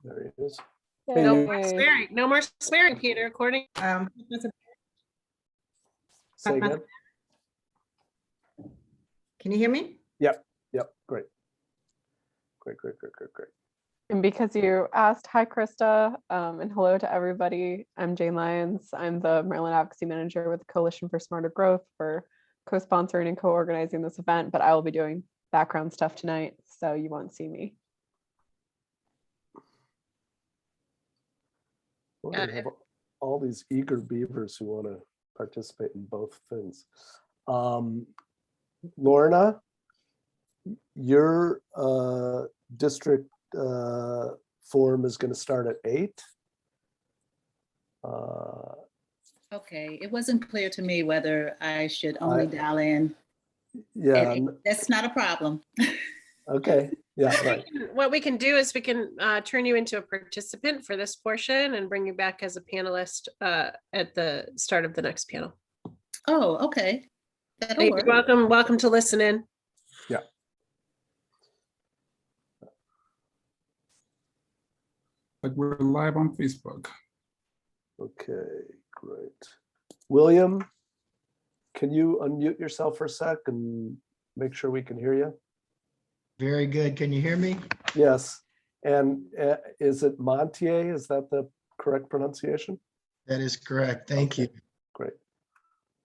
There he is. Yay. No more swearing. No more swearing, Peter. According. Say again. Can you hear me? Yep. Great. And because you asked, hi, Christa, and hello to everybody. I'm Jane Lyons. I'm the Maryland Advocacy Manager with the Coalition for Smarter Growth for co-sponsoring and co-organizing this event, but I will be doing background stuff tonight, so you won't see me. Well, we have all these eager beavers who want to participate in both things. Lorna, your district forum is going to start at 8. Okay, it wasn't clear to me whether I should only dial in. Yeah, That's not a problem. okay. Yeah, right. What we can do is we can turn you into a participant for this portion and bring you back as a panelist at the start of the next panel. Oh, okay. That'll work. Welcome to listen in. Yeah. But we're live on Facebook. Okay, great. William, can you unmute yourself for a sec and make sure we can hear you? Very good. Can you hear me? Yes. And is it Montier? Is that the correct pronunciation? That is correct. Thank you. Great.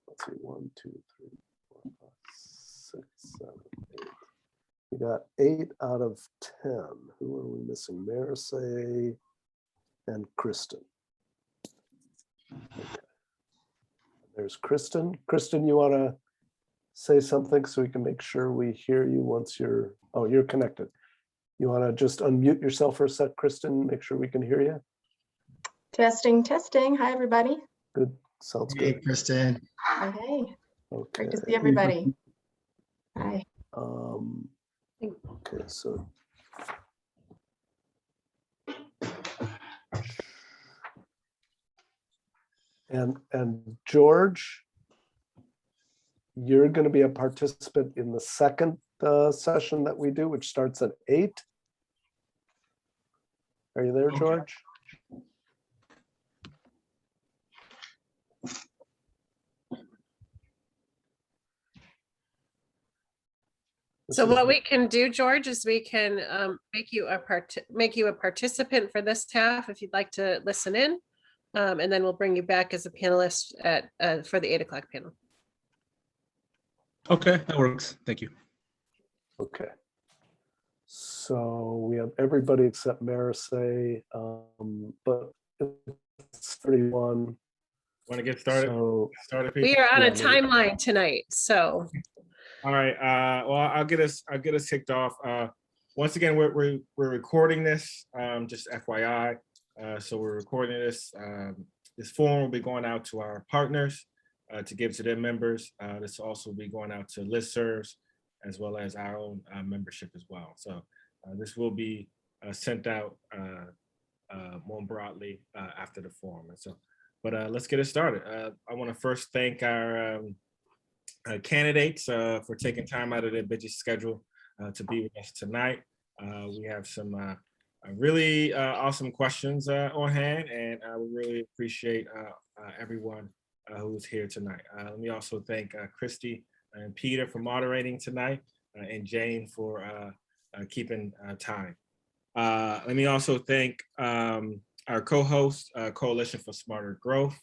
Let's see. 1, 2, 3, 4, 5, 6, 7, 8. We got 8 out of 10. Who are we missing? Maricé and Kristin. Okay. There's Kristin. Kristin, you want to say something so we can make sure we hear you once you're connected. You want to just unmute yourself for a sec, Kristin, make sure we can hear you? Testing. Hi, everybody. Good. Sounds Hey, good. Kristin. Okay. Okay. Great to see everybody. Hi. Okay, so. And George, you're going to be a participant in the second session that we do, which starts at 8. Are you there, George? So what we can do, George, is we can make you a participant for this half if you'd like to listen in, and then we'll bring you back as a panelist at for the 8 o'clock panel. Okay, that works. Thank you. Okay. So we have everybody except Maricé, but it's 31. Want to get started? So, We are on a timeline tonight, so. All right. Well, I'll get us kicked off. Once again, we're recording this. Just FYI. So we're recording this. This forum will be going out to our partners to give to their members. This will also be going out to listservs as well as our own membership as well. So this will be sent out more broadly after the forum. And so, but let's get it started. I want to first thank our candidates for taking time out of their busy schedule to be with us tonight. We have some really awesome questions on hand, and we really appreciate everyone who is here tonight. Let me also thank Kristy and Peter for moderating tonight, and Jane for keeping time. Let me also thank our co-host, Coalition for Smarter Growth.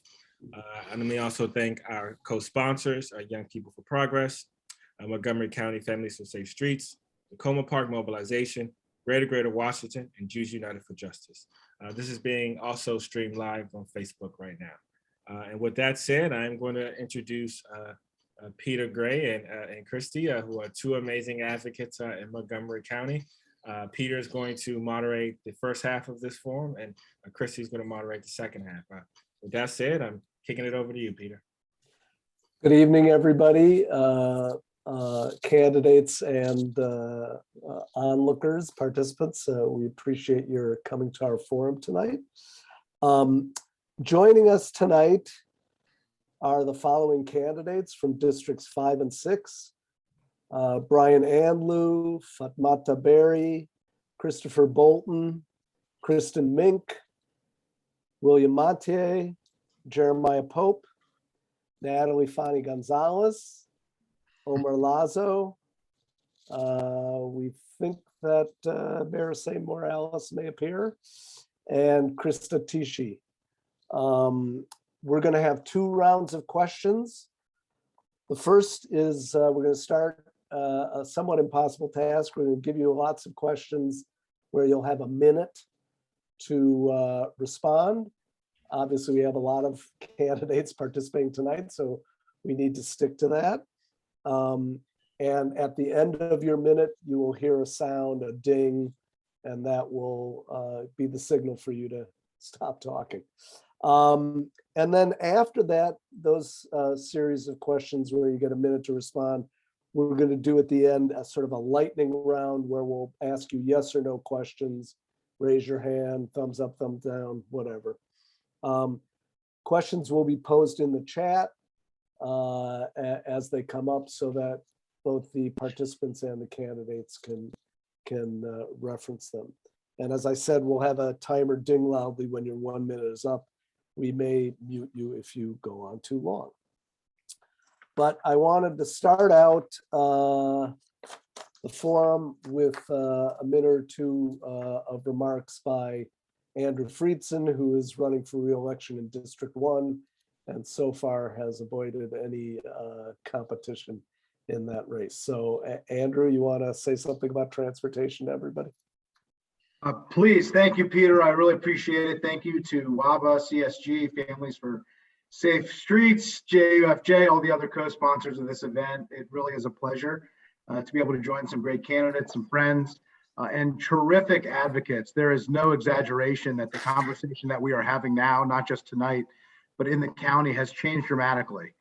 And let me also thank our co-sponsors, Young People for Progress, Montgomery County Families for Safe Streets, Tacoma Park Mobilization, Greater Washington, and Jews United for Justice. This is being also streamed live on Facebook right now. And with that said, I'm going to introduce Peter Gray and Kristy, who are 2 amazing advocates in Montgomery County. Peter is going to moderate the first half of this forum, and Kristy is going to moderate the second half. With that said, I'm kicking it over to you, Peter. good evening, everybody, candidates and onlookers, participants. We appreciate your coming to our forum tonight. Joining us tonight are the following candidates from districts 5 and 6. Brian Anleu, Fatmata Barrie, Christopher Bolton, Kristin Mink, William Montier, Jeremiah Pope, Natali Fani-Gonzalez, Omar Lazo. We think that Maricé Morales may appear, and Christa Tichy. We're going to have 2 rounds of questions. The first is we're going to start a somewhat impossible task. We're going to give you lots of questions where you'll have a minute to respond. Obviously, we have a lot of candidates participating tonight, so we need to stick to that. And at the end of your minute, you will hear a sound, a ding, and that will be the signal for you to stop talking. And then after that, those series of questions where you get a minute to respond, we're going to do at the end a sort of a lightning round where we'll ask you yes or no questions. Raise your hand, thumbs up, thumbs down, whatever. Questions will be posed in the chat as they come up so that both the participants and the candidates can reference them. And as I said, we'll have a timer ding loudly when your 1 minute is up. We may mute you if you go on too long. But I wanted to start out the forum with a minute or 2 of remarks by Andrew Friedson, who is running for re-election in District 1, and so far has avoided any competition in that race. So Andrew, you want to say something about transportation to everybody? Please, thank you, Peter. I really appreciate it. Thank you to WABA, CSG, Families for Safe Streets, JUFJ, all the other co-sponsors of this event. It really is a pleasure to be able to join some great candidates, some friends, and terrific advocates. There is no exaggeration that the conversation that we are having now, not just tonight, but in the county has changed dramatically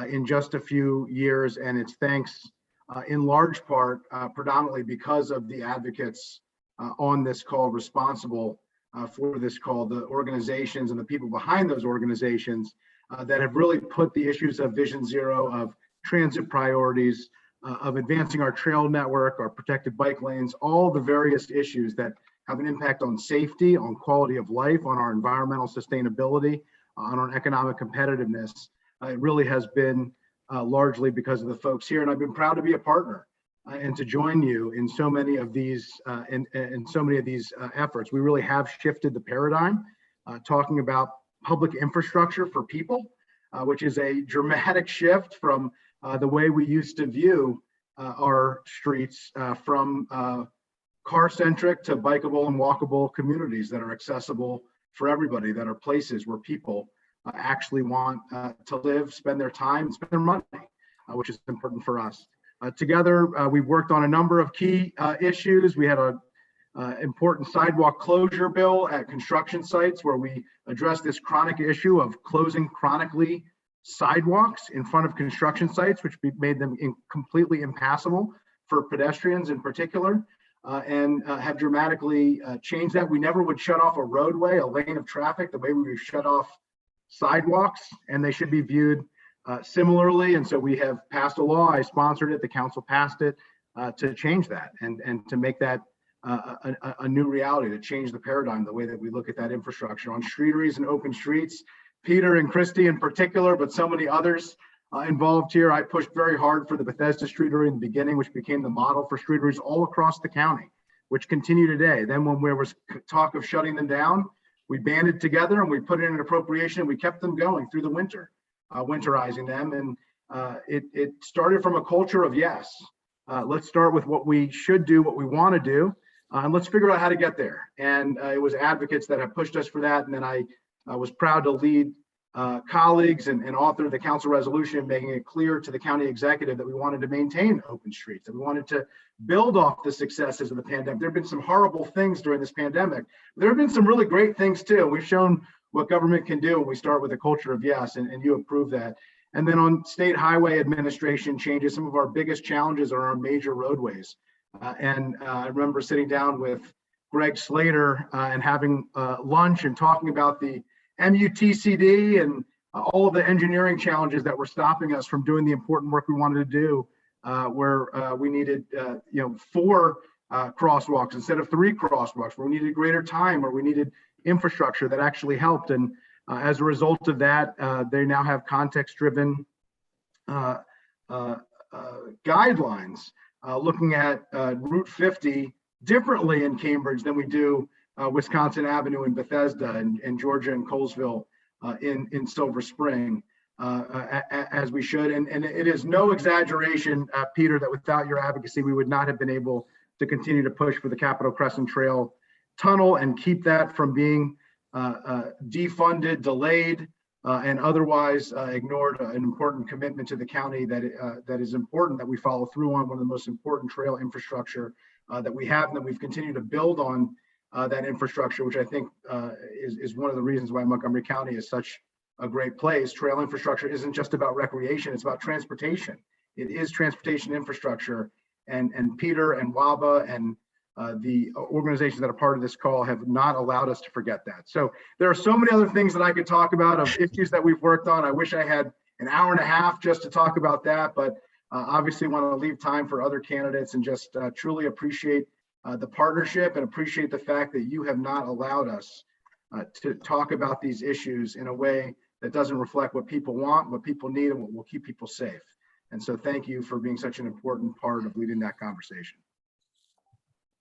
in just a few years. And it's thanks in large part, predominantly because of the advocates on this call, responsible for this call, the organizations and the people behind those organizations that have really put the issues of Vision Zero, of transit priorities, of advancing our trail network, our protected bike lanes, all the various issues that have an impact on safety, on quality of life, on our environmental sustainability, on our economic competitiveness. It really has been largely because of the folks here, and I've been proud to be a partner and to join you in so many of these efforts. We really have shifted the paradigm, talking about public infrastructure for people, which is a dramatic shift from the way we used to view our streets, from car-centric to bikeable and walkable communities that are accessible for everybody, that are places where people actually want to live, spend their time, spend their money, which is important for us. Together, we've worked on a number of key issues. We had an important sidewalk closure bill at construction sites where we addressed this chronic issue of closing chronically sidewalks in front of construction sites, which made them completely impassable for pedestrians in particular, and have dramatically changed that. We never would shut off a roadway, a lane of traffic, the way we would shut off sidewalks, and they should be viewed similarly. And so we have passed a law, I sponsored it, the council passed it, to change that and to make that a new reality, to change the paradigm, the way that we look at that infrastructure on streeteries and open streets. Peter and Christy in particular, but so many others involved here. I pushed very hard for the Bethesda Streetery in the beginning, which became the model for streeteries all across the county, which continue today. Then when there was talk of shutting them down, we banded together and we put in an appropriation. We kept them going through the winter, winterizing them. And it started from a culture of yes. Let's start with what we should do, what we want to do, and let's figure out how to get there. And it was advocates that have pushed us for that. And then I was proud to lead colleagues and author the council resolution, making it clear to the county executive that we wanted to maintain open streets, that we wanted to build off the successes of the pandemic. There have been some horrible things during this pandemic. There have been some really great things too. We've shown what government can do when we start with a culture of yes, and you approve that. And then on state highway administration changes, some of our biggest challenges are our major roadways. I remember sitting down with Greg Slater and having lunch and talking about the MUTCD and all of the engineering challenges that were stopping us from doing the important work we wanted to do, where we needed 4 crosswalks instead of 3 crosswalks, where we needed greater time, or we needed infrastructure that actually helped. And as a result of that, they now have context-driven guidelines looking at Route 50 differently in Cambridge than we do Wisconsin Avenue in Bethesda, and Georgia and Colesville in Silver Spring, as we should. And it is no exaggeration, Peter, that without your advocacy, we would not have been able to continue to push for the Capitol Crescent Trail tunnel and keep that from being defunded, delayed, and otherwise ignored an important commitment to the county that is important that we follow through on, one of the most important trail infrastructure that we have, and that we've continued to build on that infrastructure, which I think is one of the reasons why Montgomery County is such a great place. Trail infrastructure isn't just about recreation, it's about transportation. It is transportation infrastructure, and Peter and WABA and the organizations that are part of this call have not allowed us to forget that. So there are so many other things that I could talk about of issues that we've worked on. I wish I had an hour and a half just to talk about that, but obviously want to leave time for other candidates, and just truly appreciate the partnership and appreciate the fact that you have not allowed us to talk about these issues in a way that doesn't reflect what people want, what people need, and what will keep people safe. And so thank you for being such an important part of leading that conversation.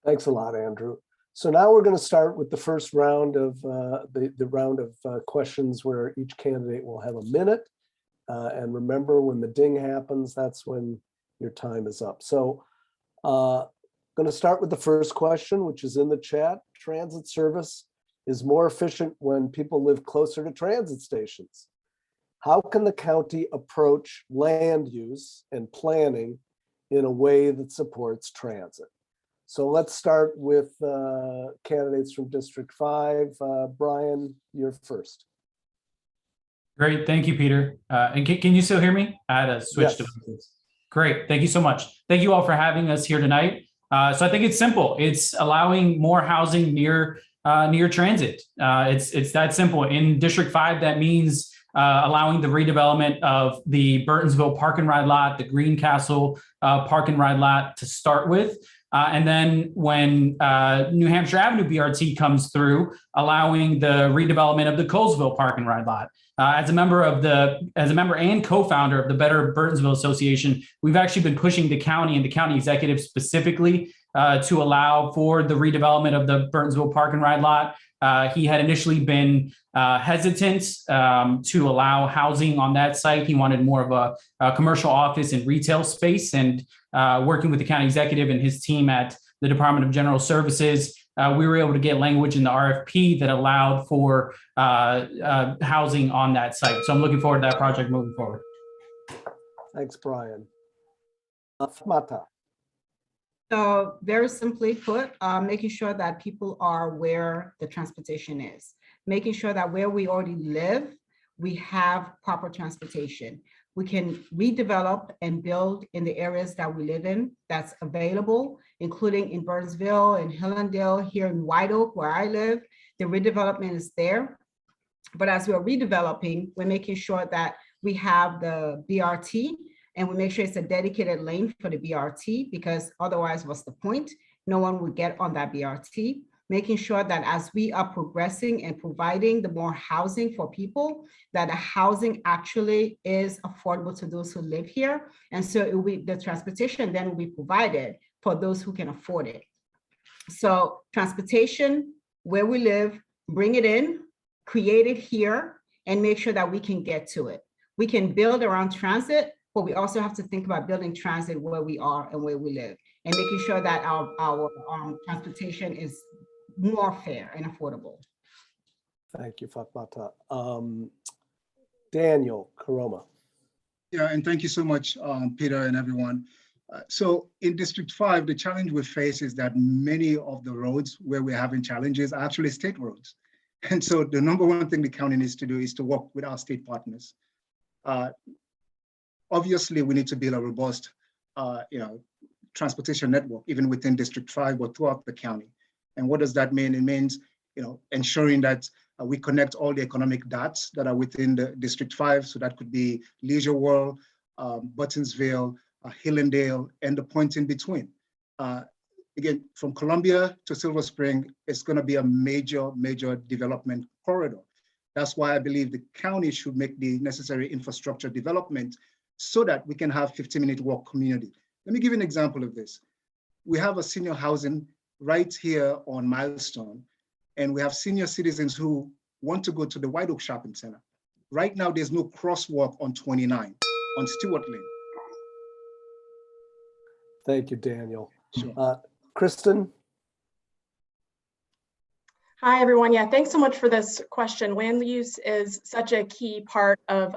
Thanks a lot, Andrew. So now we're going to start with the first round of the round of questions, where each candidate will have a minute. And remember, when the ding happens, that's when your time is up. So going to start with the first question, which is in the chat. Transit service is more efficient when people live closer to transit stations. How can the county approach land use and planning in a way that supports transit? So let's start with candidates from District 5. Brian, you're first. Great, thank you, Peter. And can you still hear me? I had to switch devices. Great, thank you so much. Thank you all for having us here tonight. So I think it's simple. It's allowing more housing near transit. It's that simple. In District 5, that means allowing the redevelopment of the Burtonsville Park and Ride lot, the Greencastle Park and Ride lot to start with. And then when New Hampshire Avenue BRT comes through, allowing the redevelopment of the Colesville Park and Ride lot. As a member and co-founder of the Better Burtonsville Association, we've actually been pushing the county and the county executive specifically to allow for the redevelopment of the Burtonsville Park and Ride lot. He had initially been hesitant to allow housing on that site. He wanted more of a commercial office and retail space, and working with the county executive and his team at the Department of General Services, we were able to get language in the RFP that allowed for housing on that site. So I'm looking forward to that project moving forward. Thanks, Brian. Fatmata. So very simply put, making sure that people are where the transportation is, making sure that where we already live, we have proper transportation. We can redevelop and build in the areas that we live in that's available, including in Burnsville and Hillendale, here in White Oak, where I live. The redevelopment is there. But as we're redeveloping, we're making sure that we have the BRT, and we make sure it's a dedicated lane for the BRT, because otherwise, what's the point? No one will get on that BRT. Making sure that as we are progressing and providing the more housing for people, that the housing actually is affordable to those who live here. And so it will be, the transportation then will be provided for those who can afford it. So transportation, where we live, bring it in, create it here, and make sure that we can get to it. We can build around transit, but we also have to think about building transit where we are and where we live, and making sure that our transportation is more fair and affordable. Thank you, Fatmata. Daniel, Koroma. Yeah, and thank you so much, Peter and everyone. So in District 5, the challenge we face is that many of the roads where we're having challenges are actually state roads. And so the number one thing the county needs to do is to work with our state partners. Obviously, we need to build a robust transportation network, even within District 5, but throughout the county. And what does that mean? It means ensuring that we connect all the economic dots that are within the District 5. So that could be Leisure World, Burtonsville, Hillendale, and the points in between. again, from Columbia to Silver Spring, it's going to be a major, major development corridor. That's why I believe the county should make the necessary infrastructure development so that we can have 15-minute walk community. Let me give you an example of this. We have a senior housing right here on Milestone, and we have senior citizens who want to go to the White Oak Shopping Center. Right now, there's no crosswalk on 29 on Stewart Lane. Thank you, Daniel. Sure. Kristin? Hi, everyone. Yeah, thanks so much for this question. Land use is such a key part of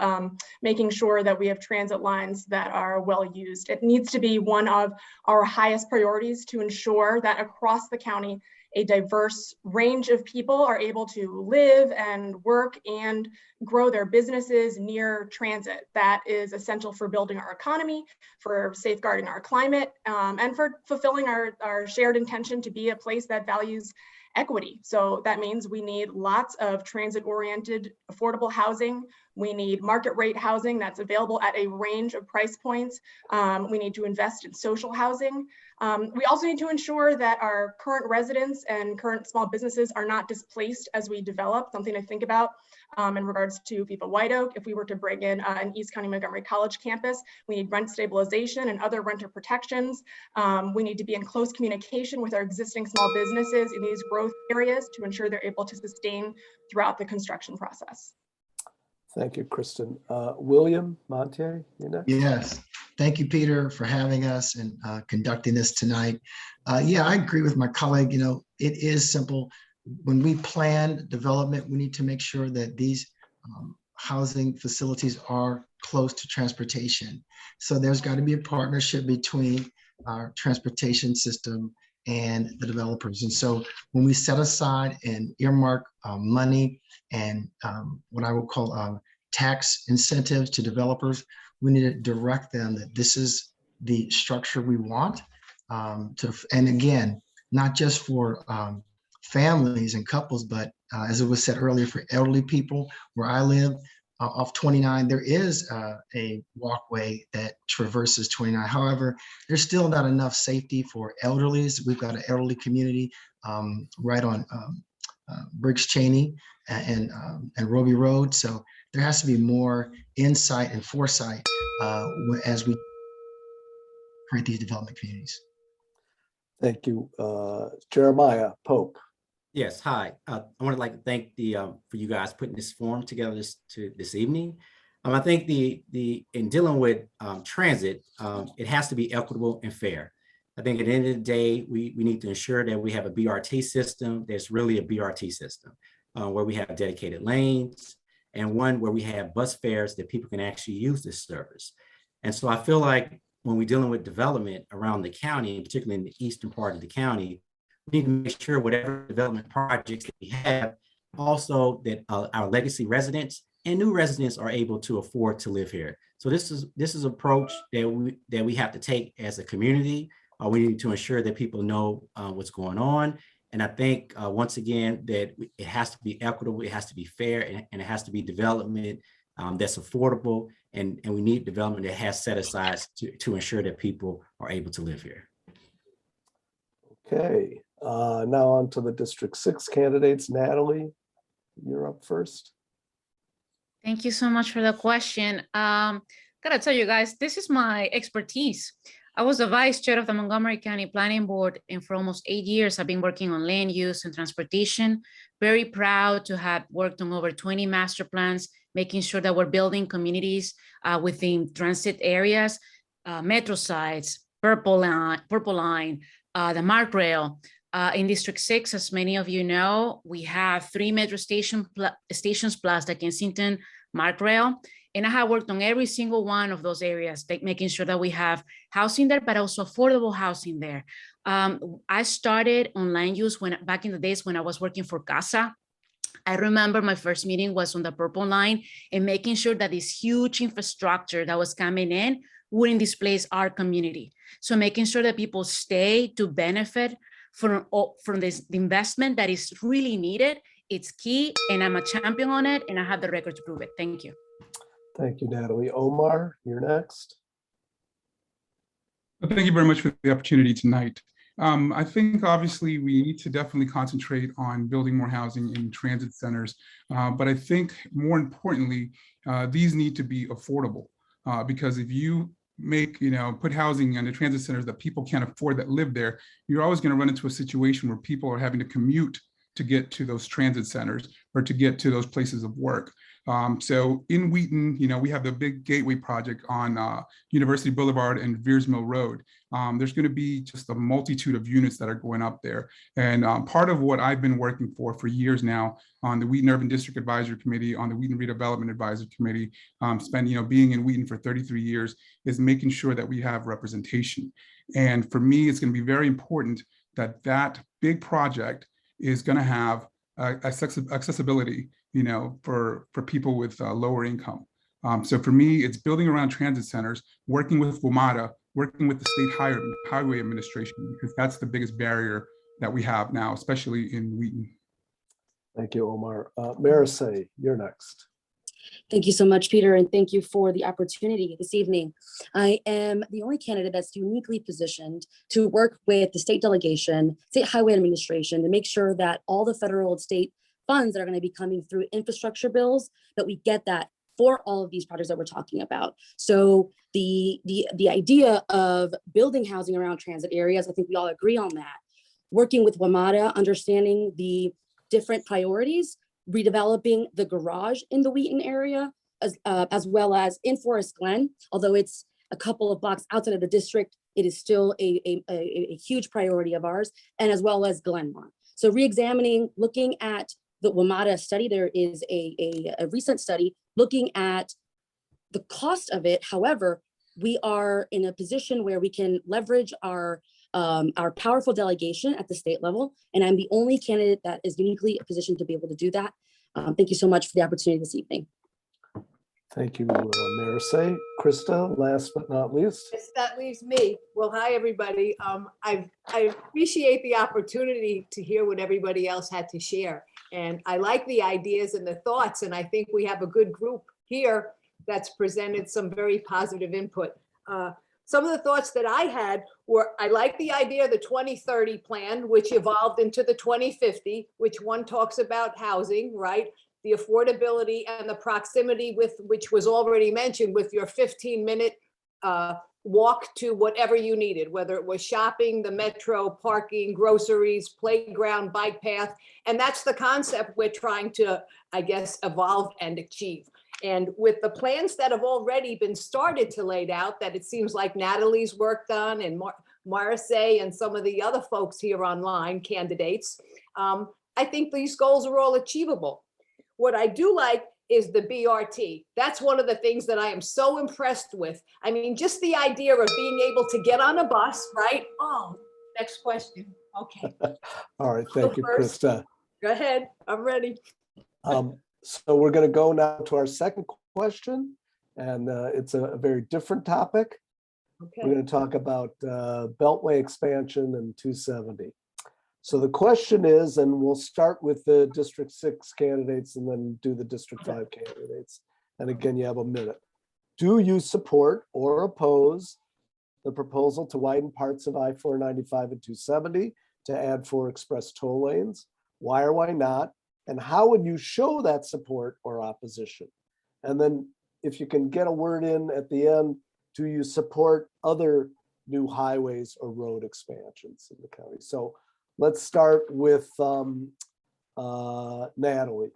making sure that we have transit lines that are well used. It needs to be one of our highest priorities to ensure that across the county, a diverse range of people are able to live and work and grow their businesses near transit. That is essential for building our economy, for safeguarding our climate, and for fulfilling our shared intention to be a place that values equity. So that means we need lots of transit-oriented affordable housing. We need market rate housing that's available at a range of price points. We need to invest in social housing. We also need to ensure that our current residents and current small businesses are not displaced as we develop. Something to think about in regards to Viva White Oak. If we were to bring in an East County Montgomery College campus, we need rent stabilization and other renter protections. We need to be in close communication with our existing small businesses in these growth areas to ensure they're able to sustain throughout the construction process. Thank you, Kristin. William Montier, you're next. Yes. Thank you, Peter, for having us and conducting this tonight. Yeah, I agree with my colleague. You know, it is simple. When we plan development, we need to make sure that these housing facilities are close to transportation. So there's got to be a partnership between our transportation system and the developers. And so when we set aside and earmark money and what I would call tax incentives to developers, we need to direct them that this is the structure we want. And again, not just for families and couples, but as it was said earlier, for elderly people. Where I live off 29, there is a walkway that traverses 29. However, there's still not enough safety for elderlies. We've got an elderly community right on Briggs Cheney and Roby Road. So there has to be more insight and foresight as we create these development communities. Thank you. Jeremiah Pope. Yes, hi. I want to like to thank for you guys putting this forum together this evening. I think in dealing with transit, it has to be equitable and fair. I think at the end of the day, we need to ensure that we have a BRT system that's really a BRT system where we have dedicated lanes and one where we have bus fares that people can actually use this service. And so I feel like when we're dealing with development around the county, particularly in the eastern part of the county, we need to make sure whatever development projects that we have, also that our legacy residents and new residents are able to afford to live here. So this is an approach that we have to take as a community. We need to ensure that people know what's going on. And I think once again that it has to be equitable, it has to be fair, and it has to be development that's affordable. And we need development that has set aside to ensure that people are able to live here. Okay, now on to the District 6 candidates. Natali, you're up first. Thank you so much for the question. Gotta tell you guys, this is my expertise. I was the vice chair of the Montgomery County Planning Board, and for almost 8 years, I've been working on land use and transportation. Very proud to have worked on over 20 master plans, making sure that we're building communities within transit areas, metro sites, Purple Line, the MARC Rail. In District 6, as many of you know, we have 3 metro stations plus the Kensington MARC Rail. And I have worked on every single one of those areas, making sure that we have housing there, but also affordable housing there. I started on land use back in the days when I was working for CASA. I remember my first meeting was on the Purple Line and making sure that this huge infrastructure that was coming in wouldn't displace our community. So making sure that people stay to benefit from this investment that is really needed. It's key, and I'm a champion on it, and I have the record to prove it. Thank you. Thank you, Natali. Omar, you're next. Well, thank you very much for the opportunity tonight. I think obviously we need to definitely concentrate on building more housing in transit centers. But I think more importantly, these need to be affordable because if you put housing in the transit centers that people can't afford that live there, you're always going to run into a situation where people are having to commute to get to those transit centers or to get to those places of work. So in Wheaton, we have the big gateway project on University Boulevard and Veers Mill Road. There's going to be just a multitude of units that are going up there. And part of what I've been working for years now on the Wheaton Urban District Advisory Committee, on the Wheaton Redevelopment Advisory Committee, being in Wheaton for 33 years, is making sure that we have representation. And for me, it's going to be very important that that big project is going to have accessibility, for people with lower income. So for me, it's building around transit centers, working with WMATA, working with the State Highway Administration, because that's the biggest barrier that we have now, especially in Wheaton. Thank you, Omar. Maricé, you're next. Thank you so much, Peter, and thank you for the opportunity this evening. I am the only candidate that's uniquely positioned to work with the state delegation, State Highway Administration, to make sure that all the federal and state funds that are going to be coming through infrastructure bills, that we get that for all of these projects that we're talking about. So the idea of building housing around transit areas, I think we all agree on that. Working with WMATA, understanding the different priorities, redeveloping the garage in the Wheaton area, as well as in Forest Glen. Although it's a couple of blocks outside of the district, it is still a huge priority of ours, and as well as Glenmont. So re-examining, looking at the WMATA study, there is a recent study looking at the cost of it. However, we are in a position where we can leverage our powerful delegation at the state level, and I'm the only candidate that is uniquely positioned to be able to do that. Thank you so much for the opportunity this evening. Thank you, Maricé. Christa, last but not least. Yes, that leaves me. Well, hi, everybody. I appreciate the opportunity to hear what everybody else had to share. And I like the ideas and the thoughts, and I think we have a good group here that's presented some very positive input. Some of the thoughts that I had were, I like the idea of the 2030 plan, which evolved into the 2050, which one talks about housing, right? The affordability and the proximity with, which was already mentioned, with your 15-minute walk to whatever you needed, whether it was shopping, the metro, parking, groceries, playground, bike path. And that's the concept we're trying to, I guess, evolve and achieve. And with the plans that have already been started to laid out, that it seems like Natalie's worked on, and Maricé and some of the other folks here online, candidates, I think these goals are all achievable. What I do like is the BRT. That's one of the things that I am so impressed with. I mean, just the idea of being able to get on a bus, right? Oh, next question. Okay. All right, thank you, Christa. Go ahead, I'm ready. So we're going to go now to our second question, and it's a very different topic. Okay. We're going to talk about Beltway expansion and 270. So the question is, and we'll start with the District 6 candidates and then do the District 5 candidates. And again, you have a minute. Do you support or oppose the proposal to widen parts of I-495 and 270 to add 4 express toll lanes? Why or why not? And how would you show that support or opposition? And then if you can get a word in at the end, do you support other new highways or road expansions in the county? So let's start with Natali.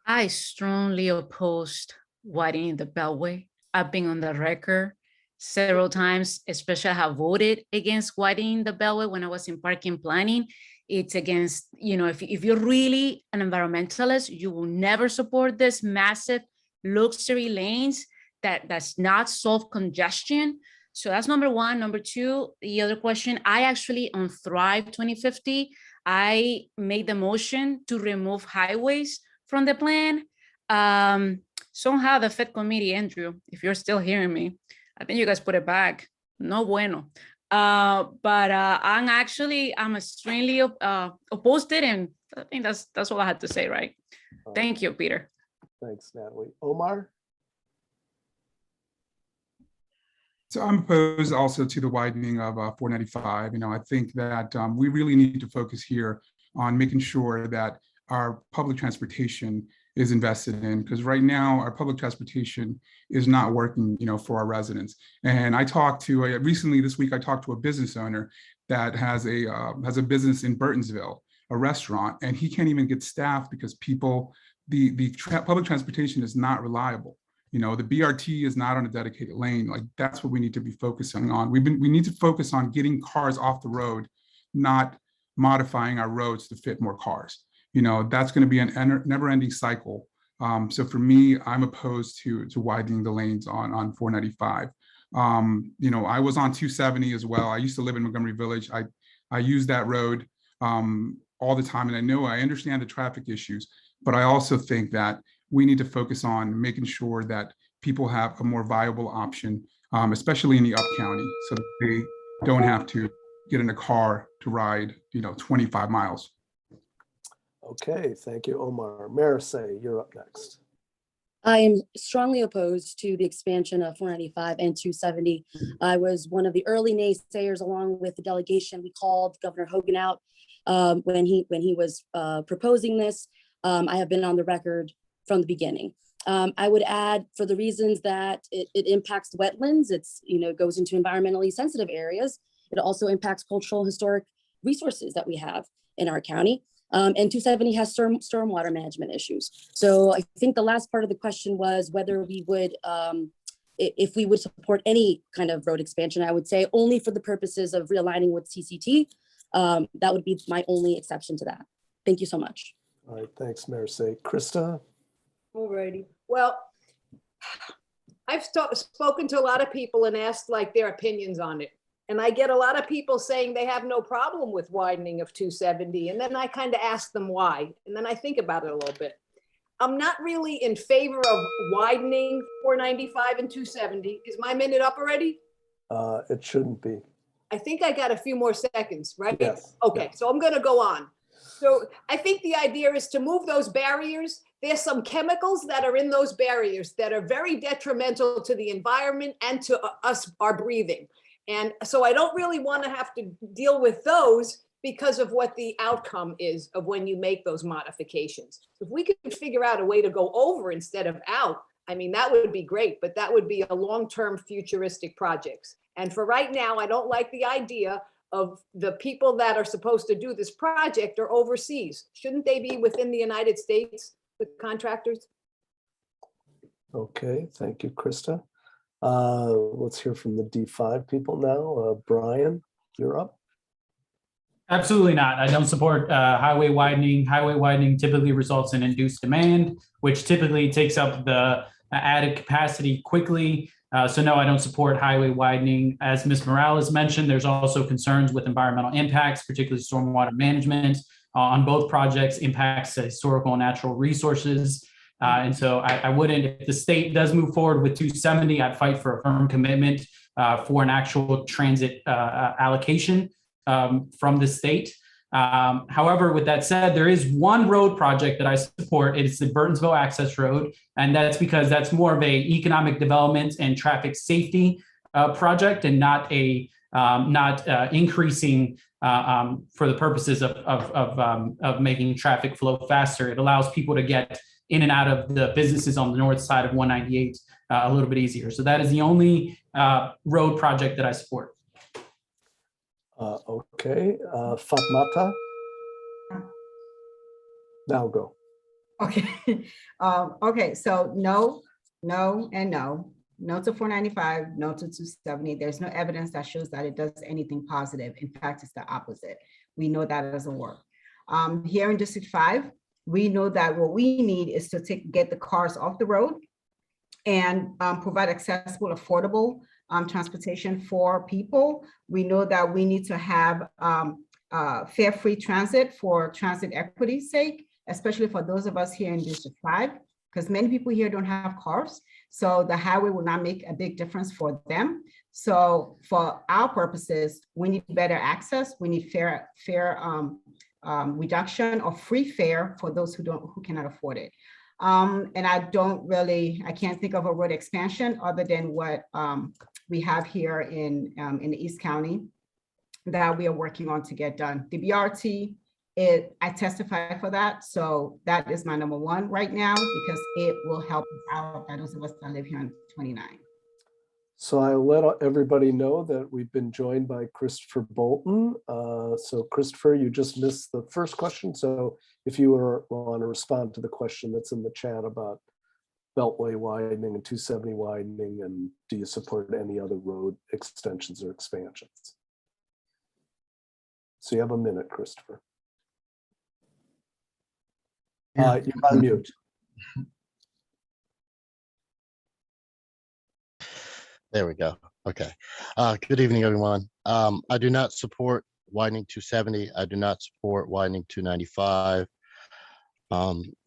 I strongly opposed widening the Beltway. I've been on the record several times, especially I have voted against widening the Beltway when I was in parking planning. It's against, if you're really an environmentalist, you will never support this massive luxury lanes that's not solve congestion. So that's number one. Number two, the other question, I actually on Thrive 2050, I made the motion to remove highways from the plan. Somehow the Fed committee, Andrew, if you're still hearing me, I think you guys put it back. No bueno. But I'm extremely opposed it, and I think that's all I had to say, right? Thank you, Peter. Thanks, Natali. Omar? So I'm opposed also to the widening of 495. I think that we really need to focus here on making sure that our public transportation is invested in, because right now our public transportation is not working, for our residents. And I talked to recently this week, I talked to a business owner that has a business in Burtonsville, a restaurant, and he can't even get staff because public transportation is not reliable. The BRT is not on a dedicated lane. Like, that's what we need to be focusing on. We need to focus on getting cars off the road, not modifying our roads to fit more cars. That's going to be a never-ending cycle. So for me, I'm opposed to widening the lanes on 495. I was on 270 as well. I used to live in Montgomery Village. I use that road all the time, and I understand the traffic issues, but I also think that we need to focus on making sure that people have a more viable option, especially in the up county, so that they don't have to get in a car to ride, 25 miles. Okay, thank you, Omar. Maricé, you're up next. I am strongly opposed to the expansion of 495 and 270. I was one of the early naysayers, along with the delegation. We called Governor Hogan out when he was proposing this. I have been on the record from the beginning. I would add, for the reasons that it impacts wetlands, goes into environmentally sensitive areas. It also impacts cultural, historic resources that we have in our county. And 270 has stormwater management issues. So I think the last part of the question was whether we would, if we would support any kind of road expansion. I would say only for the purposes of realigning with CCT. That would be my only exception to that. Thank you so much. All right, thanks, Maricé. Christa? Alrighty. Well, I've spoken to a lot of people and asked their opinions on it. And I get a lot of people saying they have no problem with widening of 270. And then I kind of ask them why. And then I think about it a little bit. I'm not really in favor of widening 495 and 270. Is my minute up already? It shouldn't be. I think I got a few more seconds, right? Yes. Okay, so I'm going to go on. So I think the idea is to move those barriers. There's some chemicals that are in those barriers that are very detrimental to the environment and to us, our breathing. And so I don't really want to have to deal with those because of what the outcome is of when you make those modifications. If we could figure out a way to go over instead of out, I mean, that would be great, but that would be a long-term futuristic projects. And for right now, I don't like the idea of the people that are supposed to do this project are overseas. Shouldn't they be within the United States, the contractors? Okay, thank you, Christa. Let's hear from the D5 people now. Brian, you're up. Absolutely not. I don't support highway widening. Highway widening typically results in induced demand, which typically takes up the added capacity quickly. So no, I don't support highway widening. As Ms. Morales mentioned, there's also concerns with environmental impacts, particularly stormwater management on both projects, impacts to historical and natural resources. And so I wouldn't, if the state does move forward with 270, I'd fight for a firm commitment for an actual transit allocation from the state. However, with that said, there is one road project that I support. It's the Burtonsville Access Road. And that's because that's more of a economic development and traffic safety project, and not increasing for the purposes of making traffic flow faster. It allows people to get in and out of the businesses on the north side of 198 a little bit easier. So that is the only road project that I support. Okay, Fatmata. Now go. Okay. Okay, so no, and no. No to 495, no to 270. There's no evidence that shows that it does anything positive. In fact, it's the opposite. We know that doesn't work. Here in District 5, we know that what we need is to get the cars off the road and provide accessible, affordable transportation for people. We know that we need to have fare free transit for transit equity's sake, especially for those of us here in District 5, because many people here don't have cars. So the highway will not make a big difference for them. So for our purposes, we need better access. We need fair reduction or free fare for those who cannot afford it. And I can't think of a road expansion other than what we have here in the East County that we are working on to get done. The BRT, I testify for that. So that is my number one right now because it will help us out, those of us that live here on 29. So I let everybody know that we've been joined by Christopher Bolton. So Christopher, you just missed the first question. So if you want to respond to the question that's in the chat about Beltway widening and 270 widening, and do you support any other road extensions or expansions? So you have a minute, Christopher. You're on mute. There we go. Okay. Good evening, everyone. I do not support widening 270. I do not support widening 295.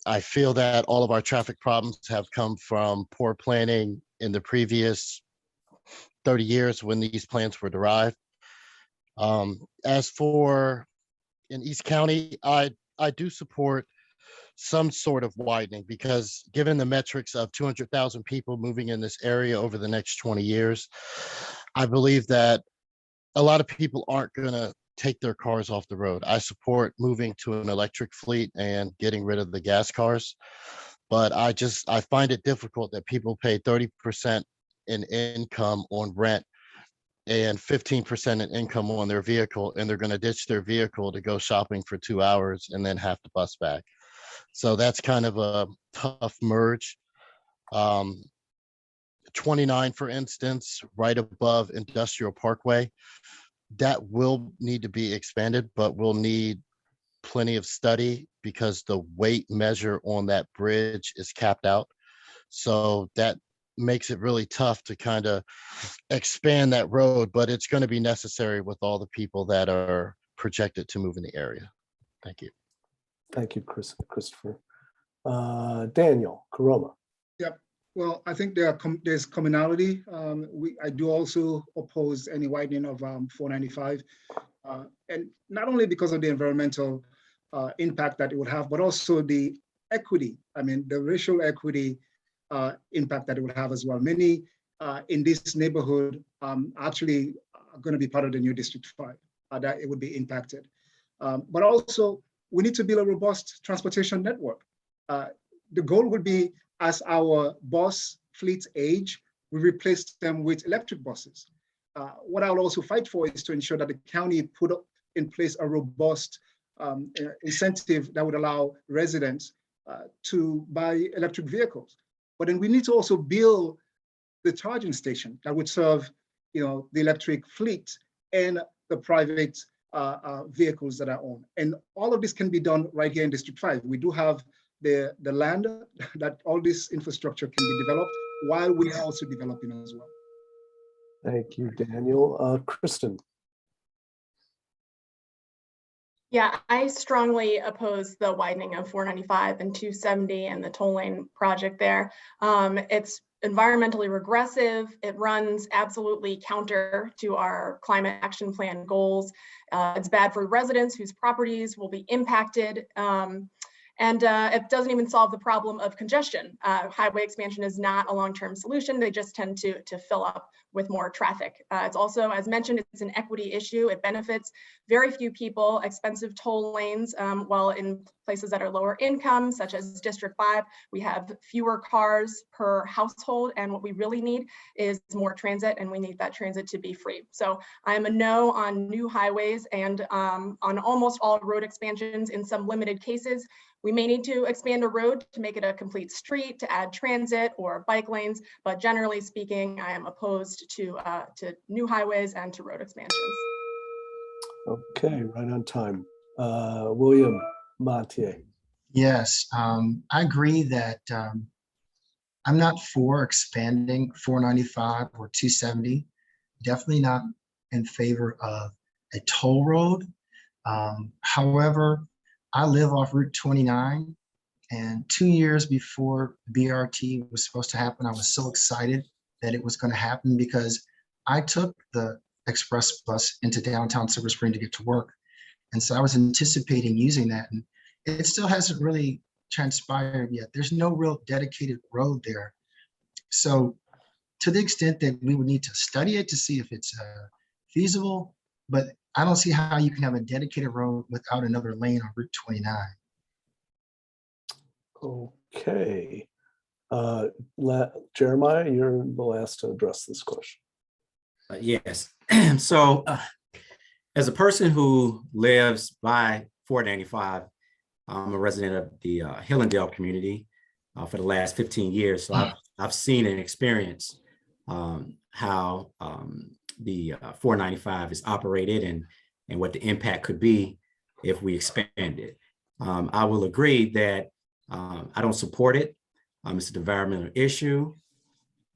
I feel that all of our traffic problems have come from poor planning in the previous 30 years when these plans were derived. As for in East County, I do support some sort of widening because given the metrics of 200,000 people moving in this area over the next 20 years, I believe that a lot of people aren't going to take their cars off the road. I support moving to an electric fleet and getting rid of the gas cars, but I find it difficult that people pay 30% in income on rent and 15% in income on their vehicle, and they're going to ditch their vehicle to go shopping for 2 hours and then have to bus back. So that's kind of a tough merge. 29, for instance, right above Industrial Parkway, that will need to be expanded, but we'll need plenty of study because the weight measure on that bridge is capped out. So that makes it really tough to kind of expand that road, but it's going to be necessary with all the people that are projected to move in the area. Thank you. Thank you, Christopher. Daniel, Koroma. Yep. Well, I think there's commonality. I do also oppose any widening of 495, and not only because of the environmental impact that it would have, but also the equity. I mean, the racial equity impact that it would have as well. Many in this neighborhood actually are going to be part of the new District 5, that it would be impacted. But also, we need to build a robust transportation network. The goal would be, as our bus fleets age, we replace them with electric buses. What I would also fight for is to ensure that the county put in place a robust incentive that would allow residents to buy electric vehicles. But then we need to also build the charging station that would serve, the electric fleet and the private vehicles that are owned. And all of this can be done right here in District 5. We do have the land that all this infrastructure can be developed while we are also developing as well. Thank you, Daniel. Kristin. Yeah, I strongly oppose the widening of 495 and 270 and the toll lane project there. It's environmentally regressive. It runs absolutely counter to our climate action plan goals. It's bad for residents whose properties will be impacted. And it doesn't even solve the problem of congestion. Highway expansion is not a long-term solution. They just tend to fill up with more traffic. It's also, as mentioned, it's an equity issue. It benefits very few people. Expensive toll lanes, while in places that are lower income, such as District 5, we have fewer cars per household. And what we really need is more transit, and we need that transit to be free. So I'm a no on new highways and on almost all road expansions in some limited cases. We may need to expand a road to make it a complete street, to add transit or bike lanes, but generally speaking, I am opposed to new highways and to road expansions. Okay, right on time. William Montier. Yes, I agree that I'm not for expanding 495 or 270. Definitely not in favor of a toll road. However, I live off Route 29, and 2 years before BRT was supposed to happen, I was so excited that it was going to happen because I took the express bus into downtown Silver Spring to get to work. And so I was anticipating using that, and it still hasn't really transpired yet. There's no real dedicated road there. So to the extent that we would need to study it to see if it's feasible, but I don't see how you can have a dedicated road without another lane on Route 29. Okay. Jeremiah, you're the last to address this question. Yes. So as a person who lives by 495, I'm a resident of the Hillendale community for the last 15 years. So I've seen and experienced how the 495 is operated and what the impact could be if we expand it. I will agree that I don't support it. It's an environmental issue.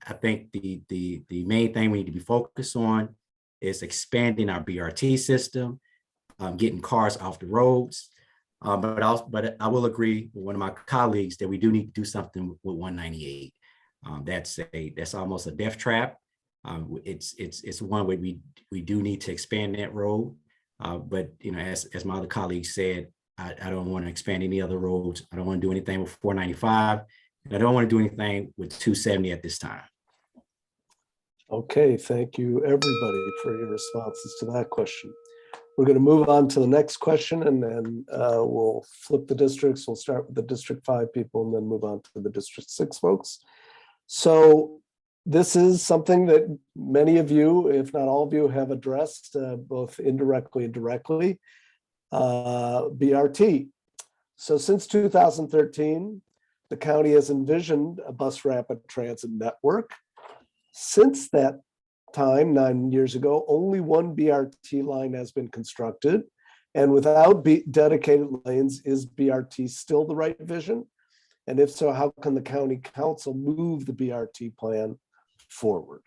I think the main thing we need to be focused on is expanding our BRT system, getting cars off the roads. But I will agree with one of my colleagues that we do need to do something with 198. That's almost a death trap. It's one way we do need to expand that road. But as my other colleagues said, I don't want to expand any other roads. I don't want to do anything with 495, and I don't want to do anything with 270 at this time. Okay, thank you everybody for your responses to that question. We're going to move on to the next question, and then we'll flip the districts. We'll start with the District 5 people and then move on to the District 6 folks. So this is something that many of you, if not all of you, have addressed both indirectly and directly, BRT. So since 2013, the county has envisioned a bus rapid transit network. Since that time, 9 years ago, only one BRT line has been constructed. And without dedicated lanes, is BRT still the right vision? And if so, how can the county council move the BRT plan forward?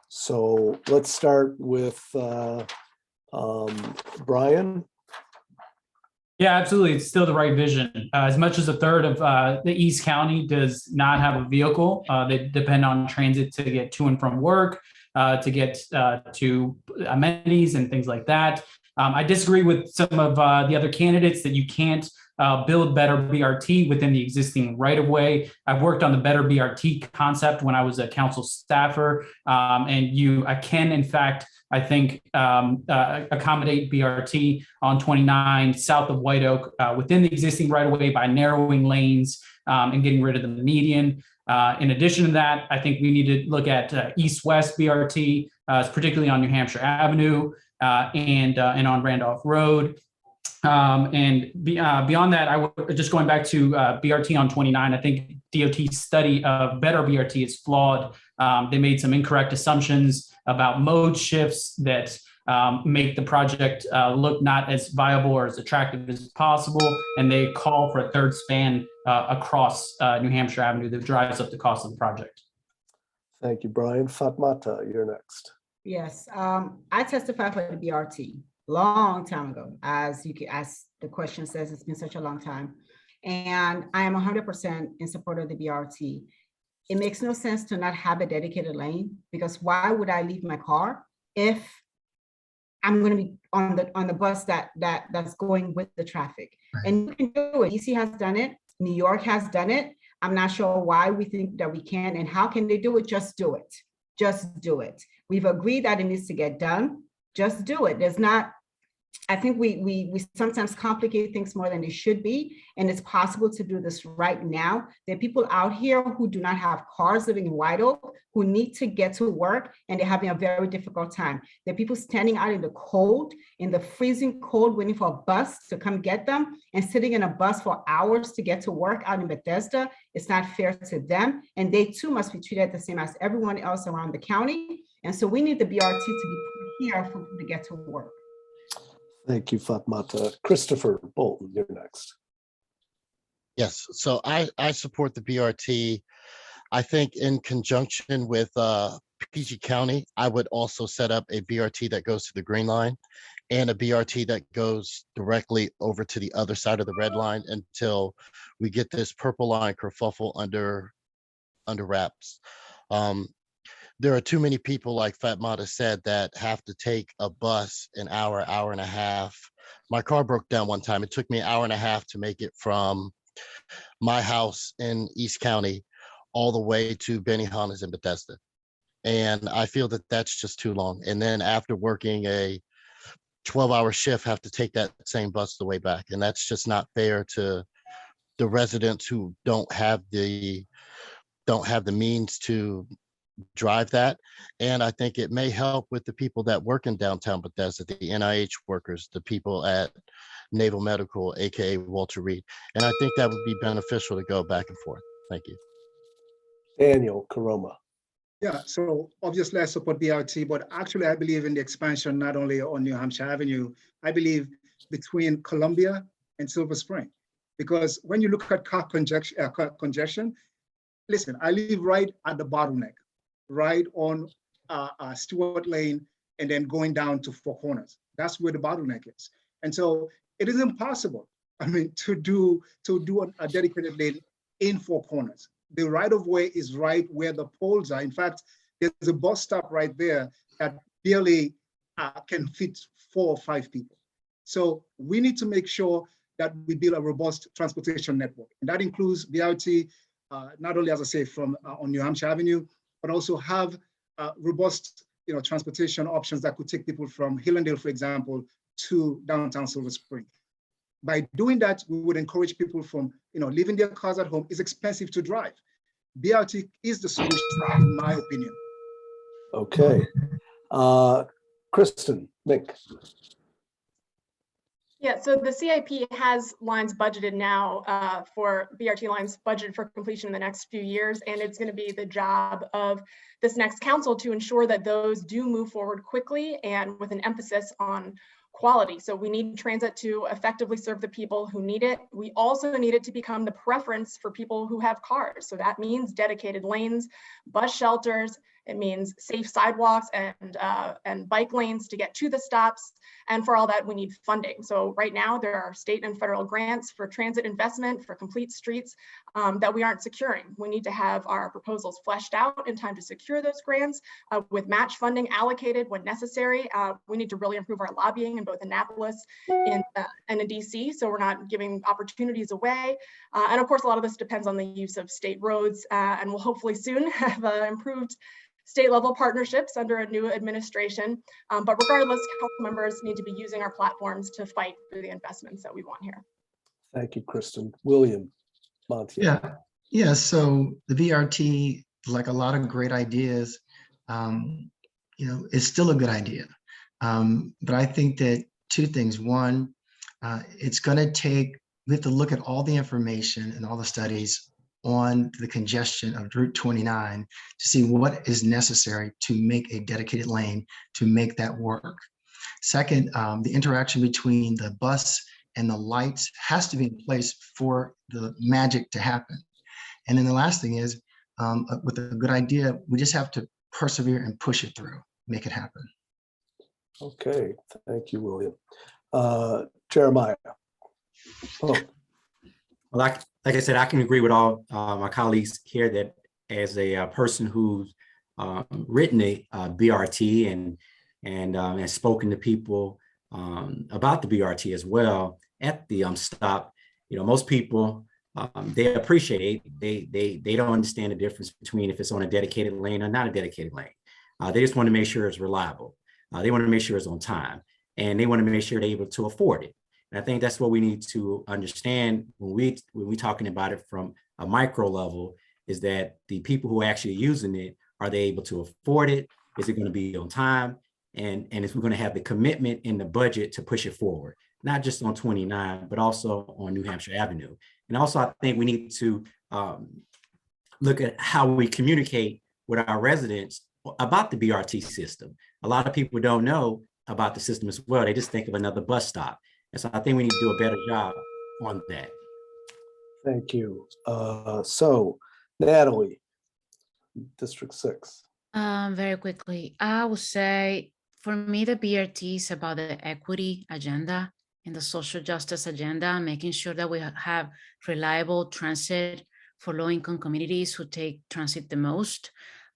So let's start with Brian. Yeah, absolutely. It's still the right vision. As much as a third of the East County does not have a vehicle, they depend on transit to get to and from work, to get to amenities and things like that. I disagree with some of the other candidates that you can't build better BRT within the existing right-of-way. I've worked on the better BRT concept when I was a council staffer, and I can, in fact, I think, accommodate BRT on 29 south of White Oak within the existing right-of-way by narrowing lanes and getting rid of the median. In addition to that, I think we need to look at east-west BRT, particularly on New Hampshire Avenue and on Randolph Road. Beyond that, just going back to BRT on 29, I think DOT's study of better BRT is flawed. They made some incorrect assumptions about mode shifts that make the project look not as viable or as attractive as possible. And they call for a third span across New Hampshire Avenue that drives up the cost of the project. Thank you, Brian. Fatmata, you're next. Yes, I testified for the BRT long time ago. As the question says, it's been such a long time. And I am 100% in support of the BRT. It makes no sense to not have a dedicated lane, because why would I leave my car if I'm going to be on the bus that's going with the traffic? Right. And you can do it. DC has done it. New York has done it. I'm not sure why we think that we can, and how can they do it? Just do it. Just do it. We've agreed that it needs to get done. Just do it. I think we sometimes complicate things more than they should be, and it's possible to do this right now. There are people out here who do not have cars living in White Oak who need to get to work, and they're having a very difficult time. There are people standing out in the cold, in the freezing cold, waiting for a bus to come get them, and sitting in a bus for hours to get to work out in Bethesda. It's not fair to them, and they too must be treated the same as everyone else around the county. And so we need the BRT to be put here for them to get to work. Thank you, Fatmata. Christopher Bolton, you're next. Yes, so I support the BRT. I think in conjunction with PG County, I would also set up a BRT that goes to the Green Line and a BRT that goes directly over to the other side of the Red Line until we get this Purple Line kerfuffle under wraps. There are too many people, like Fatmata said, that have to take a bus an hour and a half. My car broke down one time. It took me an hour and a half to make it from my house in East County all the way to Benihana's in Bethesda. And I feel that that's just too long. And then after working a 12-hour shift, have to take that same bus the way back. And that's just not fair to the residents who don't have the means to drive that. And I think it may help with the people that work in downtown Bethesda, the NIH workers, the people at Naval Medical, AKA Walter Reed. And I think that would be beneficial to go back and forth. Thank you. Daniel Koroma. Yeah, so obviously I support BRT, but actually I believe in the expansion not only on New Hampshire Avenue, I believe between Columbia and Silver Spring. Because when you look at car congestion, listen, I live right at the bottleneck, right on Stewart Lane, and then going down to Four Corners. That's where the bottleneck is. And so it is impossible, I mean, to do a dedicated lane in Four Corners. The right of way is right where the poles are. In fact, there's a bus stop right there that barely can fit 4 or 5 people. So we need to make sure that we build a robust transportation network. And that includes BRT, not only, as I say, from on New Hampshire Avenue, but also have robust transportation options that could take people from Hillendale, for example, to downtown Silver Spring. By doing that, we would encourage people from leaving their cars at home. It's expensive to drive. BRT is the solution, in my opinion. Okay. Kristin Mink. Yeah, so the CIP has lines budgeted now for BRT lines budgeted for completion in the next few years, and it's going to be the job of this next council to ensure that those do move forward quickly and with an emphasis on quality. So we need transit to effectively serve the people who need it. We also need it to become the preference for people who have cars. So that means dedicated lanes, bus shelters. It means safe sidewalks and bike lanes to get to the stops. And for all that, we need funding. So right now there are state and federal grants for transit investment for complete streets that we aren't securing. We need to have our proposals fleshed out in time to secure those grants with match funding allocated when necessary. We need to really improve our lobbying in both Annapolis and in DC, so we're not giving opportunities away. And of course, a lot of this depends on the use of state roads, and we'll hopefully soon have improved state level partnerships under a new administration. But regardless, council members need to be using our platforms to fight for the investments that we want here. Thank you, Kristin. William Montier. Yeah. So the BRT, like a lot of great ideas, is still a good idea. But I think that 2 things. One, it's going to take, we have to look at all the information and all the studies on the congestion of Route 29 to see what is necessary to make a dedicated lane to make that work. Second, the interaction between the bus and the lights has to be in place for the magic to happen. And then the last thing is, with a good idea, we just have to persevere and push it through, make it happen. Okay, thank you, William. Jeremiah. Oh. Well, like I said, I can agree with all my colleagues here that as a person who's written a BRT and spoken to people about the BRT as well at the stop, most people they appreciate it. They don't understand the difference between if it's on a dedicated lane or not a dedicated lane. They just want to make sure it's reliable. They want to make sure it's on time, and they want to make sure they're able to afford it. And I think that's what we need to understand when we talking about it from a micro level, is that the people who are actually using it, are they able to afford it? Is it going to be on time? And if we're going to have the commitment in the budget to push it forward, not just on 29, but also on New Hampshire Avenue. And also, I think we need to look at how we communicate with our residents about the BRT system. A lot of people don't know about the system as well. They just think of another bus stop. And so I think we need to do a better job on that. Thank you. So Natali, District 6. Very quickly, I would say for me, the BRT is about the equity agenda and the social justice agenda, making sure that we have reliable transit for low-income communities who take transit the most.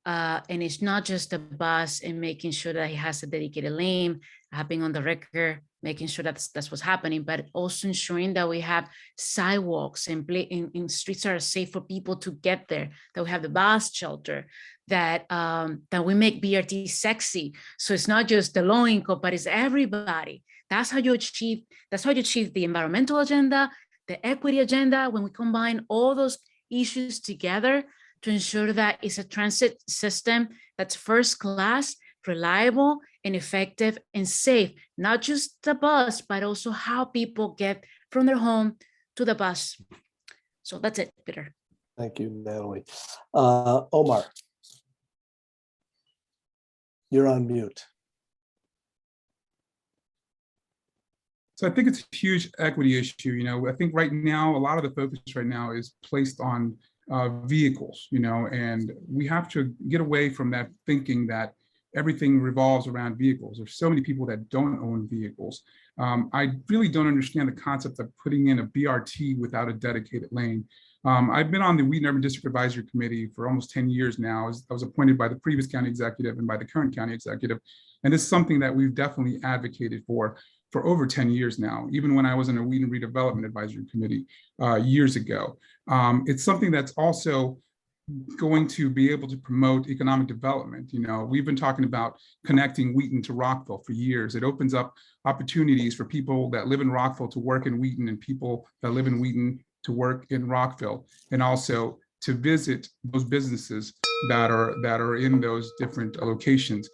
And it's not just the bus and making sure that it has a dedicated lane. I've been on the record making sure that's what's happening, but also ensuring that we have sidewalks and in streets that are safe for people to get there, that we have the bus shelter, that we make BRT sexy. So it's not just the low income, but it's everybody. That's how you achieve the environmental agenda, the equity agenda, when we combine all those issues together to ensure that it's a transit system that's first class, reliable, and effective and safe, not just the bus, but also how people get from their home to the bus. So that's it, Peter. Thank you, Natalie. Omar, you're on mute. So I think it's a huge equity issue. You know, I think right now, a lot of the focus right now is placed on vehicles, you know, and we have to get away from that thinking that everything revolves around vehicles. There's so many people that don't own vehicles. I really don't understand the concept of putting in a BRT without a dedicated lane. I've been on the Wheaton Urban District Advisory Committee for almost 10 years now. I was appointed by the previous county executive and by the current county executive. And this is something that we've definitely advocated for over 10 years now, even when I was in a Wheaton Redevelopment Advisory Committee years ago. It's something that's also going to be able to promote economic development. You know, we've been talking about connecting Wheaton to Rockville for years. It opens up opportunities for people that live in Rockville to work in Wheaton and people that live in Wheaton to work in Rockville, and also to visit those businesses that are in those different locations.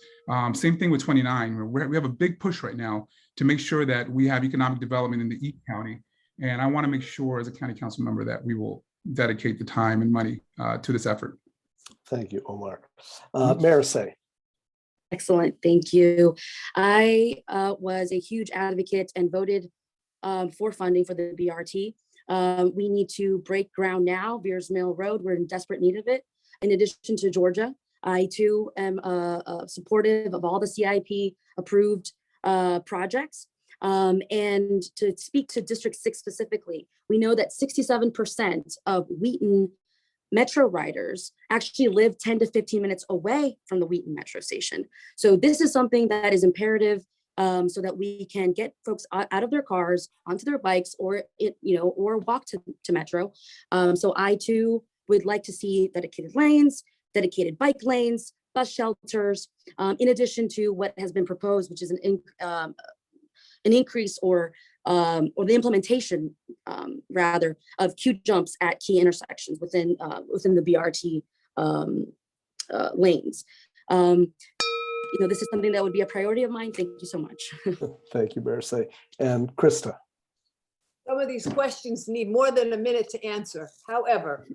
Same thing with 29. We have a big push right now to make sure that we have economic development in the East County. And I want to make sure as a county council member that we will dedicate the time and money to this effort. Thank you, Omar. Maricé. Excellent, thank you. I was a huge advocate and voted for funding for the BRT. We need to break ground now. Beers Mill Road, we're in desperate need of it. In addition to Georgia, I too am supportive of all the CIP approved projects. And to speak to District 6 specifically, we know that 67% of Wheaton Metro riders actually live 10 to 15 minutes away from the Wheaton Metro station. So this is something that is imperative so that we can get folks out of their cars, onto their bikes, or or walk to Metro. So I too would like to see dedicated lanes, dedicated bike lanes, bus shelters, in addition to what has been proposed, which is an increase or the implementation rather of queue jumps at key intersections within the BRT lanes. This is something that would be a priority of mine. Thank you so much. Thank you, Maricé. And Christa. Some of these questions need more than a minute to answer. However,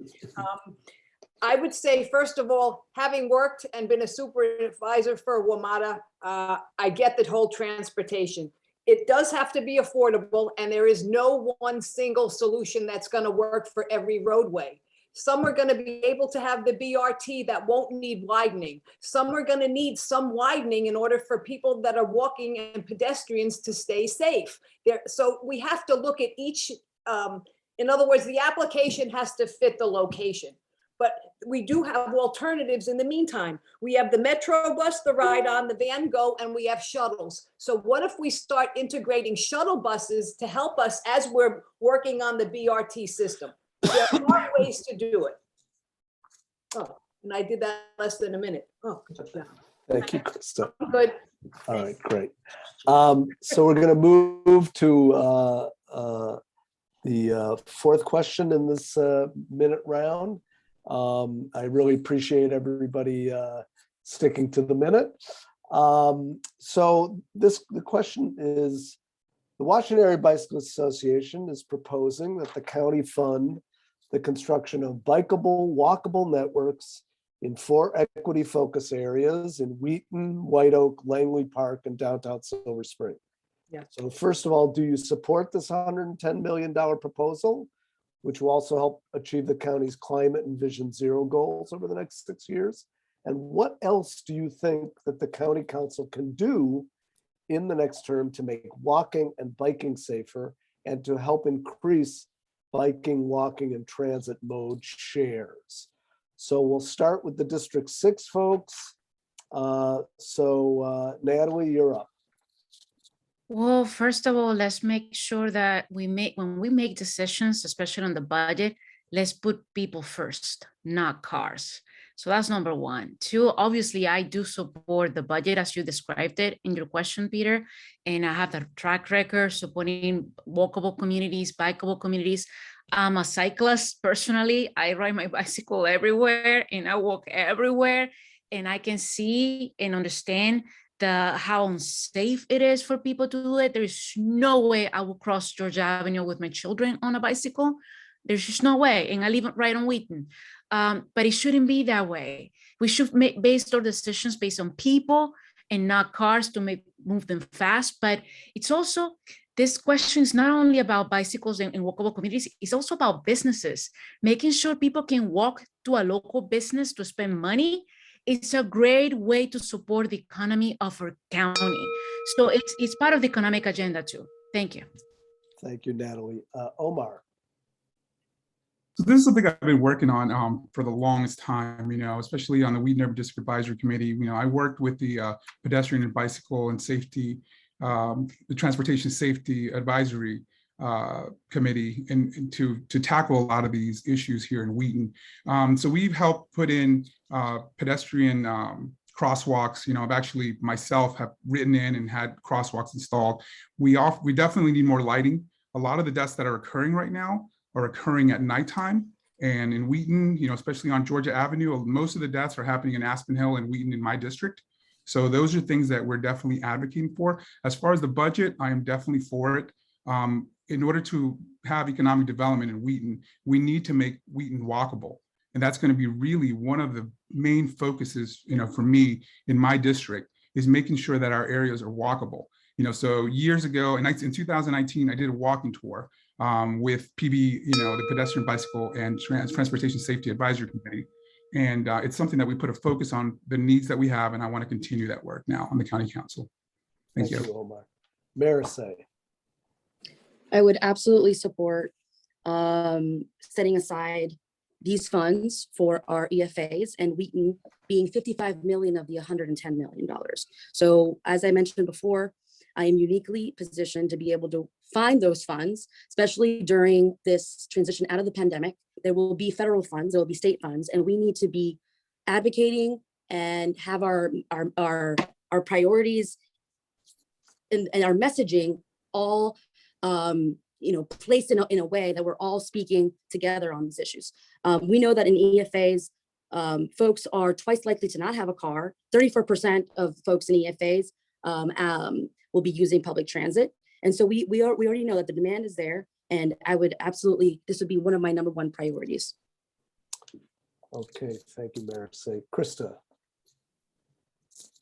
I would say, first of all, having worked and been a supervisor for WMATA, I get the whole transportation. It does have to be affordable, and there is no one single solution that's going to work for every roadway. Some are going to be able to have the BRT that won't need widening. Some are going to need some widening in order for people that are walking and pedestrians to stay safe. So we have to look at each, in other words, the application has to fit the location. But we do have alternatives in the meantime. We have the Metro bus, the ride-on, the Van Go, and we have shuttles. So what if we start integrating shuttle buses to help us as we're working on the BRT system? There are ways to do it. Oh, and I did that less than a minute. Oh, good job. Thank you, Christa. Good. All right, great. So we're going to move to the fourth question in this minute round. I really appreciate everybody sticking to the minute. So the question is, the Washington Area Bicyclists Association is proposing that the county fund the construction of bikeable, walkable networks in 4 equity focus areas in Wheaton, White Oak, Langley Park, and downtown Silver Spring. Yeah. So first of all, do you support this $110 million proposal, which will also help achieve the county's climate and Vision Zero goals over the next 6 years? And what else do you think that the county council can do in the next term to make walking and biking safer and to help increase biking, walking, and transit mode shares? So we'll start with the District 6 folks. Natalie, you're up. Well, first of all, let's make sure that when we make decisions, especially on the budget, let's put people first, not cars. So that's number one. Two, obviously, I do support the budget as you described it in your question, Peter. And I have the track record supporting walkable communities, bikeable communities. I'm a cyclist personally. I ride my bicycle everywhere and I walk everywhere. And I can see and understand how unsafe it is for people to do it. There's no way I will cross Georgia Avenue with my children on a bicycle. There's just no way. And I live right on Wheaton. But it shouldn't be that way. We should base our decisions based on people and not cars to move them fast. But it's also, this question is not only about bicycles and walkable communities, it's also about businesses. Making sure people can walk to a local business to spend money. It's a great way to support the economy of our county. So it's part of the economic agenda too. Thank you. Thank you, Natalie. Omar. So this is something I've been working on for the longest time, especially on the Wheaton Urban District Advisory Committee. I worked with the Pedestrian and Bicycle and Safety, the Transportation Safety Advisory Committee and to tackle a lot of these issues here in Wheaton. So we've helped put in pedestrian crosswalks. I've actually myself have written in and had crosswalks installed. We definitely need more lighting. A lot of the deaths that are occurring right now are occurring at nighttime. And in Wheaton, especially on Georgia Avenue, most of the deaths are happening in Aspen Hill and Wheaton in my district. So those are things that we're definitely advocating for. As far as the budget, I am definitely for it. In order to have economic development in Wheaton, we need to make Wheaton walkable. And that's going to be really one of the main focuses, for me in my district, is making sure that our areas are walkable. So years ago, in 2019, I did a walking tour with PB, the Pedestrian Bicycle and Transportation Safety Advisory Committee. And it's something that we put a focus on the needs that we have, and I want to continue that work now on the County Council. Thank you. Omar. Maricé. I would absolutely support setting aside these funds for our EFAs and Wheaton being 55 million of the $110 million. So as I mentioned before, I am uniquely positioned to be able to find those funds, especially during this transition out of the pandemic. There will be federal funds, there will be state funds, and we need to be advocating and have our priorities and our messaging all placed in a way that we're all speaking together on these issues. We know that in EFAs, folks are twice likely to not have a car. 34% of folks in EFAs will be using public transit. And so we already know that the demand is there, and I would absolutely, this would be one of my #1 priorities. Okay, thank you, Maricé. Christa.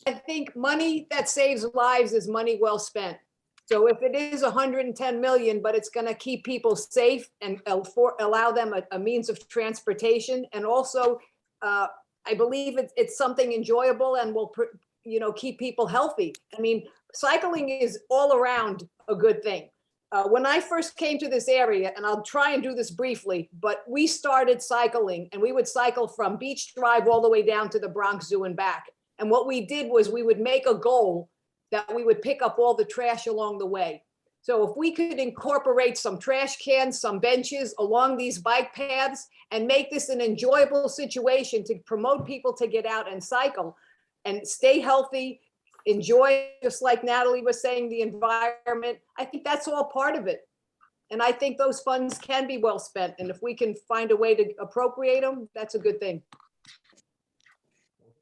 I think money that saves lives is money well spent. So if it is 110 million, but it's going to keep people safe and allow them a means of transportation, and also I believe it's something enjoyable and will keep people healthy. I mean, cycling is all around a good thing. When I first came to this area, and I'll try and do this briefly, but we started cycling, and we would cycle from Beach Drive all the way down to the Bronx Zoo and back. And what we did was we would make a goal that we would pick up all the trash along the way. So if we could incorporate some trash cans, some benches along these bike paths, and make this an enjoyable situation to promote people to get out and cycle and stay healthy, enjoy, just like Natalie was saying, the environment, I think that's all part of it. And I think those funds can be well spent. And if we can find a way to appropriate them, that's a good thing.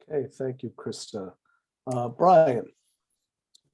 Okay, thank you, Christa. Brian.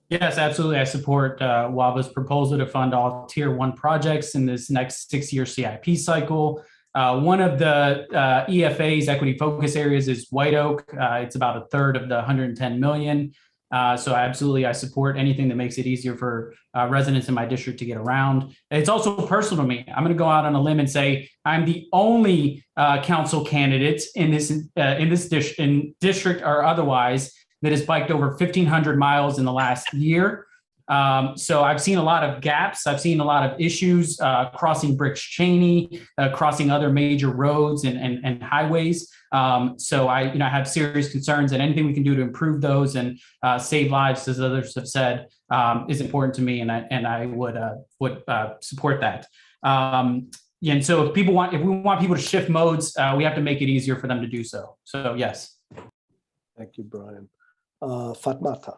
Yes, absolutely. I support WABA's proposal to fund all Tier 1 projects in this next 6-year CIP cycle. One of the EFA's equity focus areas is White Oak. It's about a third of the 110 million. So absolutely, I support anything that makes it easier for residents in my district to get around. It's also personal to me. I'm going to go out on a limb and say I'm the only council candidate in this district or otherwise that has biked over 1,500 miles in the last year. So I've seen a lot of gaps. I've seen a lot of issues crossing Briggs Cheney, crossing other major roads and highways. So I have serious concerns, and anything we can do to improve those and save lives, as others have said, is important to me, and I would support that. And so if we want people to shift modes, we have to make it easier for them to do so. So yes. Thank you, Brian. Fatmata.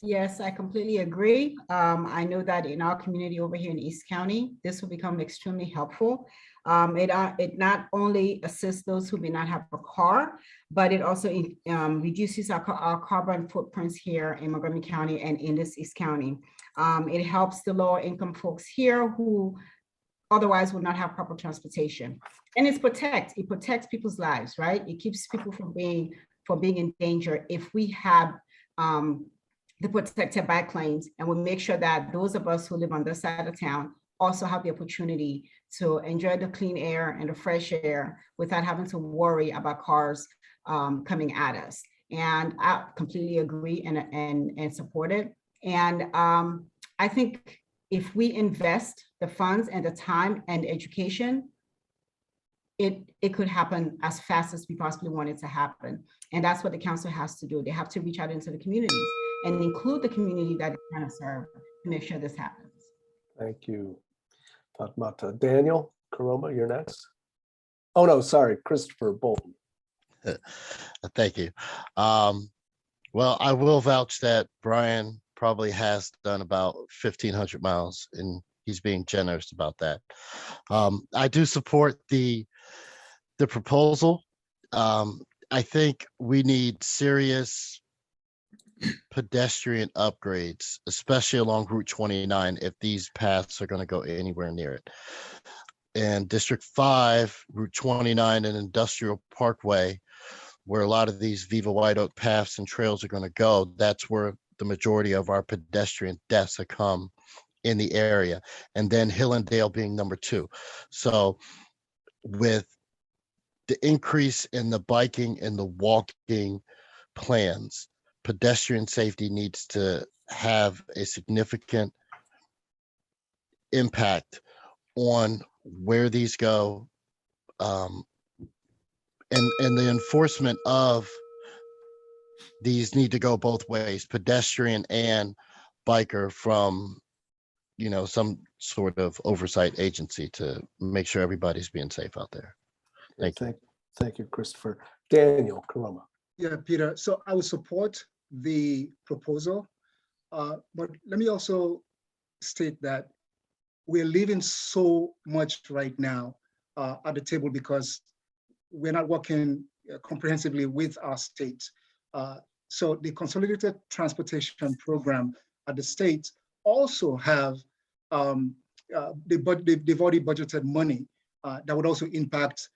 Yes, I completely agree. I know that in our community over here in East County, this will become extremely helpful. It not only assists those who may not have a car, but it also reduces our carbon footprints here in Montgomery County and in this East County. It helps the lower income folks here who otherwise would not have proper transportation. And it protects people's lives, right? It keeps people from being in danger if we have the protected bike lanes, and we'll make sure that those of us who live on this side of town also have the opportunity to enjoy the clean air and the fresh air without having to worry about cars coming at us. And I completely agree and support it. And I think if we invest the funds and the time and education, it could happen as fast as we possibly want it to happen. And that's what the council has to do. They have to reach out into the communities and include the community that they're trying to serve to make sure this happens. Thank you, Fatmata. Daniel Koroma, you're next. Oh no, sorry, Christopher Bolton. Thank you. Well, I will vouch that Brian probably has done about 1,500 miles, and he's being generous about that. I do support the proposal. I think we need serious pedestrian upgrades, especially along Route 29, if these paths are going to go anywhere near it. And District 5, Route 29 and Industrial Parkway, where a lot of these Viva White Oak paths and trails are going to go, that's where the majority of our pedestrian deaths have come in the area. And then Hillendale being number 2. So with the increase in the biking and the walking plans, pedestrian safety needs to have a significant impact on where these go, and the enforcement of these need to go both ways, pedestrian and biker, from some sort of oversight agency to make sure everybody's being safe out there. Thank you, Christopher. Daniel Koroma. Yeah, Peter. So I would support the proposal, but let me also state that we're leaving so much right now at the table because we're not working comprehensively with our state. So the Consolidated Transportation Program at the state also have, they've already budgeted money that would also impact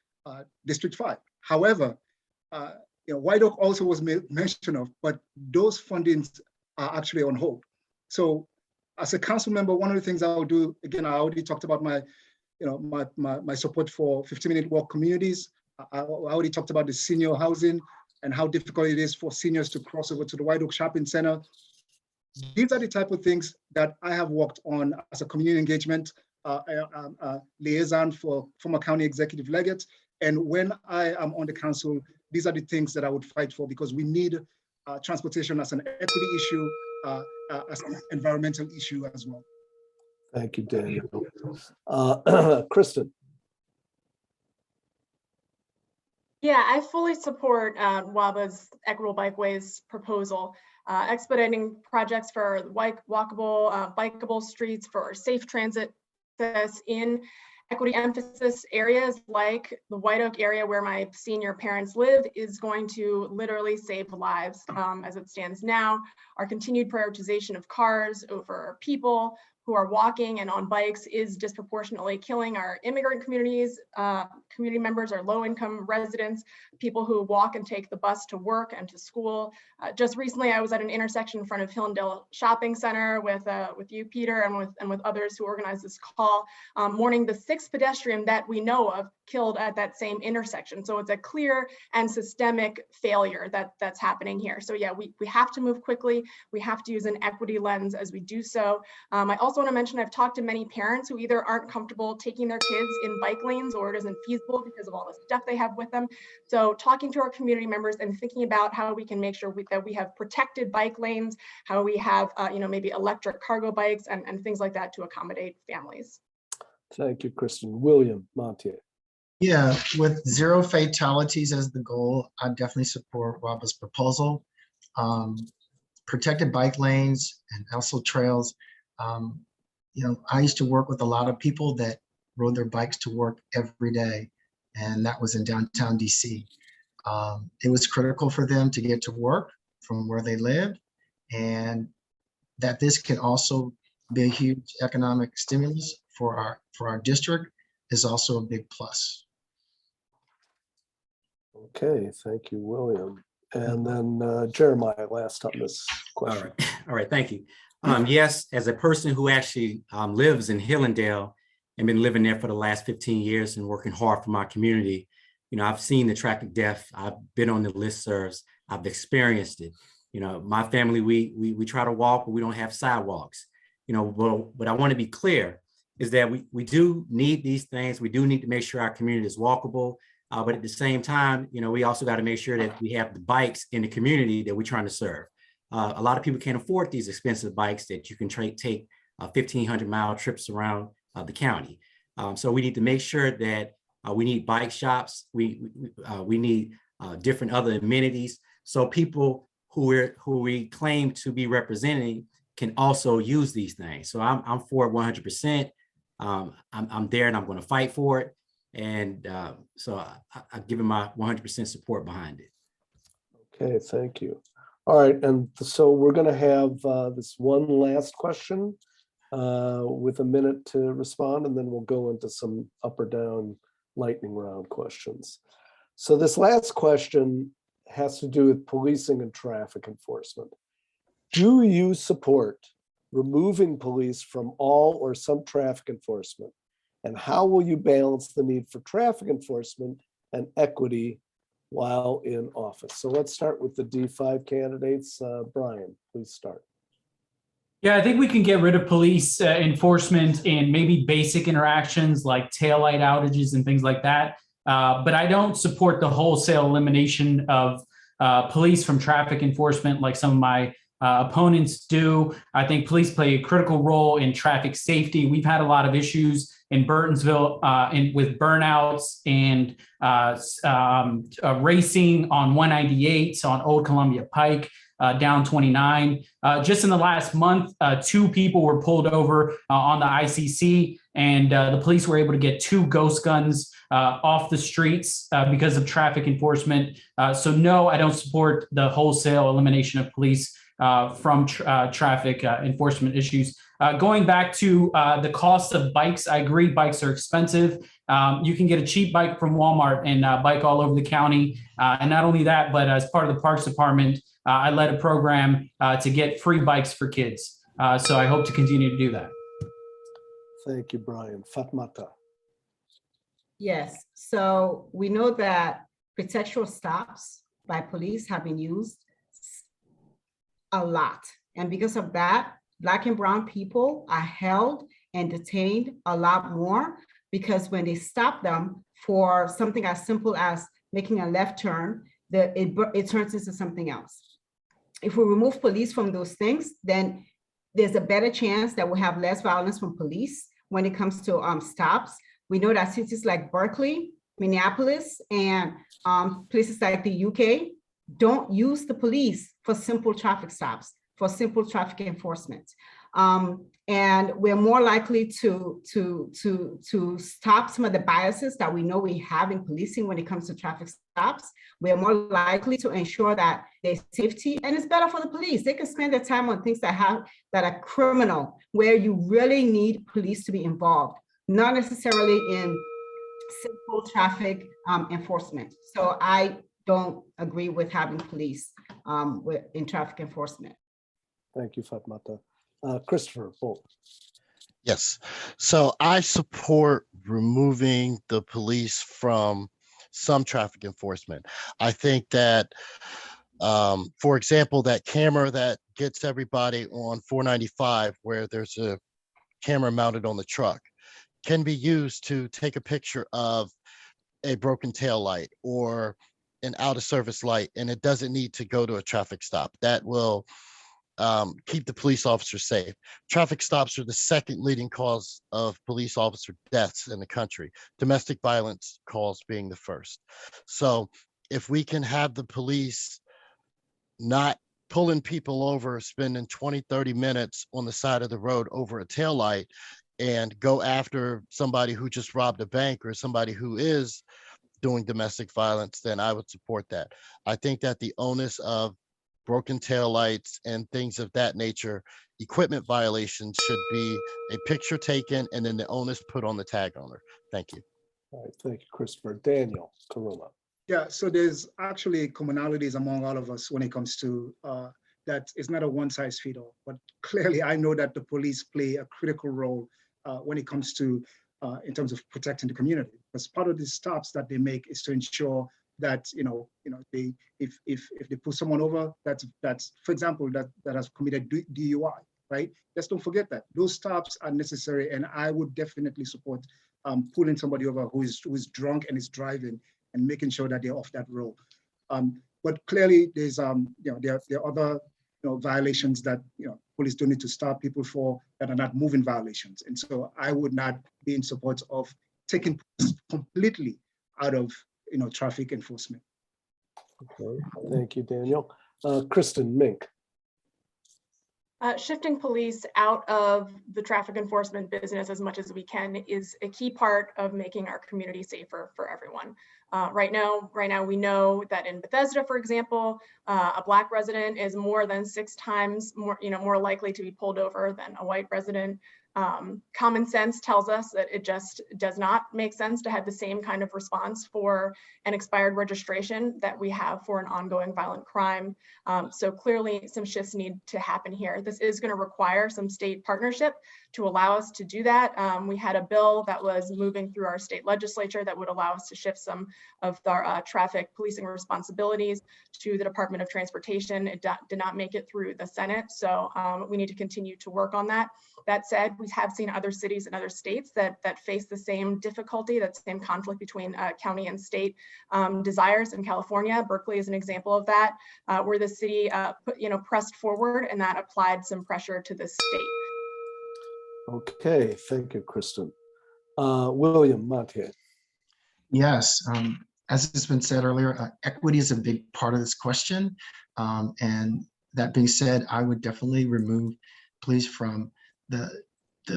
District 5. However, White Oak also was mentioned of, but those fundings are actually on hold. So as a council member, one of the things I will do, again, I already talked about my support for 15-minute walk communities. I already talked about the senior housing and how difficult it is for seniors to cross over to the White Oak Shopping Center. These are the type of things that I have worked on as a community engagement liaison for former county executive legate. And when I am on the council, these are the things that I would fight for, because we need transportation as an equity issue, as an environmental issue as well. Thank you, Daniel. Kristin. Yeah, I fully support WABA's Equitable Bikeways proposal, expediting projects for walkable, bikeable streets for safe transit access in equity emphasis areas like the White Oak area where my senior parents live is going to literally save lives as it stands now. Our continued prioritization of cars over people who are walking and on bikes is disproportionately killing our immigrant communities, community members, our low-income residents, people who walk and take the bus to work and to school. Just recently, I was at an intersection in front of Hillendale Shopping Center with you, Peter, and with others who organized this call, mourning the 6th pedestrian that we know of killed at that same intersection. So it's a clear and systemic failure that's happening here. So yeah, we have to move quickly. We have to use an equity lens as we do so. I also want to mention I've talked to many parents who either aren't comfortable taking their kids in bike lanes or it isn't feasible because of all the stuff they have with them. So talking to our community members and thinking about how we can make sure that we have protected bike lanes, how we have maybe electric cargo bikes and things like that to accommodate families. Thank you, Kristin. William Montier. Yeah, with 0 fatalities as the goal, I definitely support WABA's proposal. Protected bike lanes and also trails. I used to work with a lot of people that rode their bikes to work every day, and that was in downtown DC. It was critical for them to get to work from where they lived, and that this can also be a huge economic stimulus for our district is also a big plus. Okay, thank you, William. And then Jeremiah, last on this question. All right, thank you. Yes, as a person who actually lives in Hillendale and been living there for the last 15 years and working hard for my community, I've seen the traffic death. I've been on the listservs. I've experienced it. My family, we try to walk, but we don't have sidewalks. But I want to be clear is that we do need these things. We do need to make sure our community is walkable. But at the same time, we also got to make sure that we have the bikes in the community that we're trying to serve. A lot of people can't afford these expensive bikes that you can take 1,500-mile trips around the county. So we need to make sure that we need bike shops. We need different other amenities. So people who we claim to be representing can also use these things. So I'm for it 100%. I'm there and I'm going to fight for it. And so I've given my 100% support behind it. Okay, thank you. All right, and so we're going to have this one last question with a minute to respond, and then we'll go into some up or down lightning round questions. So this last question has to do with policing and traffic enforcement. Do you support removing police from all or some traffic enforcement? And how will you balance the need for traffic enforcement and equity while in office? So let's start with the D5 candidates. Brian, please start. Yeah, I think we can get rid of police enforcement in maybe basic interactions like taillight outages and things like that. But I don't support the wholesale elimination of police from traffic enforcement like some of my opponents do. I think police play a critical role in traffic safety. We've had a lot of issues in Burtonsville with burnouts and racing on 198, on Old Columbia Pike, down 29. Just in the last month, 2 people were pulled over on the ICC, and the police were able to get 2 ghost guns off the streets because of traffic enforcement. So no, I don't support the wholesale elimination of police from traffic enforcement issues. Going back to the cost of bikes, I agree bikes are expensive. You can get a cheap bike from Walmart and bike all over the county. And not only that, but as part of the Parks Department, I led a program to get free bikes for kids. So I hope to continue to do that. Thank you, Brian. Fatmata. Yes, so we know that pretextual stops by police have been used a lot. And because of that, Black and brown people are held and detained a lot more, because when they stop them for something as simple as making a left turn, it turns into something else. If we remove police from those things, then there's a better chance that we'll have less violence from police when it comes to stops. We know that cities like Berkeley, Minneapolis, and places like the UK don't use the police for simple traffic stops, for simple traffic enforcement. And we're more likely to stop some of the biases that we know we have in policing when it comes to traffic stops. We're more likely to ensure that there's safety, and it's better for the police. They can spend their time on things that are criminal, where you really need police to be involved, not necessarily in simple traffic enforcement. So I don't agree with having police in traffic enforcement. Thank you, Fatmata. Christopher Bolton. Yes. So I support removing the police from some traffic enforcement. I think that, for example, that camera that gets everybody on 495, where there's a camera mounted on the truck, can be used to take a picture of a broken tail light or an out of service light, and it doesn't need to go to a traffic stop. That will keep the police officers safe. Traffic stops are the second leading cause of police officer deaths in the country, domestic violence calls being the first. So if we can have the police not pulling people over, spending 20, 30 minutes on the side of the road over a tail light, and go after somebody who just robbed a bank or somebody who is doing domestic violence, then I would support that. I think that the onus of broken taillights and things of that nature, equipment violations, should be a picture taken and then the onus put on the tag owner. Thank you. All right, thank you, Christopher. Daniel, Koroma. Yeah, so there's actually commonalities among all of us when it comes to that. It's not a one size fits all, but clearly I know that the police play a critical role when it comes to in terms of protecting the community. Because part of the stops that they make is to ensure that they if they pull someone over that's for example that has committed DUI, right? Let's don't forget that those stops are necessary, and I would definitely support pulling somebody over who is drunk and is driving and making sure that they're off that road. But clearly there's there are other violations that police don't need to stop people for that are not moving violations, and so I would not be in support of taking police completely out of traffic enforcement. Okay, thank you, Daniel. Kristin Mink. Shifting police out of the traffic enforcement business as much as we can is a key part of making our community safer for everyone. Right now we know that in Bethesda, for example, a Black resident is more than 6 times more likely to be pulled over than a white resident. Common sense tells us that it just does not make sense to have the same kind of response for an expired registration that we have for an ongoing violent crime. So clearly some shifts need to happen here. This is going to require some state partnership to allow us to do that. We had a bill that was moving through our state legislature that would allow us to shift some of our traffic policing responsibilities to the Department of Transportation. It did not make it through the Senate, so we need to continue to work on that. That said, we have seen other cities and other states that face the same difficulty, that same conflict between county and state desires. In California, Berkeley is an example of that, where the city pressed forward and that applied some pressure to the state. Okay, thank you, Kristin. William Montier. Yes, as has been said earlier, equity is a big part of this question. And that being said, I would definitely remove police from the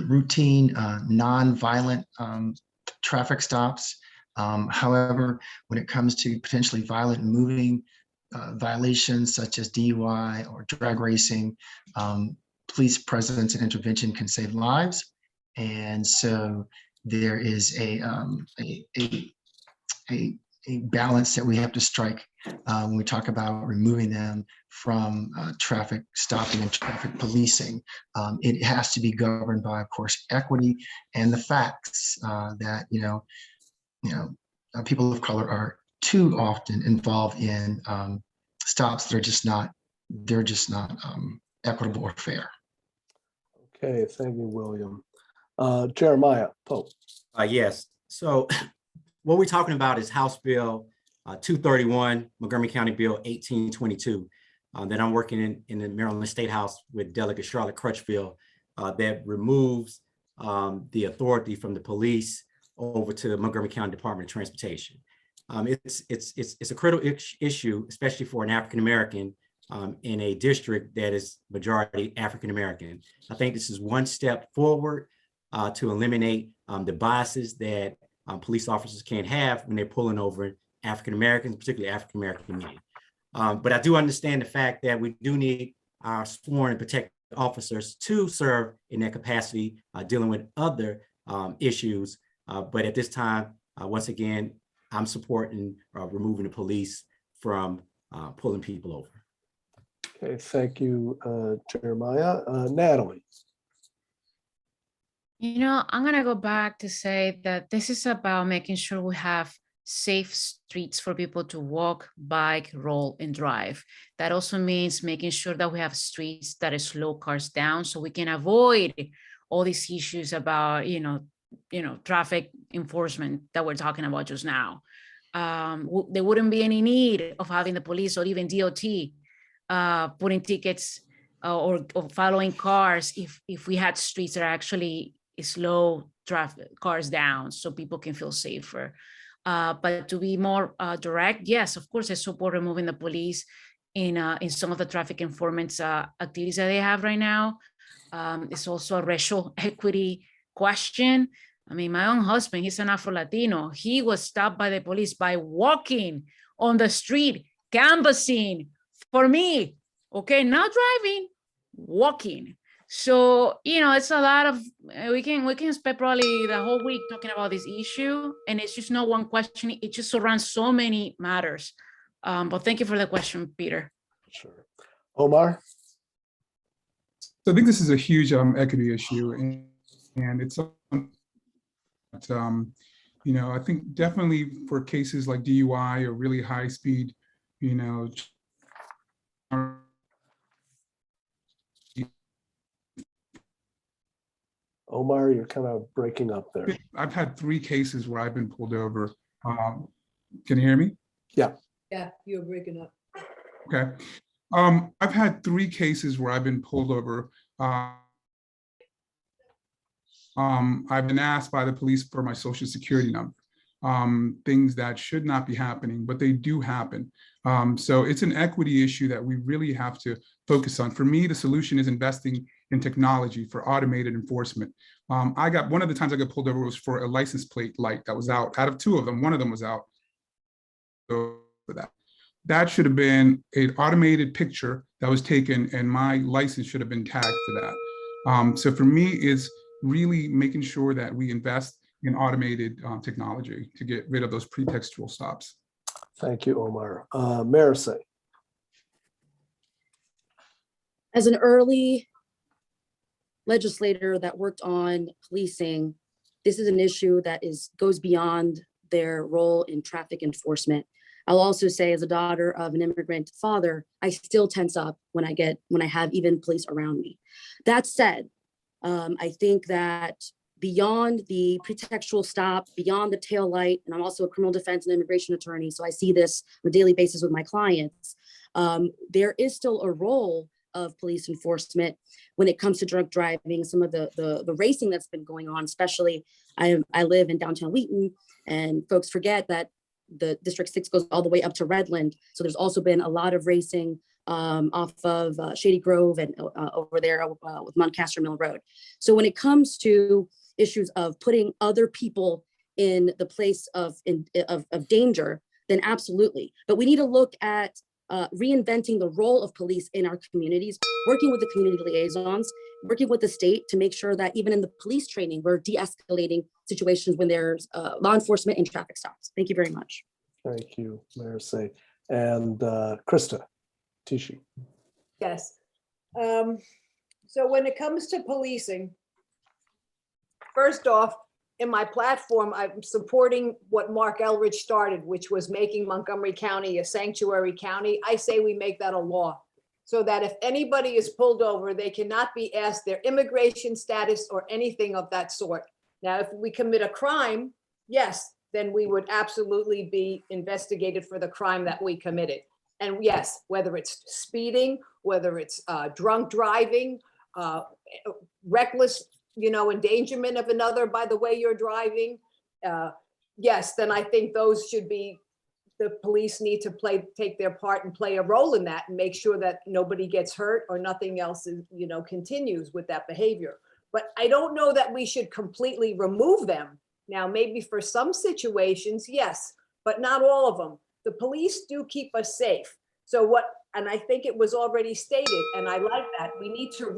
routine, non-violent traffic stops. However, when it comes to potentially violent and moving violations such as DUI or drag racing, police presence and intervention can save lives. And so there is a balance that we have to strike when we talk about removing them from traffic stopping and traffic policing. It has to be governed by, of course, equity and the facts that people of color are too often involved in stops that are just not equitable or fair. Okay, thank you, William. Jeremiah Pope. Yes. So what we're talking about is House Bill 231, Montgomery County Bill 1822, that I'm working in the Maryland State House with Delegate Charlotte Crutchfield, that removes the authority from the police over to the Montgomery County Department of Transportation. It's a critical issue, especially for an African American in a district that is majority African American. I think this is one step forward to eliminate the biases that police officers can't have when they're pulling over African Americans, particularly African American men. But I do understand the fact that we do need our sworn and protected officers to serve in that capacity, dealing with other issues. But at this time, once again, I'm supporting removing the police from pulling people over. Okay, thank you, Jeremiah. Natali. You know, I'm gonna go back to say that this is about making sure we have safe streets for people to walk, bike, roll, and drive. That also means making sure that we have streets that slow cars down so we can avoid all these issues about, traffic enforcement that we're talking about just now. There wouldn't be any need of having the police or even DOT putting tickets or following cars if we had streets that are actually slow traffic cars down so people can feel safer. But to be more direct, yes, of course, I support removing the police in some of the traffic enforcement activities that they have right now. It's also a racial equity question. I mean, my own husband, he's an Afro-Latino. He was stopped by the police by walking on the street, canvassing for me, okay, not driving, walking. So, it's a lot of, we can spend probably the whole week talking about this issue, and it's just not one question. It just surrounds so many matters. But thank you for the question, Peter. Sure. Omar? So I think this is a huge equity issue, and it's, I think definitely for cases like DUI or really high speed, Omar, you're kind of breaking up there. I've had 3 cases where I've been pulled over. Can you hear me? Yeah. Yeah, you're breaking up. Okay. I've had 3 cases where I've been pulled over. I've been asked by the police for my social security number, things that should not be happening, but they do happen. So it's an equity issue that we really have to focus on. For me, the solution is investing in technology for automated enforcement. One of the times I got pulled over was for a license plate light that was out. Out of 2 of them, one of them was out. So for that should have been an automated picture that was taken, and my license should have been tagged for that. So for me, it's really making sure that we invest in automated technology to get rid of those pretextual stops. Thank you, Omar. Maricé. As an early legislator that worked on policing, this is an issue that goes beyond their role in traffic enforcement. I'll also say, as a daughter of an immigrant father, I still tense up when I have even police around me. That said, I think that beyond the pretextual stop, beyond the tail light, and I'm also a criminal defense and immigration attorney, so I see this on a daily basis with my clients, there is still a role of police enforcement when it comes to drunk driving. Some of the racing that's been going on, especially I live in downtown Wheaton, and folks forget that the District 6 goes all the way up to Redland. So there's also been a lot of racing off of Shady Grove and over there with Montcaster Mill Road. So when it comes to issues of putting other people in the place of danger, then absolutely. But we need to look at reinventing the role of police in our communities, working with the community liaisons, working with the state to make sure that even in the police training, we're de-escalating situations when there's law enforcement and traffic stops. Thank you very much. Thank you, Maricé. And Christa Tichy. Yes. So when it comes to policing, first off, in my platform, I'm supporting what Mark Elridge started, which was making Montgomery County a sanctuary county. I say we make that a law so that if anybody is pulled over, they cannot be asked their immigration status or anything of that sort. Now, if we commit a crime, yes, then we would absolutely be investigated for the crime that we committed. And yes, whether it's speeding, whether it's drunk driving, reckless, endangerment of another by the way you're driving, yes, then I think those should be, the police need to take their part and play a role in that and make sure that nobody gets hurt or nothing else is, continues with that behavior. But I don't know that we should completely remove them. Now, maybe for some situations, yes, but not all of them. The police do keep us safe. So and I think it was already stated, and I like that, we need to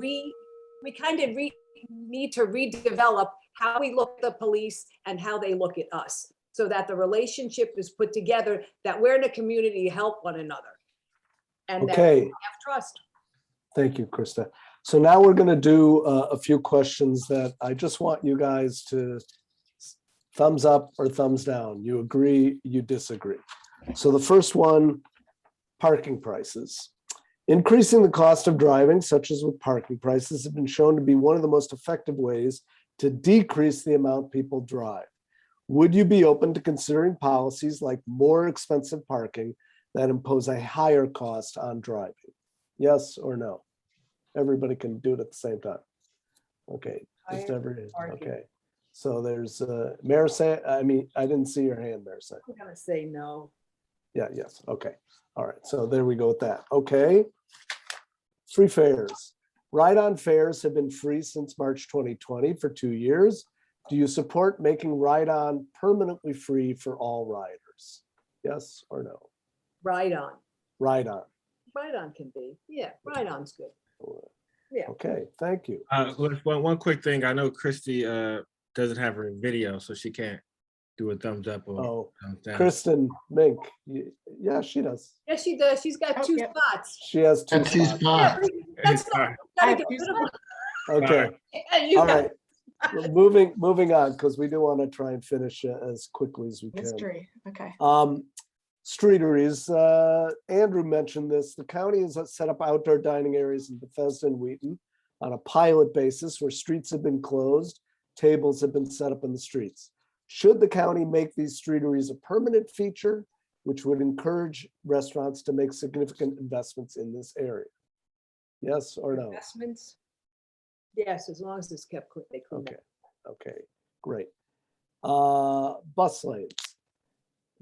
need to redevelop how we look at the police and how they look at us so that the relationship is put together, that we're in a community to help one another and that we have trust. Thank you, Christa. So now we're going to do a few questions that I just want you guys to thumbs up or thumbs down. You agree, you disagree. So the first one, parking prices. Increasing the cost of driving, such as with parking prices, have been shown to be one of the most effective ways to decrease the amount people drive. Would you be open to considering policies like more expensive parking that impose a higher cost on driving? Yes or no? Everybody can do it at the same time. Okay, just okay. So there's Maricé, I didn't see your hand, Maricé. I'm gonna say no. Yeah, yes, okay. All right, so there we go with that. Okay. Free fares. Ride-on fares have been free since March 2020 for 2 years. Do you support making ride-on permanently free for all riders? Yes or no? Ride-on. Ride-on. Ride-on can be. Yeah, ride-on's good. Yeah. Okay, thank you. One quick thing. I know Christy doesn't have her video, so she can't do a thumbs up or thumbs down. Kristin Mink. Yeah, she does. Yes, she does. She's got two spots. She has two spots. Yeah, that's not, gotta get rid of one. Okay. And you All got- right. Well, moving on, because we do want to try and finish as quickly as we can. Mystery. Okay. Streeteries. Andrew mentioned this. The county has set up outdoor dining areas in Bethesda and Wheaton on a pilot basis where streets have been closed, tables have been set up in the streets. Should the county make these streeteries a permanent feature, which would encourage restaurants to make significant investments in this area? Yes or no? Investments? Yes, as long as it's kept clean. They clean it. Okay, great. Bus lanes.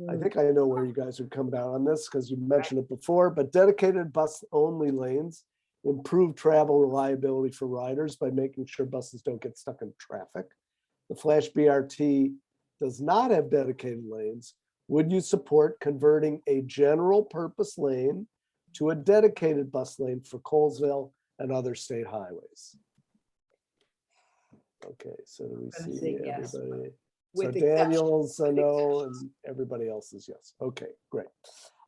I think I know where you guys would come down on this because you mentioned it before, but dedicated bus only lanes improve travel reliability for riders by making sure buses don't get stuck in traffic. The Flash BRT does not have dedicated lanes. Would you support converting a general purpose lane to a dedicated bus lane for Colesville and other state highways? Okay, so do we gonna see say yes, everybody? with So exception- Daniel's a with no, and everybody else is yes. Okay, great.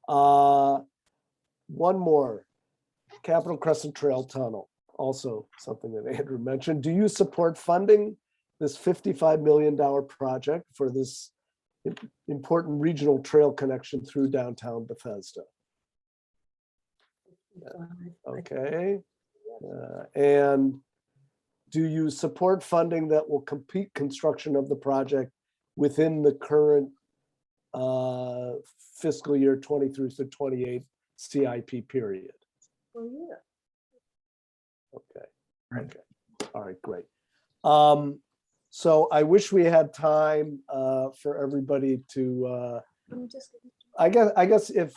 One more, Capitol Crescent Trail Tunnel, also something that Andrew mentioned. Do you support funding this $55 million project for this important regional trail connection through downtown Bethesda? Okay. And do you support funding that will complete construction of the project within the current fiscal year 23 to 28 CIP period? Oh, yeah. Okay. Okay. All right, great. So I wish we had time for everybody to, I guess if,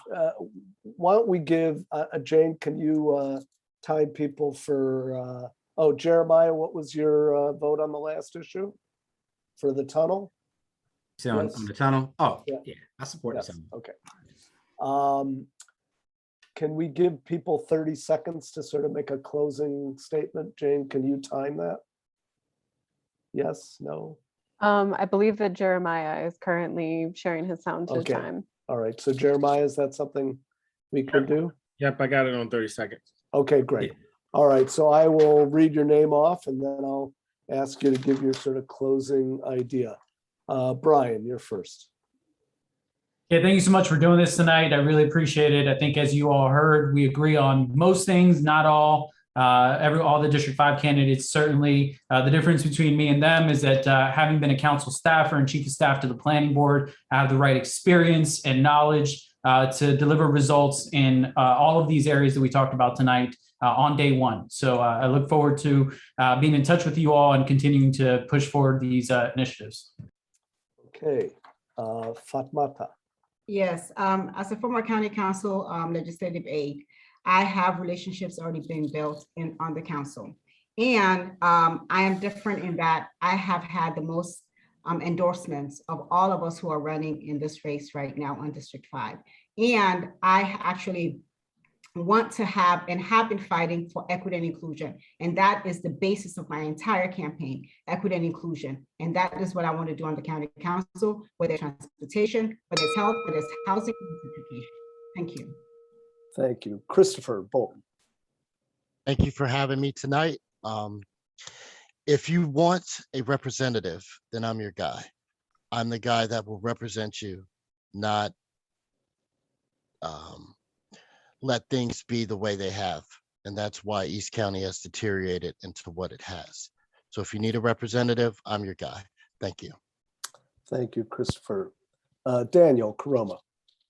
why don't we give, Jane, can you time people for, oh, Jeremiah, what was your vote on the last issue for the tunnel? So on the tunnel? Oh, Yeah. yeah, I support Yes, the tunnel. okay. Can we give people 30 seconds to sort of make a closing statement? Jane, can you time that? Yes, no? I believe that Jeremiah is currently sharing his sound to Okay. time. All right, so Jeremiah, is that something we can do? Yep, I got it on 30 seconds. Okay, great. All right, so I will read your name off and then I'll ask you to give your sort of closing idea. Brian, you're first. Yeah, thank you so much for doing this tonight. I really appreciate it. I think as you all heard, we agree on most things, not all. All the District 5 candidates, certainly. The difference between me and them is that having been a council staffer and chief of staff to the planning board, I have the right experience and knowledge to deliver results in all of these areas that we talked about tonight on day one. So I look forward to being in touch with you all and continuing to push forward these initiatives. Okay, Fatmata. Yes, as a former county council legislative aide, I have relationships already being built on the council. And I am different in that I have had the most endorsements of all of us who are running in this race right now on District 5. And I actually want to have and have been fighting for equity and inclusion. And that is the basis of my entire campaign, equity and inclusion. And that is what I want to do on the county council, whether it's transportation, whether it's health, whether it's housing, whether it's education. Thank you. Thank you. Christopher Bolton. Thank you for having me tonight. If you want a representative, then I'm your guy. I'm the guy that will represent you, not let things be the way they have. And that's why East County has deteriorated into what it has. So if you need a representative, I'm your guy. Thank you. Thank you, Christopher. Daniel, Koroma.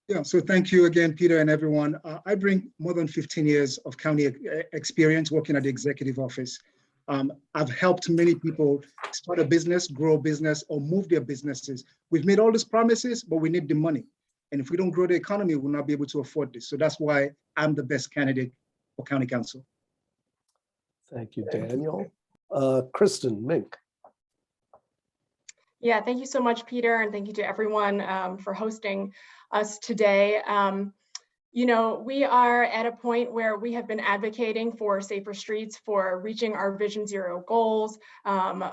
Yeah, so thank you again, Peter and everyone. I bring more than 15 years of county experience working at the executive office. I've helped many people start a business, grow a business, or move their businesses. We've made all these promises, but we need the money. And if we don't grow the economy, we'll not be able to afford this. So that's why I'm the best candidate for county council. Thank you, Daniel. Kristin Mink. Yeah, thank you so much, Peter, and thank you to everyone for hosting us today. You know, we are at a point where we have been advocating for safer streets, for reaching our Vision Zero goals,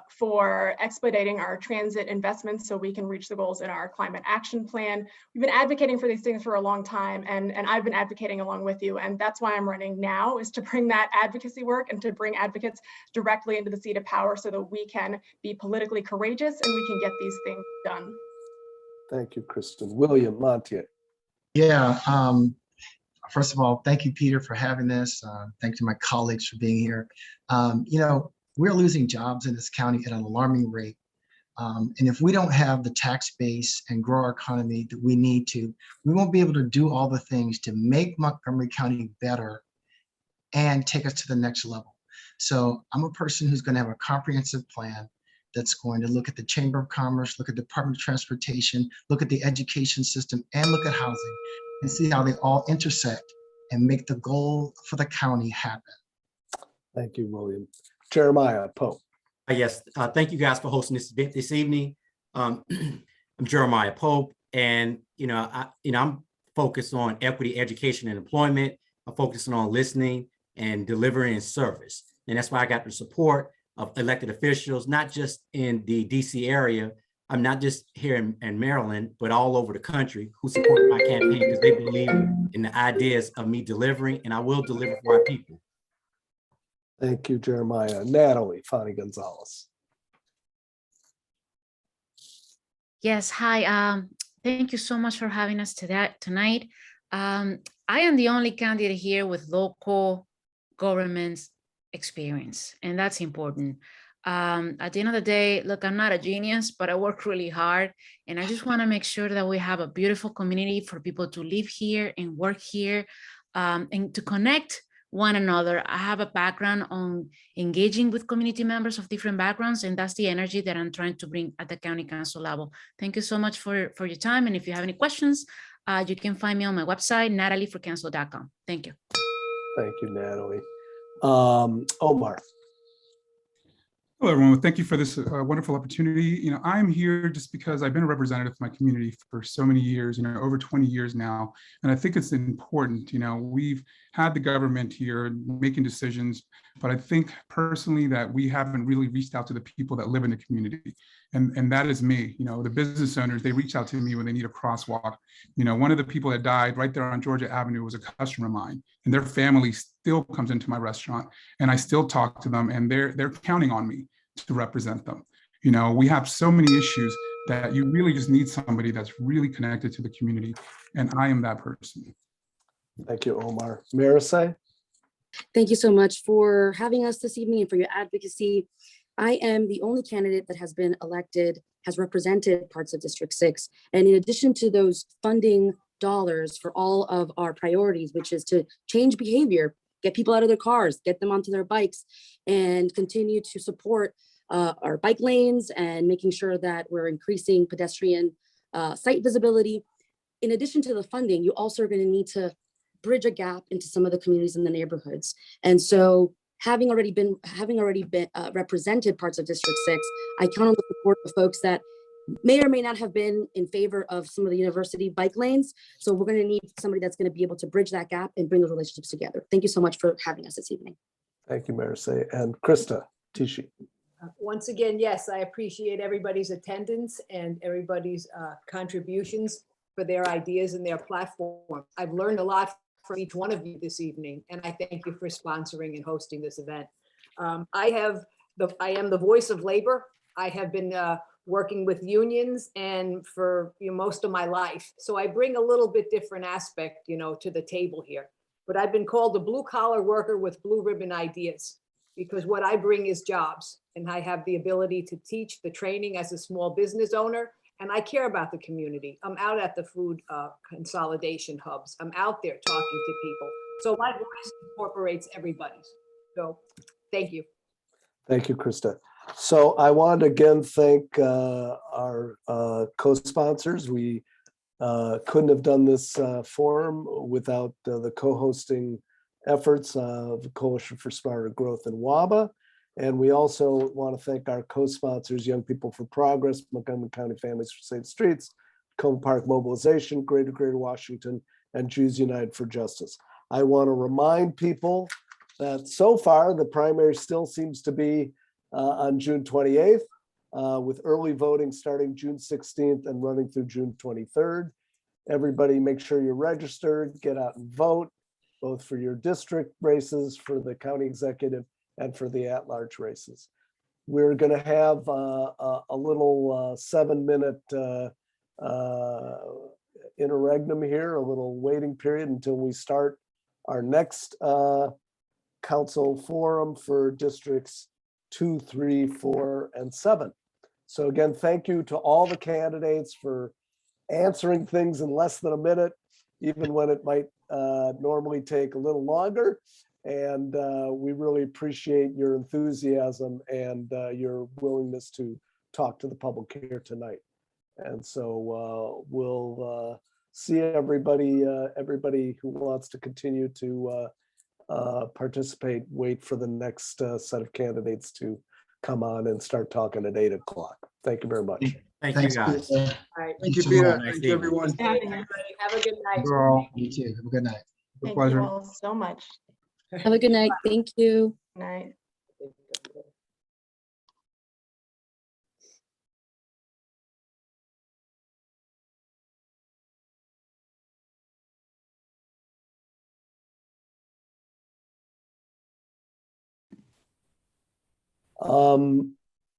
for expediting our transit investments so we can reach the goals in our climate action plan. We've been advocating for these things for a long time, and I've been advocating along with you. And that's why I'm running now, is to bring that advocacy work and to bring advocates directly into the seat of power so that we can be politically courageous and we can get these things done. Thank you, Kristin. William Montier. Yeah. First of all, thank you, Peter, for having this. Thank you to my colleagues for being here. You know, we're losing jobs in this county at an alarming rate. And if we don't have the tax base and grow our economy that we need to, we won't be able to do all the things to make Montgomery County better and take us to the next level. So I'm a person who's going to have a comprehensive plan that's going to look at the Chamber of Commerce, look at the Department of Transportation, look at the education system, and look at housing, and see how they all intersect and make the goal for the county happen. Thank you, William. Jeremiah Pope. Yes, thank you guys for hosting this event this evening. I'm Jeremiah Pope, and I'm focused on equity, education, and employment. I'm focusing on listening and delivering service, and that's why I got the support of elected officials, not just in the DC area. I'm not just here in Maryland, but all over the country, who support my campaign because they believe in the ideas of me delivering, and I will deliver for our people. Thank you, Jeremiah. Natali Fani-Gonzalez. Yes, hi. Thank you so much for having us tonight. I am the only candidate here with local government's experience, and that's important. At the end of the day, look, I'm not a genius, but I work really hard, and I just want to make sure that we have a beautiful community for people to live here and work here, and to connect one another. I have a background on engaging with community members of different backgrounds, and that's the energy that I'm trying to bring at the county council level. Thank you so much for your time, and if you have any questions, you can find me on my website, natalieforcouncil.com. Thank you. Thank you, Natali. Omar. Hello, everyone. Thank you for this wonderful opportunity. I'm here just because I've been a representative of my community for so many years, over 20 years now. And I think it's important, we've had the government here making decisions, but I think personally that we haven't really reached out to the people that live in the community. And that is me, the business owners, they reach out to me when they need a crosswalk. One of the people that died right there on Georgia Avenue was a customer of mine, and their family still comes into my restaurant, and I still talk to them, and they're counting on me to represent them. We have so many issues that you really just need somebody that's really connected to the community, and I am that person. Thank you, Omar. Maricé. Thank you so much for having us this evening and for your advocacy. I am the only candidate that has been elected, has represented parts of District 6. And in addition to those funding dollars for all of our priorities, which is to change behavior, get people out of their cars, get them onto their bikes, and continue to support our bike lanes and making sure that we're increasing pedestrian sight visibility. In addition to the funding, you also are going to need to bridge a gap into some of the communities in the neighborhoods. And so having already been represented parts of District 6, I count on the support of folks that may or may not have been in favor of some of the university bike lanes. So we're going to need somebody that's going to be able to bridge that gap and bring those relationships together. Thank you so much for having us this evening. Thank you, Maricé. And Christa Tichy. Once again, yes, I appreciate everybody's attendance and everybody's contributions for their ideas and their platform. I've learned a lot for each one of you this evening, and I thank you for sponsoring and hosting this event. I am the voice of labor. I have been working with unions and for most of my life. So I bring a little bit different aspect, to the table here. But I've been called a blue collar worker with blue ribbon ideas because what I bring is jobs, and I have the ability to teach the training as a small business owner, and I care about the community. I'm out at the food consolidation hubs. I'm out there talking to people. So my voice incorporates everybody's. So thank you. Thank you, Christa. So I want to again thank our co-sponsors. We couldn't have done this forum without the co-hosting efforts of Coalition for Smarter Growth and WABA. And we also want to thank our co-sponsors, Young People for Progress, Montgomery County Families for Safe Streets, Cone Park Mobilization, Greater Washington, and Jews United for Justice. I want to remind people that so far the primary still seems to be on June 28th, with early voting starting June 16th and running through June 23rd. Everybody make sure you're registered, get out and vote, both for your district races, for the county executive, and for the at-large races. We're going to have a little 7-minute interregnum here, a little waiting period until we start our next council forum for districts 2, 3, 4, and 7. So again, thank you to all the candidates for answering things in less than a minute, even when it might normally take a little longer. And we really appreciate your enthusiasm and your willingness to talk to the public here tonight. And so we'll see everybody who wants to continue to participate, wait for the next set of candidates to come on and start talking at 8 o'clock. Thank you very much. Thank you, guys. All right. Thank you, so Peter. much. Thank you, everyone. Have a good night. You too. Have a good night. Thank pleasure. you all so much. Have a good night. Thank you. Good night.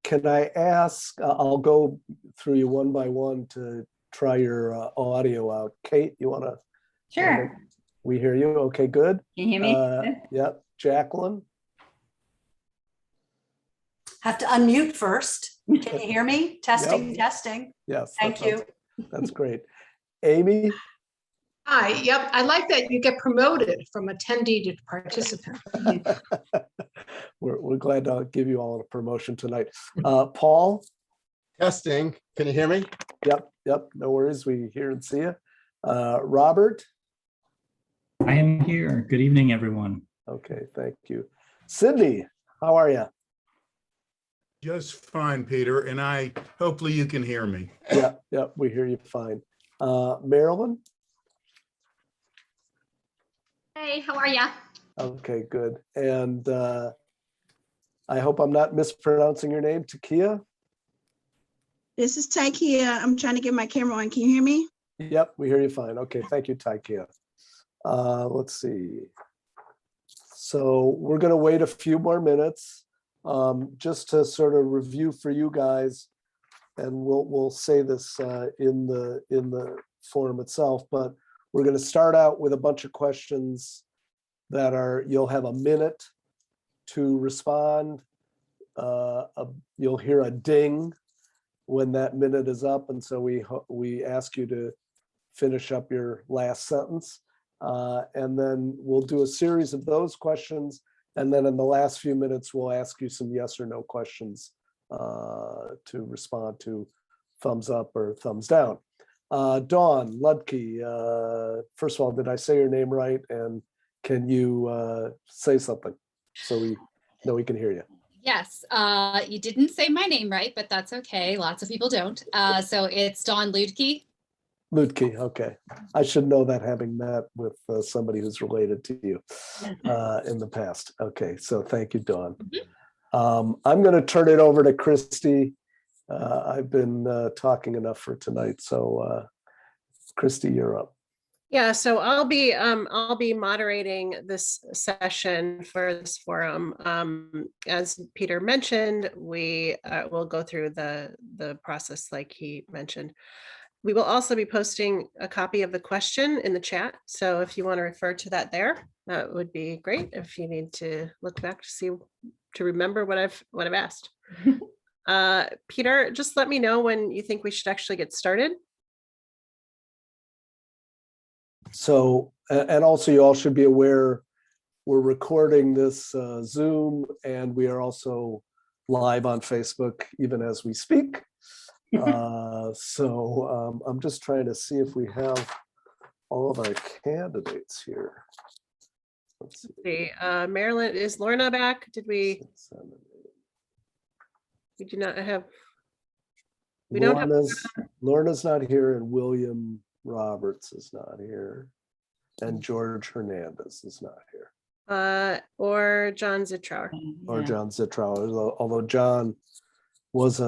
Can I ask, I'll go through you one by one to try your audio out. Kate, you want to? Sure. We hear you. Okay, good. Can you hear me? Yep. Jacqueline? Have to unmute first. Can you hear me? Testing, testing. Yes. Thank you. That's great. Amy? Hi, yep, I like that you get promoted from attendee to participant. We're glad to give you all a promotion tonight. Paul? Testing. Can you hear me? Yep. No worries. We hear and see you. Robert? I am here. Good evening, everyone. Okay, thank you. Sydney, how are you? Just fine, Peter, and hopefully you can hear me. Yeah, we hear you fine. Marilyn? Hey, how are ya? Okay, good. And I hope I'm not mispronouncing your name, Tiquia? This is Tiquia. I'm trying to get my camera on. Can you hear me? Yep, we hear you fine. Okay, thank you, Tiquia. Let's see. So we're going to wait a few more minutes just to sort of review for you guys, and we'll say this in the forum itself, but we're going to start out with a bunch of questions that you'll have a minute to respond. You'll hear a ding when that minute is up, and so we ask you to finish up your last sentence. And then we'll do a series of those questions. And then in the last few minutes, we'll ask you some yes or no questions to respond to, thumbs up or thumbs down. Dawn Luedtke, first of all, did I say your name right? And can you say something so we know we can hear you? Yes, you didn't say my name right, but that's okay. Lots of people don't. So it's Dawn Luedtke. Luedtke, okay. I should know that, having met with somebody who's related to you in the past. Okay, so thank you, Dawn. I'm going to turn it over to Christy. I've been talking enough for tonight, so Christy, you're up. Yeah, so I'll be moderating this session for this forum. As Peter mentioned, we will go through the process like he mentioned. We will also be posting a copy of the question in the chat. So if you want to refer to that there, that would be great. If you need to look back to remember what I've asked. Peter, just let me know when you think we should actually get started. So, and also you all should be aware, we're recording this Zoom, and we are also live on Facebook even as we speak. So I'm just trying to see if we have all of our candidates here. Let's see. Marilyn, is Lorna back? Did we? We do not have. We don't have. Lorna's not here, and William Roberts is not here, and George Hernandez is not here. Or John Zittrauer. Or John Zittrauer, although John was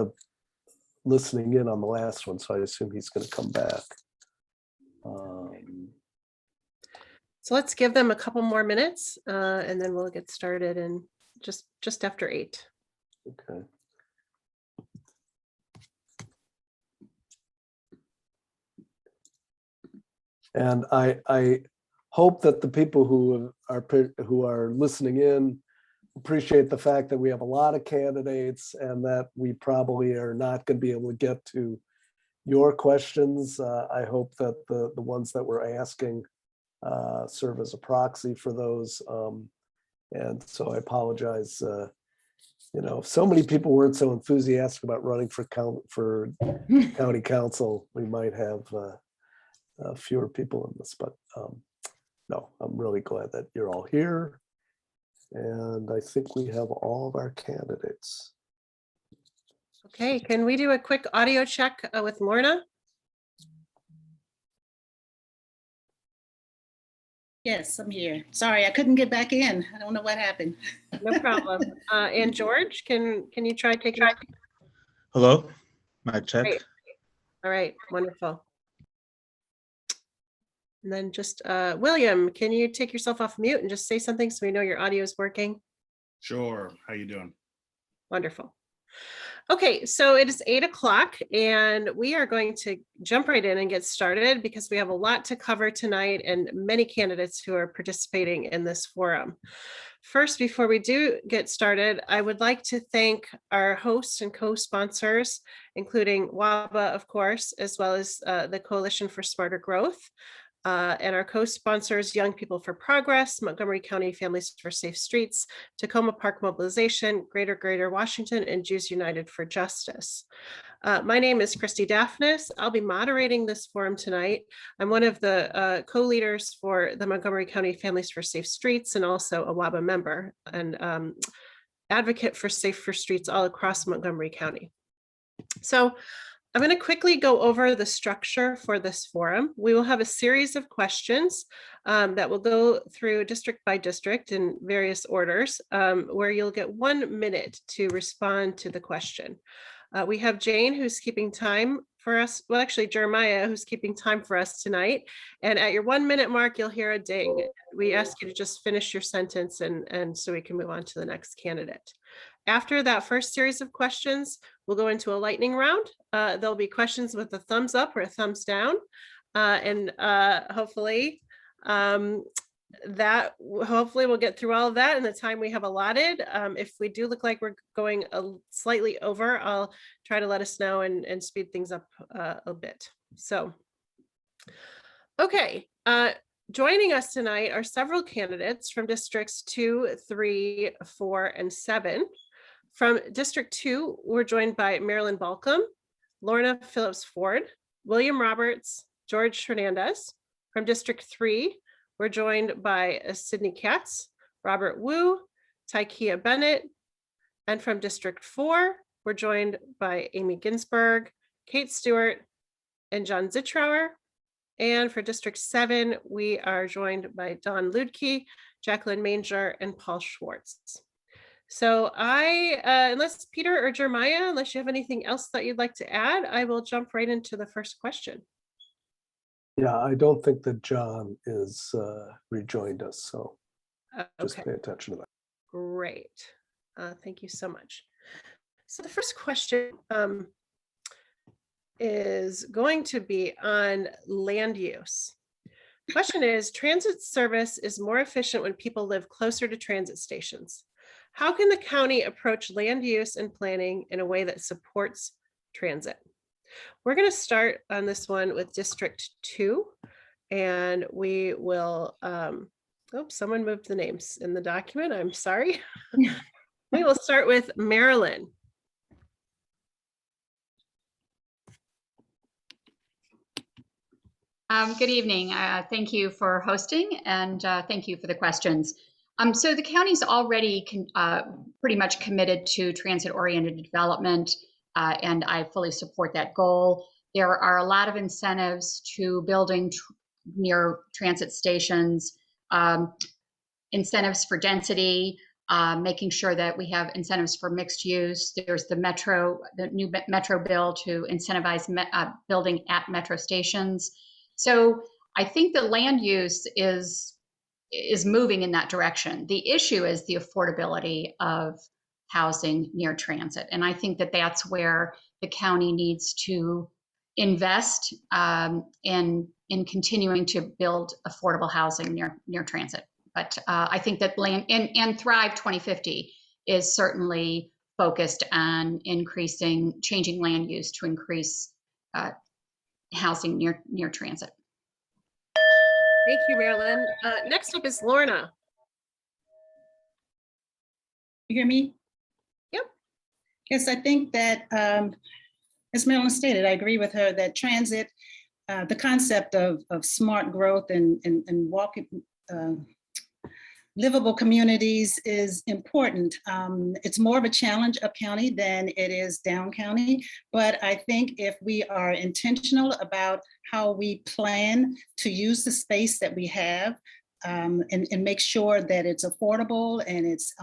listening in on the last one, so I assume he's going to come back. So let's give them a couple more minutes, and then we'll get started in just after 8. Okay. And I hope that the people who are listening in appreciate the fact that we have a lot of candidates and that we probably are not going to be able to get to your questions. I hope that the ones that we're asking serve as a proxy for those. And so I apologize. So many people weren't so enthusiastic about running for county council. We might have fewer people in this, but no, I'm really glad that you're all here. And I think we have all of our candidates. Okay, can we do a quick audio check with Lorna? Yes, I'm here. Sorry, I couldn't get back in. I don't know what happened. No problem. And George, can you try taking? Hello, mic check. Great. All right, wonderful. And then just William, can you take yourself off mute and just say something so we know your audio is working? Sure. How you doing? Wonderful. Okay, so it is 8 o'clock and we are going to jump right in and get started because we have a lot to cover tonight and many candidates who are participating in this forum. First, before we do get started, I would like to thank our hosts and co-sponsors, including WABA, of course, as well as the Coalition for Smarter Growth. And our co-sponsors, Young People for Progress, Montgomery County Families for Safe Streets, Tacoma Park Mobilization, Greater Washington, and Jews United for Justice. My name is Christy Daphnis. I'll be moderating this forum tonight. I'm one of the co-leaders for the Montgomery County Families for Safe Streets and also a WABA member and advocate for safer streets all across Montgomery County. So I'm going to quickly go over the structure for this forum. We will have a series of questions that will go through district by district in various orders, where you'll get 1 minute to respond to the question. We have Jane, who's keeping time for us. Well, actually, Jeremiah, who's keeping time for us tonight. And at your 1 minute mark, you'll hear a ding. We ask you to just finish your sentence and so we can move on to the next candidate. After that first series of questions, we'll go into a lightning round. There'll be questions with a thumbs up or a thumbs down. Hopefully we'll get through all of that in the time we have allotted. If we do look like we're going slightly over, I'll try to let us know and speed things up a bit. So, okay. Joining us tonight are several candidates from districts 2, 3, 4, and 7. From District 2, we're joined by Marilyn Balcombe, Lorna Phillips Ford, William Roberts, George Hernandez. From District 3, we're joined by Sydney Katz, Robert Wu, Tiquia Bennett. And from District 4, we're joined by Amy Ginsburg, Kate Stewart, and John Zittrauer. And for District 7, we are joined by Don Luedtke, Jacqueline Manger, and Paul Schwartz. So unless Peter or Jeremiah, unless you have anything else that you'd like to add, I will jump right into the first question. Yeah, I don't think that John is rejoined us, so just Okay, pay attention to that. great. Thank you so much. So the first question is going to be on land use. Question is, transit service is more efficient when people live closer to transit stations. How can the county approach land use and planning in a way that supports transit? We're going to start on this one with District 2, and we will, someone moved the names in the document. I'm sorry. We will start with Marilyn. Good evening. Thank you for hosting and thank you for the questions. So the county's already pretty much committed to transit-oriented development, and I fully support that goal. There are a lot of incentives to building near transit stations, incentives for density, making sure that we have incentives for mixed use. There's the new metro bill to incentivize building at metro stations. So I think the land use is moving in that direction. The issue is the affordability of housing near transit. And I think that that's where the county needs to invest in continuing to build affordable housing near transit. But I think that land and Thrive 2050 is certainly focused on changing land use to increase housing near transit. Thank you, Marilyn. Next up is Lorna. You hear me? Yep. Yes, I think that, as Marilyn stated, I agree with her that transit, the concept of smart growth and walking, livable communities is important. It's more of a challenge up county than it is down county, but I think if we are intentional about how we plan to use the space that we have and make sure that it's affordable and it's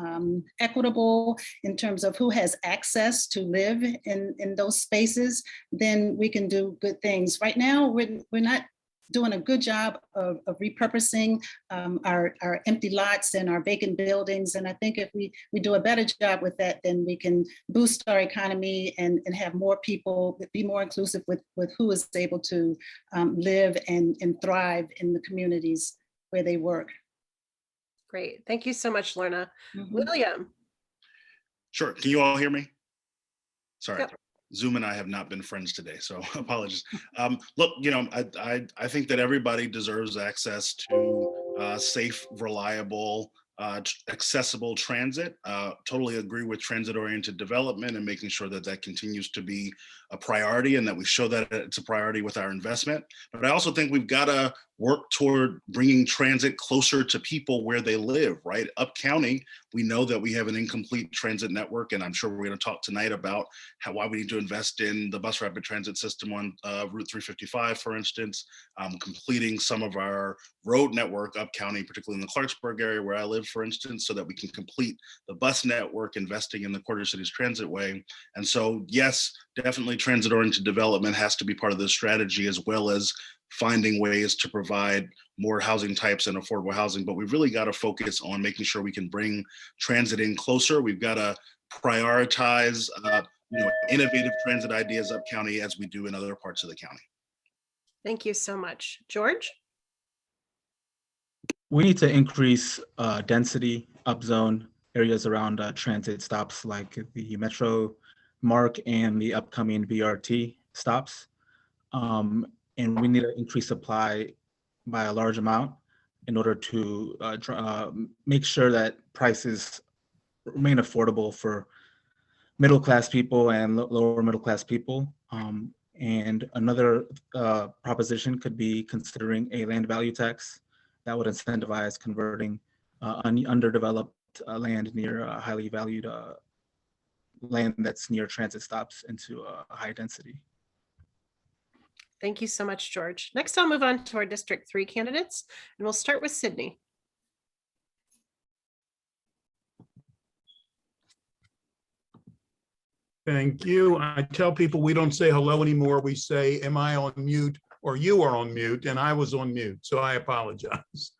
equitable in terms of who has access to live in those spaces, then we can do good things. Right now, we're not doing a good job of repurposing our empty lots and our vacant buildings. And I think if we do a better job with that, then we can boost our economy and have more people, be more inclusive with who is able to live and thrive in the communities where they work. Great. Thank you so much, Lorna. William. Sure. Can you all hear me? Sorry. Yep. Zoom and I have not been friends today, so apologies. Look, I think that everybody deserves access to safe, reliable, accessible transit. Totally agree with transit-oriented development and making sure that that continues to be a priority and that we show that it's a priority with our investment. But I also think we've got to work toward bringing transit closer to people where they live, right? Up county, we know that we have an incomplete transit network, and I'm sure we're going to talk tonight about why we need to invest in the bus rapid transit system on Route 355, for instance, completing some of our road network up county, particularly in the Clarksburg area where I live, for instance, so that we can complete the bus network, investing in the Quarter Cities Transit Way. And so, yes, definitely transit-oriented development has to be part of the strategy, as well as finding ways to provide more housing types and affordable housing. But we've really got to focus on making sure we can bring transit in closer. We've got to prioritize innovative transit ideas up county as we do in other parts of the county. Thank you so much. George? We need to increase density, upzone areas around transit stops like the Metro Mark and the upcoming BRT stops. And we need to increase supply by a large amount in order to make sure that prices remain affordable for middle-class people and lower middle-class people. And another proposition could be considering a land value tax that would incentivize converting underdeveloped land near highly valued land that's near transit stops into high density. Thank you so much, George. Next, I'll move on to our District 3 candidates, and we'll start with Sydney. Thank you. I tell people we don't say hello anymore. We say, am I on mute? or you are on mute, and I was on mute, so I apologize.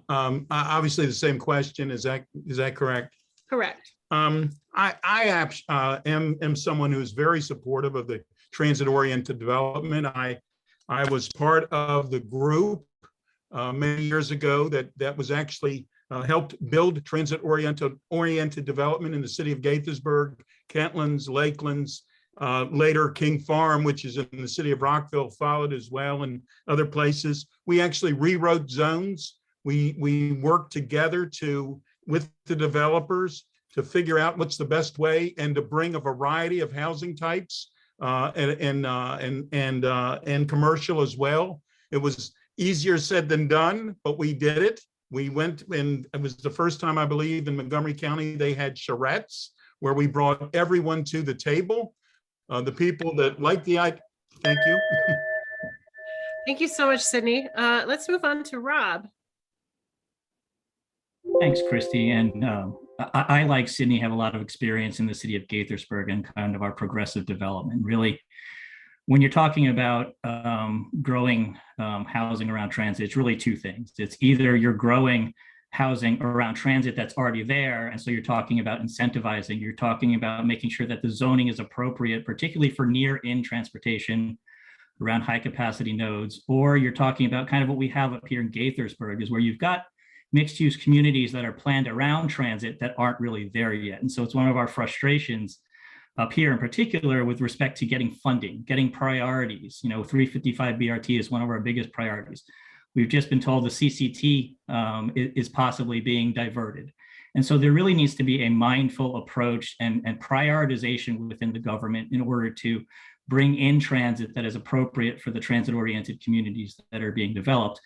Obviously, the same question, is that correct? Correct. I am someone who is very supportive of the transit-oriented development. I was part of the group many years ago that was actually helped build transit-oriented development in the city of Gaithersburg, Kentlands, Lakelands, later King Farm, which is in the city of Rockville, followed as well, and other places. We actually rewrote zones. We worked together with the developers to figure out what's the best way and to bring a variety of housing types and commercial as well. It was easier said than done, but we did it. We went, and it was the first time, I believe, in Montgomery County, they had charrettes where we brought everyone to the table. The people that like the idea. Thank you. Thank you so much, Sydney. Let's move on to Rob. Thanks, Christy. And I, like Sydney, have a lot of experience in the city of Gaithersburg and kind of our progressive development. Really, when you're talking about growing housing around transit, it's really two things. It's either you're growing housing around transit that's already there, and so you're talking about incentivizing, you're talking about making sure that the zoning is appropriate, particularly for near-in transportation around high-capacity nodes, or you're talking about kind of what we have up here in Gaithersburg, is where you've got mixed-use communities that are planned around transit that aren't really there yet. And so it's one of our frustrations up here in particular with respect to getting funding, getting priorities. 355 BRT is one of our biggest priorities. We've just been told the CCT is possibly being diverted. And so there really needs to be a mindful approach and prioritization within the government in order to bring in transit that is appropriate for the transit-oriented communities that are being developed.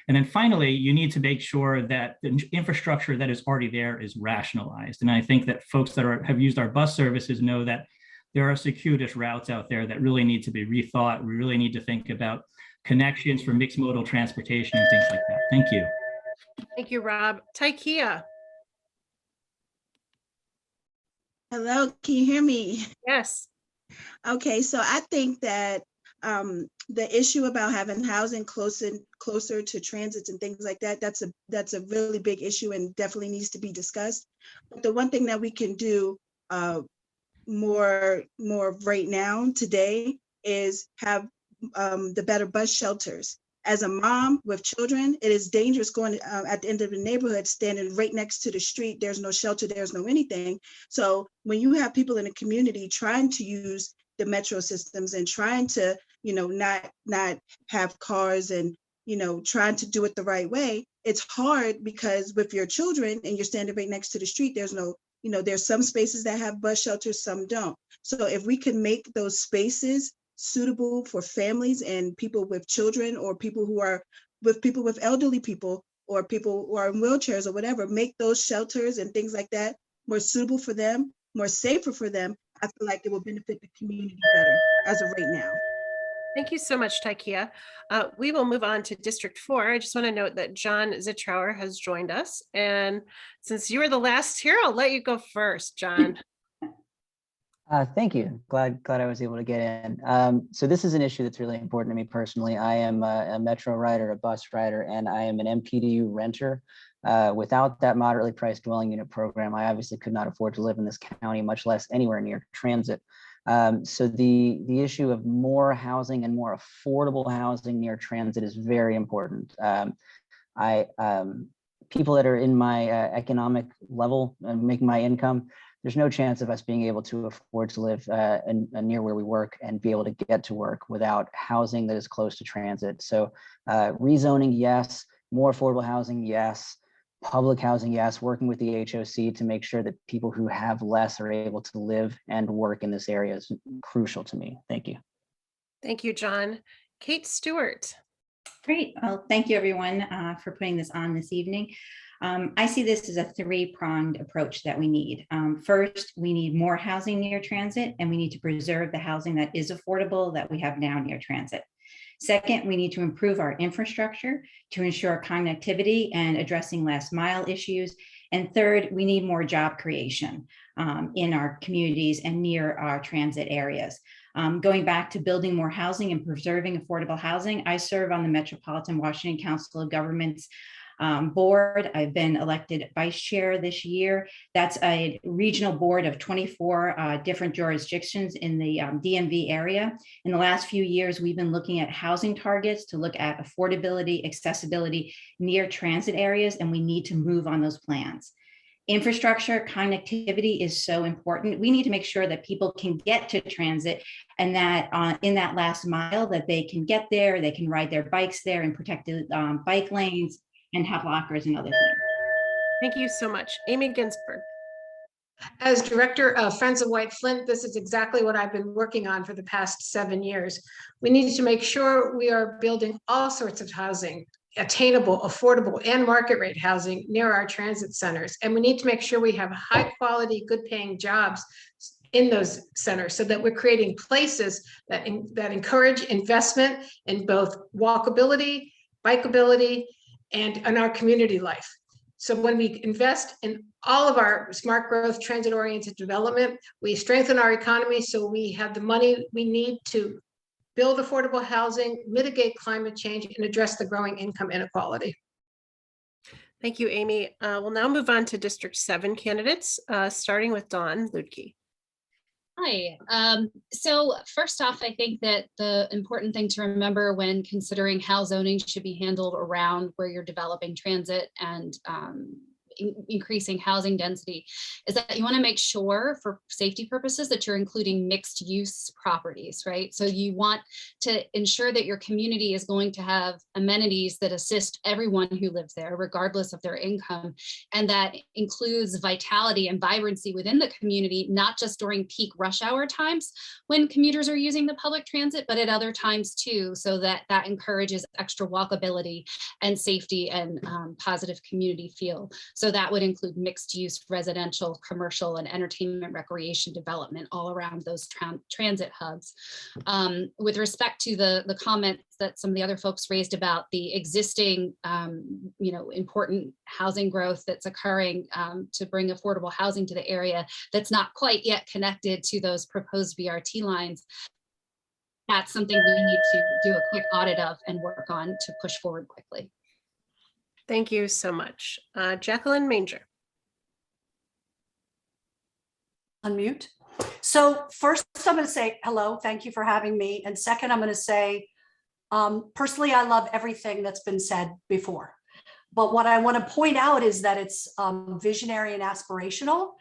And then finally, you need to make sure that the infrastructure that is already there is rationalized. And I think that folks that have used our bus services know that there are circuitous routes out there that really need to be rethought. We really need to think about connections for mixed modal transportation and things like that. Thank you. Thank you, Rob. Tiquia. Hello, can you hear me? Yes. Okay, so I think that the issue about having housing closer to transits and things like that, that's a really big issue and definitely needs to be discussed. But the one thing that we can do more right now today is have the better bus shelters. As a mom with children, it is dangerous going at the end of the neighborhood, standing right next to the street. There's no shelter, there's no anything. So when you have people in the community trying to use the metro systems and trying to, not have cars and, trying to do it the right way, it's hard because with your children and you're standing right next to the street, there's no, there's some spaces that have bus shelters, some don't. So if we can make those spaces suitable for families and people with children, or people with elderly people, or people who are in wheelchairs or whatever, make those shelters and things like that more suitable for them, more safer for them, I feel like it will benefit the community better as of right now. Thank you so much, Tiquia. We will move on to District 4. I just want to note that John Zittrauer has joined us. And since you were the last here, I'll let you go first, John. Thank you. Glad I was able to get in. So this is an issue that's really important to me personally. I am a Metro rider, a bus rider, and I am an MPDU renter. Without that moderately priced dwelling unit program, I obviously could not afford to live in this county, much less anywhere near transit. So the issue of more housing and more affordable housing near transit is very important. People that are in my economic level and making my income, there's no chance of us being able to afford to live near where we work and be able to get to work without housing that is close to transit. So rezoning, yes. More affordable housing, yes. Public housing, yes. Working with the HOC to make sure that people who have less are able to live and work in this area is crucial to me. Thank you. Thank you, John. Kate Stewart. Great. Well, thank you, everyone, for putting this on this evening. I see this as a three-pronged approach that we need. First, we need more housing near transit, and we need to preserve the housing that is affordable that we have now near transit. Second, we need to improve our infrastructure to ensure connectivity and addressing last mile issues. And third, we need more job creation in our communities and near our transit areas. Going back to building more housing and preserving affordable housing, I serve on the Metropolitan Washington Council of Governments board. I've been elected vice chair this year. That's a regional board of 24 different jurisdictions in the DMV area. In the last few years, we've been looking at housing targets to look at affordability, accessibility near transit areas, and we need to move on those plans. Infrastructure connectivity is so important. We need to make sure that people can get to transit and that in that last mile that they can get there, they can ride their bikes there in protected bike lanes and have lockers and other things. Thank you so much. Amy Ginsburg. As director of Friends of White Flint, this is exactly what I've been working on for the past 7 years. We need to make sure we are building all sorts of housing, attainable, affordable, and market rate housing near our transit centers. And we need to make sure we have high quality, good paying jobs in those centers so that we're creating places that encourage investment in both walkability, bikeability, and in our community life. So when we invest in all of our smart growth, transit-oriented development, we strengthen our economy so we have the money we need to build affordable housing, mitigate climate change, and address the growing income inequality. Thank you, Amy. We'll now move on to District 7 candidates, starting with Dawn Luedtke. Hi. So first off, I think that the important thing to remember when considering how zoning should be handled around where you're developing transit and increasing housing density is that you want to make sure for safety purposes that you're including mixed use properties, right? So you want to ensure that your community is going to have amenities that assist everyone who lives there, regardless of their income. And that includes vitality and vibrancy within the community, not just during peak rush hour times when commuters are using the public transit, but at other times too, so that that encourages extra walkability and safety and positive community feel. So that would include mixed use residential, commercial, and entertainment recreation development all around those transit hubs. With respect to the comments that some of the other folks raised about the existing important housing growth that's occurring to bring affordable housing to the area that's not quite yet connected to those proposed BRT lines, that's something we need to do a quick audit of and work on to push forward quickly. Thank you so much. Jacqueline Manger. Unmute. So first I'm going to say hello, thank you for having me. And second, I'm going to say, personally, I love everything that's been said before. But what I want to point out is that it's visionary and aspirational.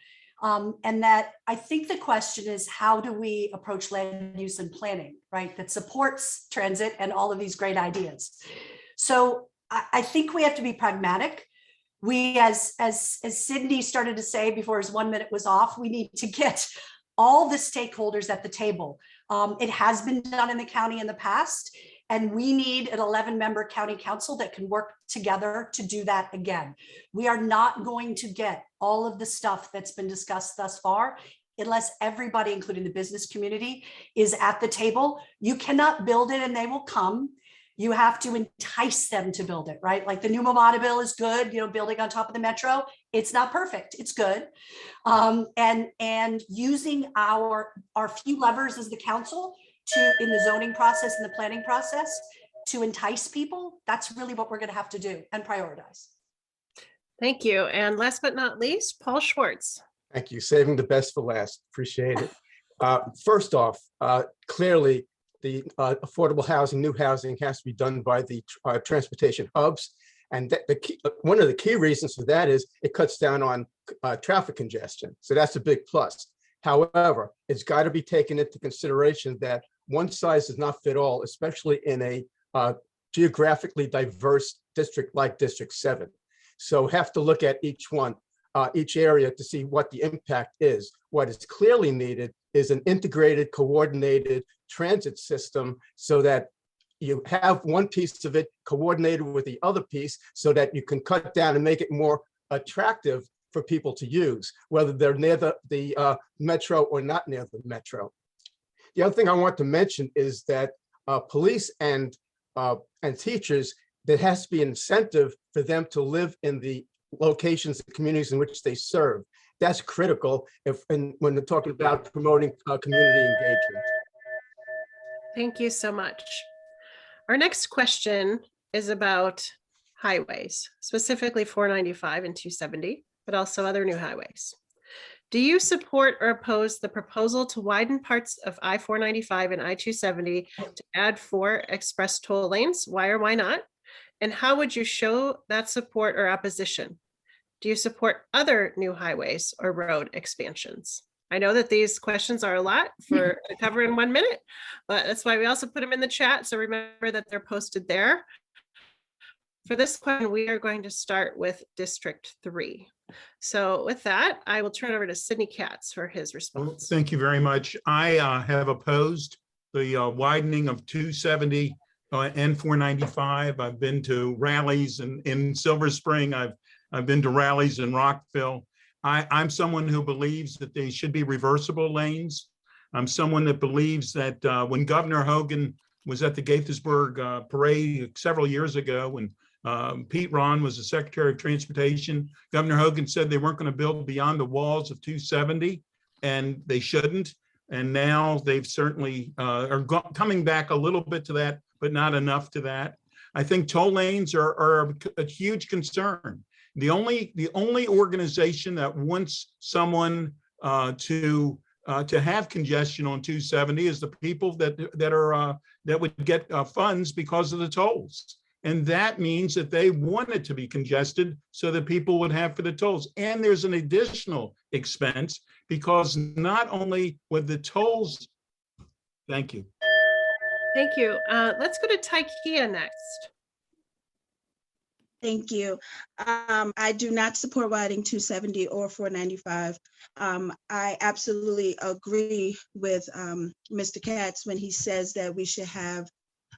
And that I think the question is, how do we approach land use and planning, right? That supports transit and all of these great ideas. So I think we have to be pragmatic. We, as Sydney started to say before his 1 minute was off, we need to get all the stakeholders at the table. It has been done in the county in the past, and we need an 11-member county council that can work together to do that again. We are not going to get all of the stuff that's been discussed thus far unless everybody, including the business community, is at the table. You cannot build it and they will come. You have to entice them to build it, right? Like the new WMATA bill is good, building on top of the metro. It's not perfect, it's good. And using our few levers as the council in the zoning process and the planning process to entice people, that's really what we're gonna have to do and prioritize. Thank you. And last but not least, Paul Schwartz. Thank you. Saving the best for last. Appreciate it. First off, clearly, the affordable housing, new housing has to be done by the transportation hubs. And one of the key reasons for that is it cuts down on traffic congestion. So that's a big plus. However, it's got to be taken into consideration that one size does not fit all, especially in a geographically diverse district like District 7. So have to look at each one, each area to see what the impact is. What is clearly needed is an integrated, coordinated transit system so that you have one piece of it coordinated with the other piece so that you can cut down and make it more attractive for people to use, whether they're near the metro or not near the metro. The other thing I want to mention is that police and teachers, there has to be an incentive for them to live in the locations and communities in which they serve. That's critical when they're talking about promoting community engagement. Thank you so much. Our next question is about highways, specifically 495 and 270, but also other new highways. Do you support or oppose the proposal to widen parts of I-495 and I-270 to add 4 express toll lanes? Why or why not? And how would you show that support or opposition? Do you support other new highways or road expansions? I know that these questions are a lot to cover in 1 minute, but that's why we also put them in the chat. So remember that they're posted there. For this question, we are going to start with District 3. So with that, I will turn over to Sidney Katz for his response. Thank you very much. I have opposed the widening of 270 and 495. I've been to rallies in Silver Spring. I've been to rallies in Rockville. I'm someone who believes that they should be reversible lanes. I'm someone that believes that when Governor Hogan was at the Gaithersburg parade several years ago, when Pete Ron was the Secretary of Transportation, Governor Hogan said they weren't going to build beyond the walls of 270, and they shouldn't. And now they've certainly are coming back a little bit to that, but not enough to that. I think toll lanes are a huge concern. The only organization that wants someone to have congestion on 270 is the people that would get funds because of the tolls. And that means that they want it to be congested so that people would have for the tolls. And there's an additional expense because not only with the tolls, thank you. Thank you. Let's go to Tiquia next. Thank you. I do not support widening 270 or 495. I absolutely agree with Mr. Katz when he says that we should have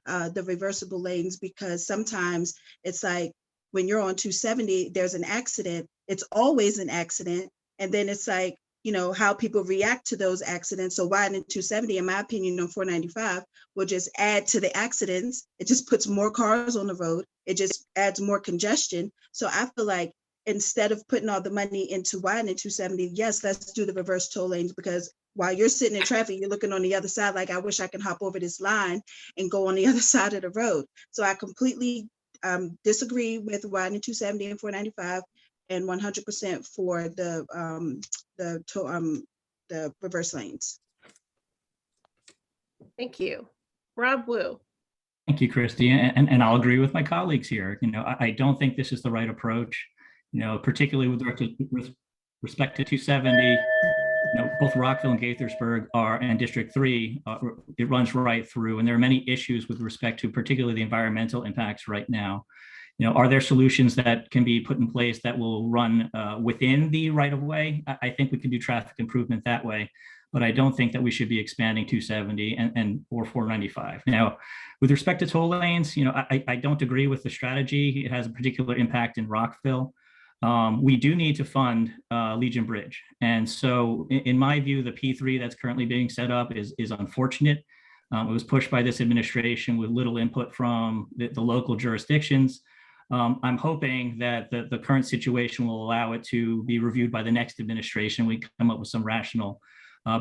the reversible lanes, because sometimes it's like when you're on 270, there's an accident. It's always an accident. And then it's like, you know, how people react to those accidents. So widening 270, in my opinion, on 495 will just add to the accidents. It just puts more cars on the road. It just adds more congestion. So I feel like instead of putting all the money into widening 270, yes, let's do the reverse toll lanes, because while you're sitting in traffic, you're looking on the other side, like, I wish I can hop over this line and go on the other side of the road. So I completely disagree with widening 270 and 495, and 100% for the reverse lanes. Thank you. Rob Wu. Thank you, Kristy. And I'll agree with my colleagues here. You know, I don't think this is the right approach, you know, particularly with respect to 270. You know, both Rockville and Gaithersburg and District 3, it runs right through, and there are many issues with respect to particularly the environmental impacts right now. You know, are there solutions that can be put in place that will run within the right of way? I think we can do traffic improvement that way, but I don't think that we should be expanding 270 or 495. Now, with respect to toll lanes, you know, I don't agree with the strategy. It has a particular impact in Rockville. We do need to fund Legion Bridge. And so in my view, the P3 that's currently being set up is unfortunate. It was pushed by this administration with little input from the local jurisdictions. I'm hoping that the current situation will allow it to be reviewed by the next administration. We come up with some rational,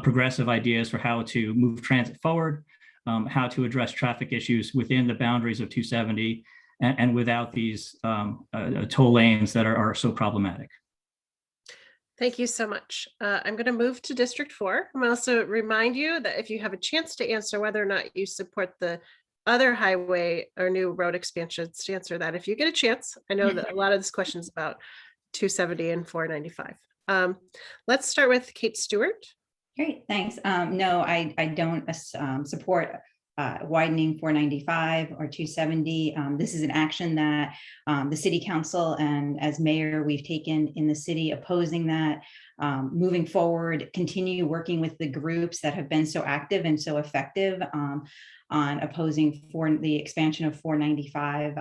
progressive ideas for how to move transit forward, how to address traffic issues within the boundaries of 270, and without these toll lanes that are so problematic. Thank you so much. I'm going to move to District 4. I'm also remind you that if you have a chance to answer whether or not you support the other highway or new road expansions, to answer that if you get a chance. I know that a lot of this question is about 270 and 495. Let's start with Kate Stewart. Great, thanks. No, I don't support widening 495 or 270. This is an action that the City Council and as mayor we've taken in the city, opposing that. Moving forward, continue working with the groups that have been so active and so effective on opposing the expansion of 495.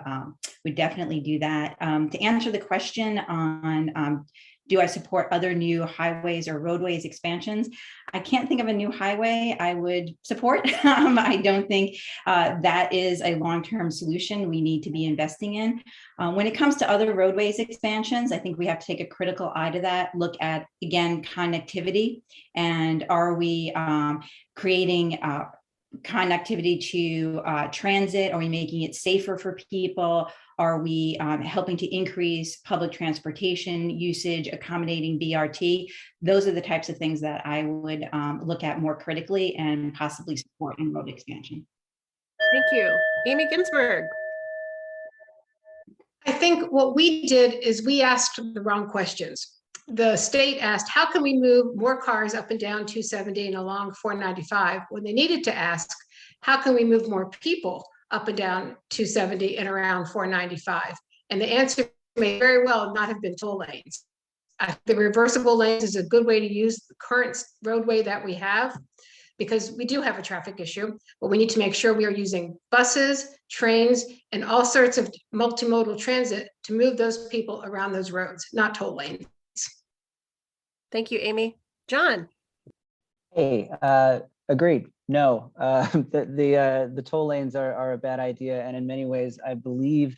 We definitely do that. To answer the question on do I support other new highways or roadways expansions? I can't think of a new highway I would support. I don't think that is a long-term solution we need to be investing in. When it comes to other roadways expansions, I think we have to take a critical eye to that, look at, again, connectivity, and are we creating connectivity to transit? Are we making it safer for people? Are we helping to increase public transportation usage, accommodating BRT? Those are the types of things that I would look at more critically and possibly support in road expansion. Thank you. Amy Ginsburg. I think what we did is we asked the wrong questions. The state asked, how can we move more cars up and down 270 and along 495? When they needed to ask, how can we move more people up and down 270 and around 495? And the answer may very well not have been toll lanes. The reversible lanes is a good way to use the current roadway that we have, because we do have a traffic issue, but we need to make sure we are using buses, trains, and all sorts of multimodal transit to move those people around those roads, not toll lanes. Thank you, Amy. John. Hey, agreed. No, the toll lanes are a bad idea, and in many ways, I believe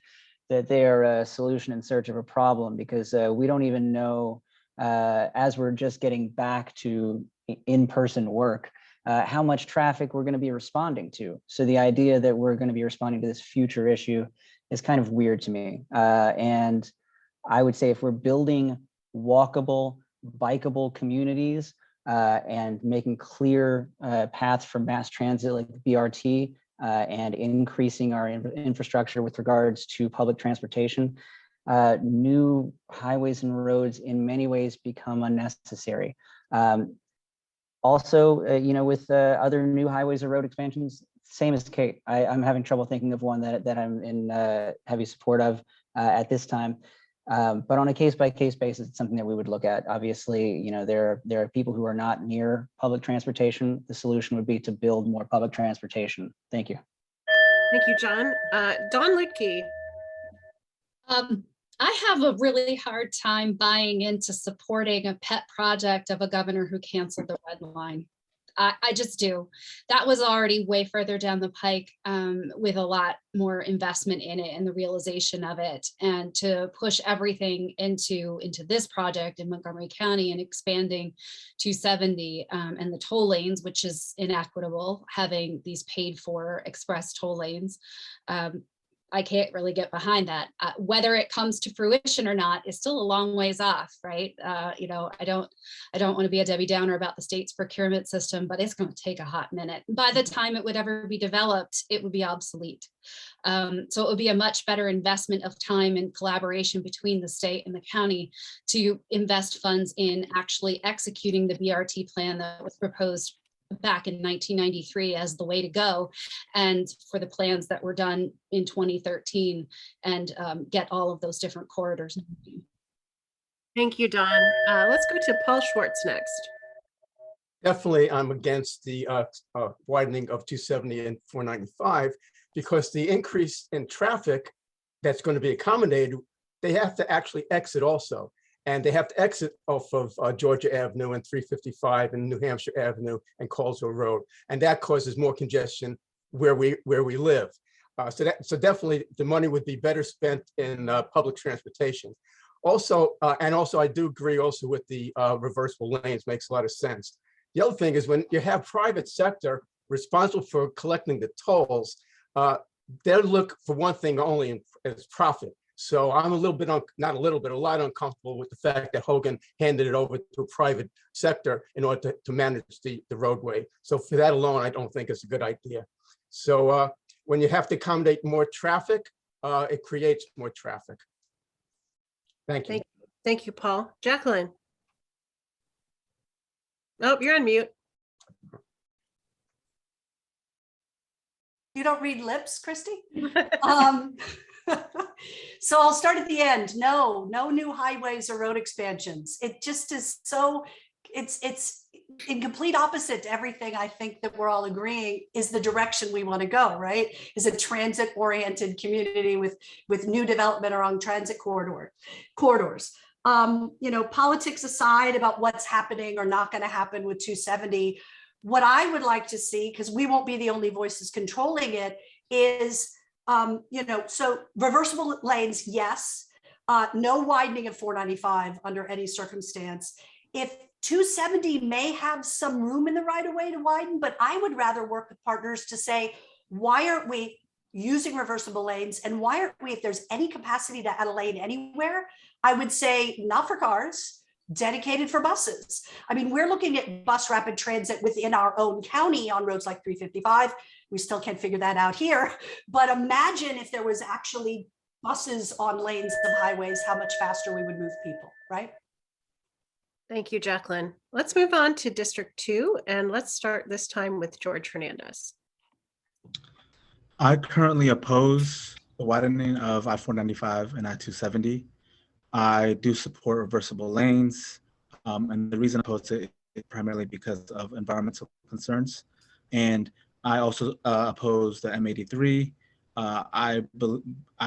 that they are a solution in search of a problem, because we don't even know, as we're just getting back to in-person work, how much traffic we're going to be responding to. So the idea that we're going to be responding to this future issue is kind of weird to me. And I would say if we're building walkable, bikeable communities and making clear paths for mass transit like BRT and increasing our infrastructure with regards to public transportation, new highways and roads in many ways become unnecessary. Also, with other new highways or road expansions, same as Kate, I'm having trouble thinking of one that I'm in heavy support of at this time. But on a case-by-case basis, it's something that we would look at. Obviously, there are people who are not near public transportation. The solution would be to build more public transportation. Thank you. Thank you, John. Dawn Luedtke. I have a really hard time buying into supporting a pet project of a governor who canceled the red line. I just do. That was already way further down the pike with a lot more investment in it and the realization of it. And to push everything into this project in Montgomery County and expanding 270 and the toll lanes, which is inequitable, having these paid for express toll lanes. I can't really get behind that. Whether it comes to fruition or not is still a long ways off, right? I don't want to be a Debbie Downer about the state's procurement system, but it's going to take a hot minute. By the time it would ever be developed, it would be obsolete. So it would be a much better investment of time and collaboration between the state and the county to invest funds in actually executing the BRT plan that was proposed back in 1993 as the way to go, and for the plans that were done in 2013 and get all of those different corridors. Thank you, Dawn. Let's go to Paul Schwartz next. Definitely, I'm against the widening of 270 and 495 because the increase in traffic that's going to be accommodated, they have to actually exit also. And they have to exit off of Georgia Avenue and 355 and New Hampshire Avenue and Colesville Road. And that causes more congestion where we live. So definitely the money would be better spent in public transportation. Also, I do agree also with the reversible lanes, makes a lot of sense. The other thing is when you have private sector responsible for collecting the tolls, they'll look for one thing only as profit. So I'm a lot uncomfortable with the fact that Hogan handed it over to a private sector in order to manage the roadway. So for that alone, I don't think it's a good idea. So when you have to accommodate more traffic, it creates more traffic. Thank you. Thank you, Paul. Jacqueline. Oh, you're on mute. You don't read lips, Christy? So I'll start at the end. No new highways or road expansions. It just is so, it's in complete opposite to everything I think that we're all agreeing is the direction we want to go, right? Is a transit-oriented community with new development around transit corridors. Politics aside about what's happening or not going to happen with 270, what I would like to see, because we won't be the only voices controlling it, is so reversible lanes, yes. No widening of 495 under any circumstance. If 270 may have some room in the right of way to widen, but I would rather work with partners to say, why aren't we using reversible lanes? And why aren't we, if there's any capacity to add a lane anywhere, I would say not for cars, dedicated for buses. I mean, we're looking at bus rapid transit within our own county on roads like 355. We still can't figure that out here. But imagine if there was actually buses on lanes of highways, how much faster we would move people, right? Thank you, Jacqueline. Let's move on to District 2, and let's start this time with George Hernandez. I currently oppose the widening of I-495 and I-270. I do support reversible lanes, and the reason I oppose it is primarily because of environmental concerns. And I also oppose the M83. I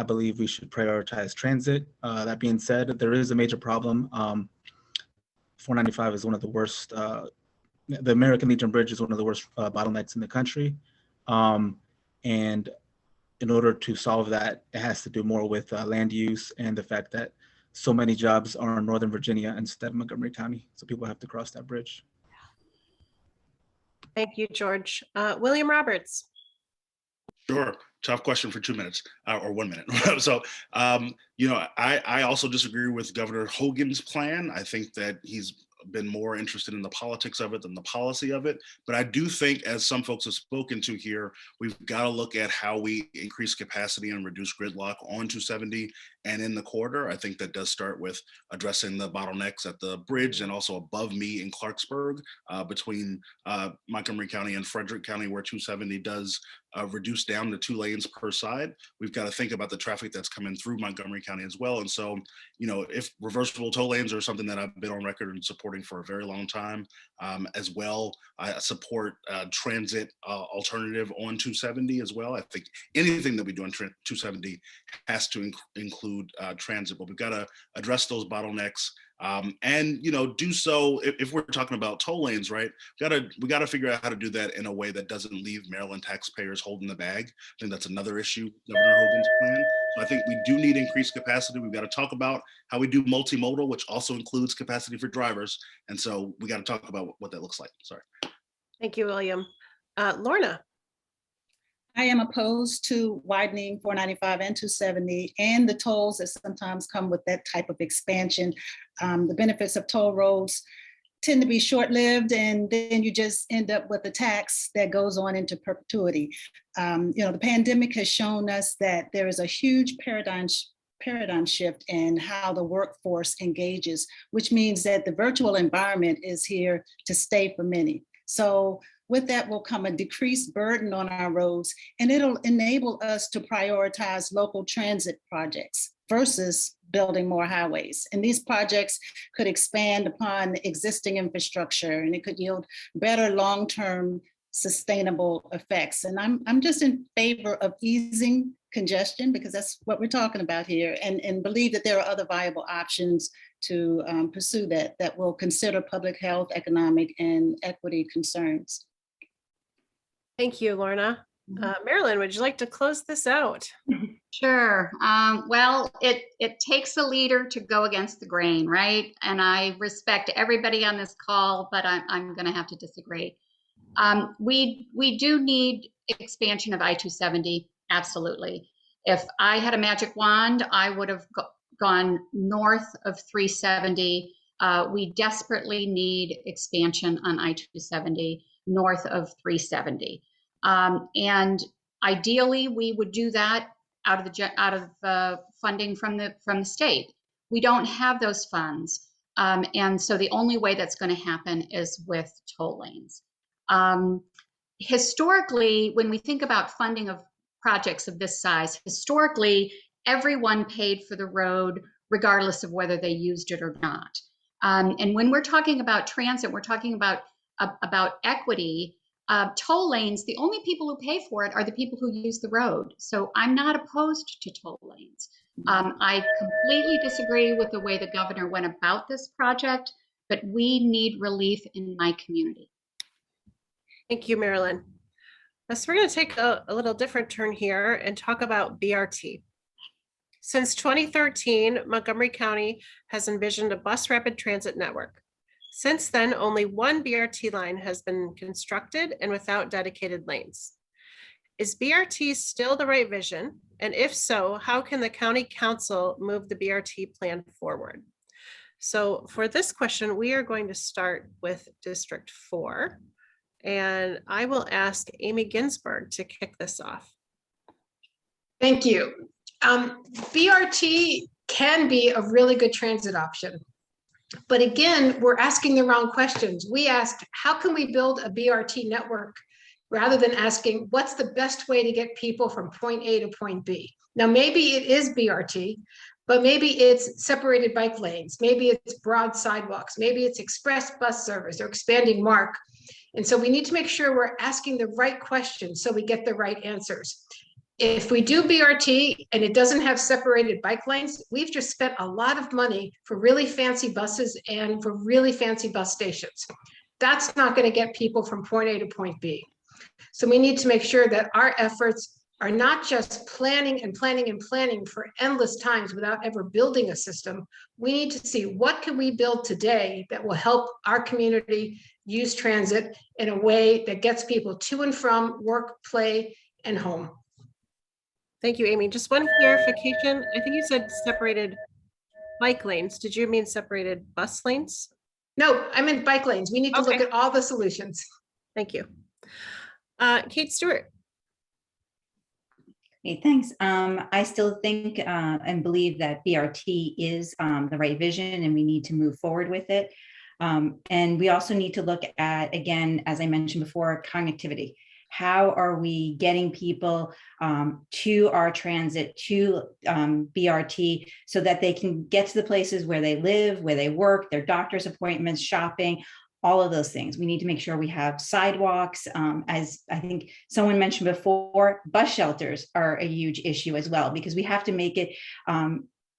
believe we should prioritize transit. That being said, there is a major problem. 495 is one of the worst, the American Legion Bridge is one of the worst bottlenecks in the country. And in order to solve that, it has to do more with land use and the fact that so many jobs are in Northern Virginia instead of Montgomery County. So people have to cross that bridge. Thank you, George. William Roberts. Sure. Tough question for 2 minutes or 1 minute. So, you know, I also disagree with Governor Hogan's plan. I think that he's been more interested in the politics of it than the policy of it. But I do think, as some folks have spoken to here, we've got to look at how we increase capacity and reduce gridlock on 270 and in the corridor. I think that does start with addressing the bottlenecks at the bridge and also above me in Clarksburg, between Montgomery County and Frederick County, where 270 does reduce down to 2 lanes per side. We've got to think about the traffic that's coming through Montgomery County as well. And so, you know, if reversible toll lanes are something that I've been on record and supporting for a very long time, as well, I support transit alternative on 270 as well. I think anything that we do on 270 has to include transit, but we've got to address those bottlenecks. And, you know, do so if we're talking about toll lanes, right? We got to figure out how to do that in a way that doesn't leave Maryland taxpayers holding the bag. I think that's another issue, Governor Hogan's plan. So I think we do need increased capacity. We've got to talk about how we do multimodal, which also includes capacity for drivers. And so we got to talk about what that looks like. Sorry. Thank you, William. Lorna. I am opposed to widening 495 and 270 and the tolls that sometimes come with that type of expansion. The benefits of toll roads tend to be short-lived, and then you just end up with a tax that goes on into perpetuity. You know, the pandemic has shown us that there is a huge paradigm shift in how the workforce engages, which means that the virtual environment is here to stay for many. So with that will come a decreased burden on our roads, and it'll enable us to prioritize local transit projects versus building more highways. And these projects could expand upon existing infrastructure, and it could yield better long-term sustainable effects. And I'm just in favor of easing congestion, because that's what we're talking about here, and believe that there are other viable options to pursue that will consider public health, economic, and equity concerns. Thank you, Lorna. Marilyn, would you like to close this out? Sure. Well, it takes a leader to go against the grain, right? And I respect everybody on this call, but I'm going to have to disagree. We do need expansion of I-270, absolutely. If I had a magic wand, I would have gone north of 370. We desperately need expansion on I-270 north of 370. And ideally, we would do that out of funding from the state. We don't have those funds. And so the only way that's going to happen is with toll lanes. Historically, when we think about funding of projects of this size, historically, everyone paid for the road regardless of whether they used it or not. And when we're talking about transit, we're talking about equity. Toll lanes, the only people who pay for it are the people who use the road. So I'm not opposed to toll lanes. I completely disagree with the way the governor went about this project, but we need relief in my community. Thank you, Marilyn. So we're going to take a little different turn here and talk about BRT. Since 2013, Montgomery County has envisioned a bus rapid transit network. Since then, only one BRT line has been constructed and without dedicated lanes. Is BRT still the right vision? And if so, how can the county council move the BRT plan forward? So for this question, we are going to start with District 4. And I will ask Amy Ginsburg to kick this off. Thank you. BRT can be a really good transit option. But again, we're asking the wrong questions. We asked, how can we build a BRT network, rather than asking, what's the best way to get people from point A to point B? Now, maybe it is BRT, but maybe it's separated bike lanes. Maybe it's broad sidewalks. Maybe it's express bus service or expanding MARC. And so we need to make sure we're asking the right questions so we get the right answers. If we do BRT and it doesn't have separated bike lanes, we've just spent a lot of money for really fancy buses and for really fancy bus stations. That's not going to get people from point A to point B. So we need to make sure that our efforts are not just planning and planning and planning for endless times without ever building a system. We need to see what can we build today that will help our community use transit in a way that gets people to and from work, play, and home. Thank you, Amy. Just one clarification. I think you said separated bike lanes. Did you mean separated bus lanes? No, I meant bike lanes. We need to look at all the solutions. Thank you. Kate Stewart. Hey, thanks. I still think and believe that BRT is the right vision and we need to move forward with it. And we also need to look at, again, as I mentioned before, connectivity. How are we getting people to our transit, to BRT, so that they can get to the places where they live, where they work, their doctor's appointments, shopping, all of those things. We need to make sure we have sidewalks. As I think someone mentioned before, bus shelters are a huge issue as well, because we have to make it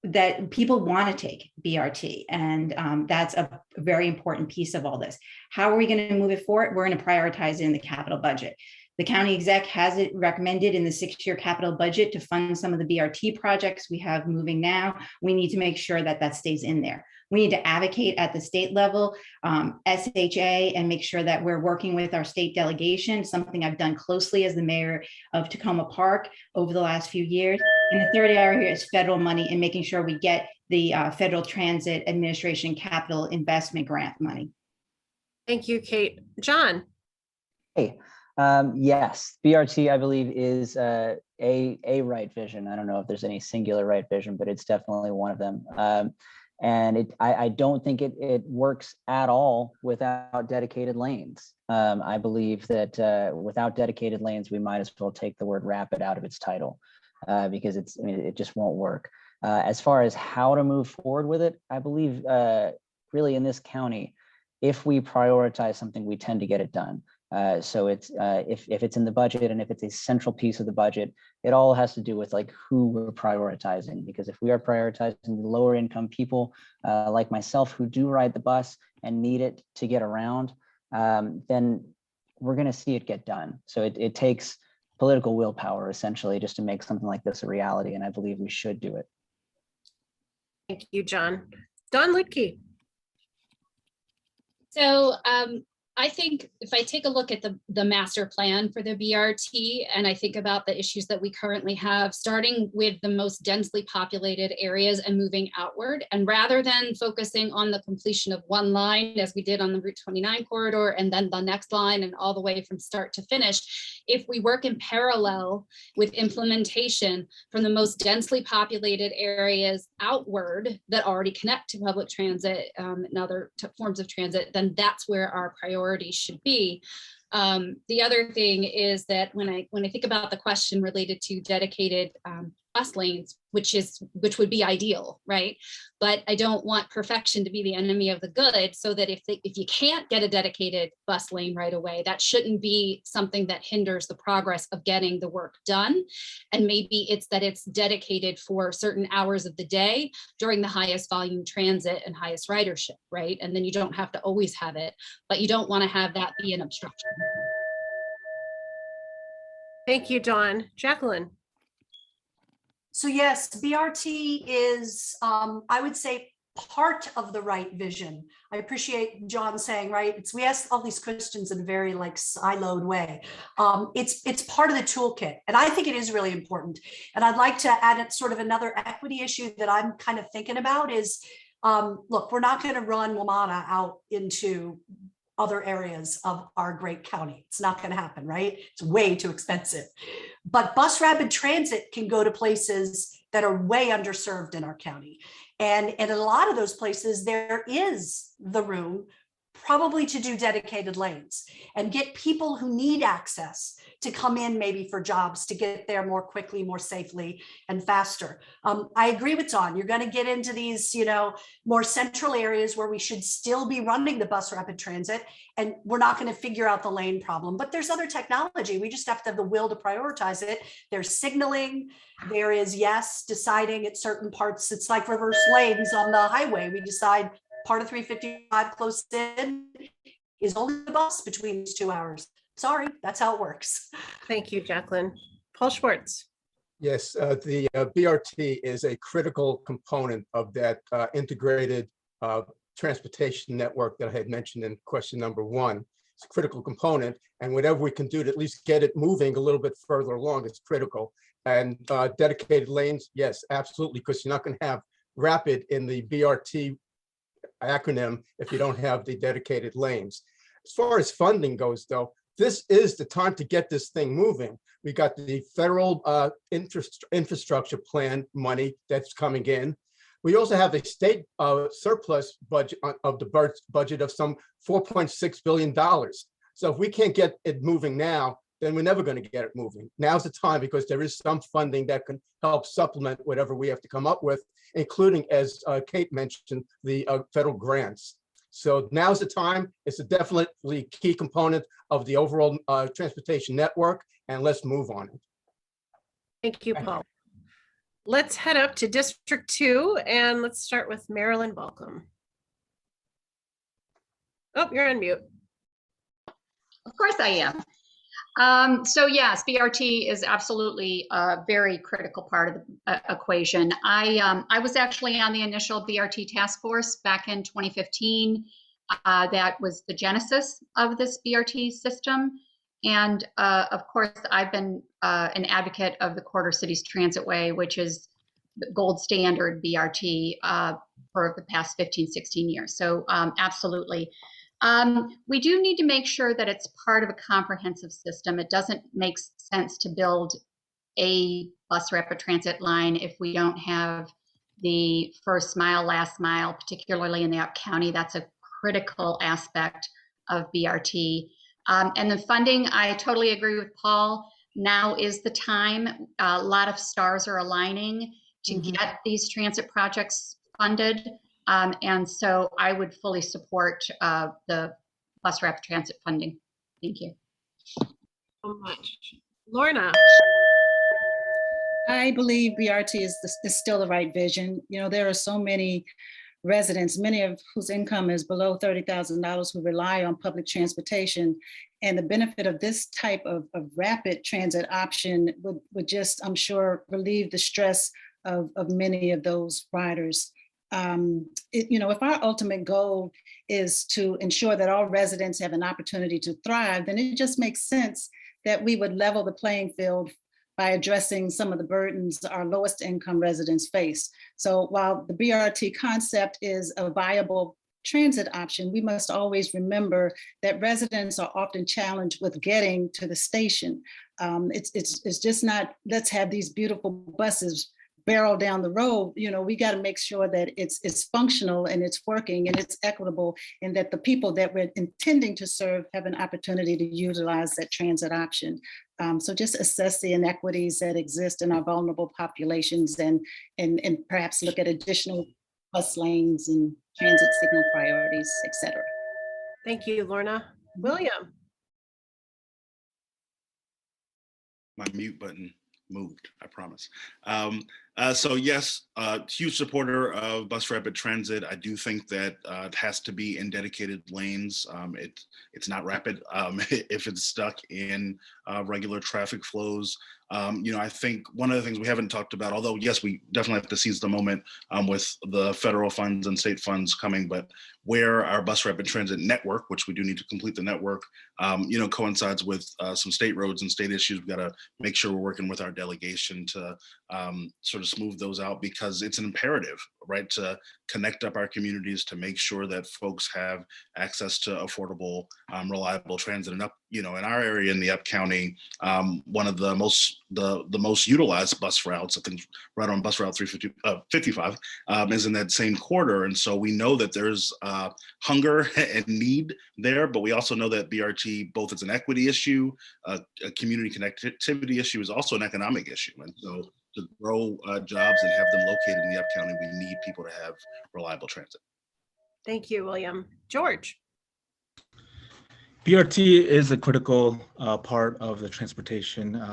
that people want to take BRT. And that's a very important piece of all this. How are we going to move it forward? We're going to prioritize it in the capital budget. The county exec has it recommended in the 6-year capital budget to fund some of the BRT projects we have moving now. We need to make sure that that stays in there. We need to advocate at the state level, SHA, and make sure that we're working with our state delegation, something I've done closely as the mayor of Tacoma Park over the last few years. And the third area here is federal money and making sure we get the Federal Transit Administration Capital Investment Grant money. Thank you, Kate. John. Hey, yes, BRT, I believe, is a right vision. I don't know if there's any singular right vision, but it's definitely one of them. And I don't think it works at all without dedicated lanes. I believe that without dedicated lanes, we might as well take the word rapid out of its title because it just won't work. As far as how to move forward with it, I believe really in this county, if we prioritize something, we tend to get it done. So it's if it's in the budget and if it's a central piece of the budget, it all has to do with like who we're prioritizing. Because if we are prioritizing the lower income people like myself who do ride the bus and need it to get around, then we're going to see it get done. So it takes political willpower essentially just to make something like this a reality. And I believe we should do it. Thank you, John. Don Luedtke. So I think if I take a look at the master plan for the BRT, and I think about the issues that we currently have, starting with the most densely populated areas and moving outward, and rather than focusing on the completion of one line, as we did on the Route 29 corridor, and then the next line and all the way from start to finish, if we work in parallel with implementation from the most densely populated areas outward that already connect to public transit and other forms of transit, then that's where our priorities should be. The other thing is that when I think about the question related to dedicated bus lanes, which would be ideal, right? But I don't want perfection to be the enemy of the good, so that if you can't get a dedicated bus lane right away, that shouldn't be something that hinders the progress of getting the work done. And maybe it's that it's dedicated for certain hours of the day during the highest volume transit and highest ridership, right? And then you don't have to always have it, but you don't want to have that be an obstruction. Thank you, Dawn. Jacqueline. So yes, BRT is, I would say, part of the right vision. I appreciate John saying, right, we ask all these questions in a very like siloed way. It's part of the toolkit, and I think it is really important. And I'd like to add sort of another equity issue that I'm kind of thinking about is, look, we're not going to run WMATA out into other areas of our great county. It's not going to happen, right? It's way too expensive. But bus rapid transit can go to places that are way underserved in our county. And in a lot of those places, there is the room probably to do dedicated lanes and get people who need access to come in maybe for jobs to get there more quickly, more safely and faster. I agree with Don. You're going to get into these, more central areas where we should still be running the bus rapid transit, and we're not going to figure out the lane problem. But there's other technology. We just have to have the will to prioritize it. There's signaling. There is, yes, deciding at certain parts. It's like reverse lanes on the highway. We decide part of 355 close in is only the bus between these 2 hours. Sorry, that's how it works. Thank you, Jacqueline. Paul Schwartz. Yes, the BRT is a critical component of that integrated transportation network that I had mentioned in question number 1. It's a critical component, and whatever we can do to at least get it moving a little bit further along is critical. And dedicated lanes, yes, absolutely, because you're not going to have rapid in the BRT acronym if you don't have the dedicated lanes. As far as funding goes, though, this is the time to get this thing moving. We got the federal infrastructure plan money that's coming in. We also have a state surplus budget of the budget of some $4.6 billion. So if we can't get it moving now, then we're never going to get it moving. Now's the time, because there is some funding that can help supplement whatever we have to come up with, including, as Kate mentioned, the federal grants. So now's the time. It's a definitely key component of the overall transportation network, and let's move on it. Thank you, Paul. Let's head up to District 2, and let's start with Marilyn Balcombe. Oh, you're on mute. Of course I am. So yes, BRT is absolutely a very critical part of the equation. I was actually on the initial BRT task force back in 2015. That was the genesis of this BRT system. And of course, I've been an advocate of the Quarter Cities Transitway, which is the gold standard BRT for the past 15, 16 years. So absolutely. We do need to make sure that it's part of a comprehensive system. It doesn't make sense to build a bus rapid transit line if we don't have the first mile, last mile, particularly in the Up County. That's a critical aspect of BRT. And the funding, I totally agree with Paul. Now is the time. A lot of stars are aligning to get these transit projects funded. And so I would fully support the bus rapid transit funding. Thank you. So much. Lorna. I believe BRT is still the right vision. There are so many residents, many of whose income is below $30,000, who rely on public transportation. And the benefit of this type of rapid transit option would just, I'm sure, relieve the stress of many of those riders. If our ultimate goal is to ensure that all residents have an opportunity to thrive, then it just makes sense that we would level the playing field by addressing some of the burdens our lowest income residents face. So while the BRT concept is a viable transit option, we must always remember that residents are often challenged with getting to the station. It's just not, let's have these beautiful buses barrel down the road. We got to make sure that it's functional and it's working and it's equitable, and that the people that we're intending to serve have an opportunity to utilize that transit option. So just assess the inequities that exist in our vulnerable populations, and perhaps look at additional bus lanes and transit signal priorities, et cetera. Thank you, Lorna. William. My mute button moved, I promise. So yes, huge supporter of bus rapid transit. I do think that it has to be in dedicated lanes. It's not rapid if it's stuck in regular traffic flows. I think one of the things we haven't talked about, although yes, we definitely have to seize the moment with the federal funds and state funds coming, but where our bus rapid transit network, which we do need to complete the network, coincides with some state roads and state issues. We've got to make sure we're working with our delegation to sort of smooth those out, because it's an imperative, right, to connect up our communities to make sure that folks have access to affordable, reliable transit. And in our area in the Up County, one of the most utilized bus routes, I think right on bus route 355, is in that same corridor. And so we know that there's hunger and need there, but we also know that BRT, both as an equity issue, a community connectivity issue, is also an economic issue. And so to grow jobs and have them located in the Up County, we need people to have reliable transit. Thank you, William. George. BRT is a critical part of the transportation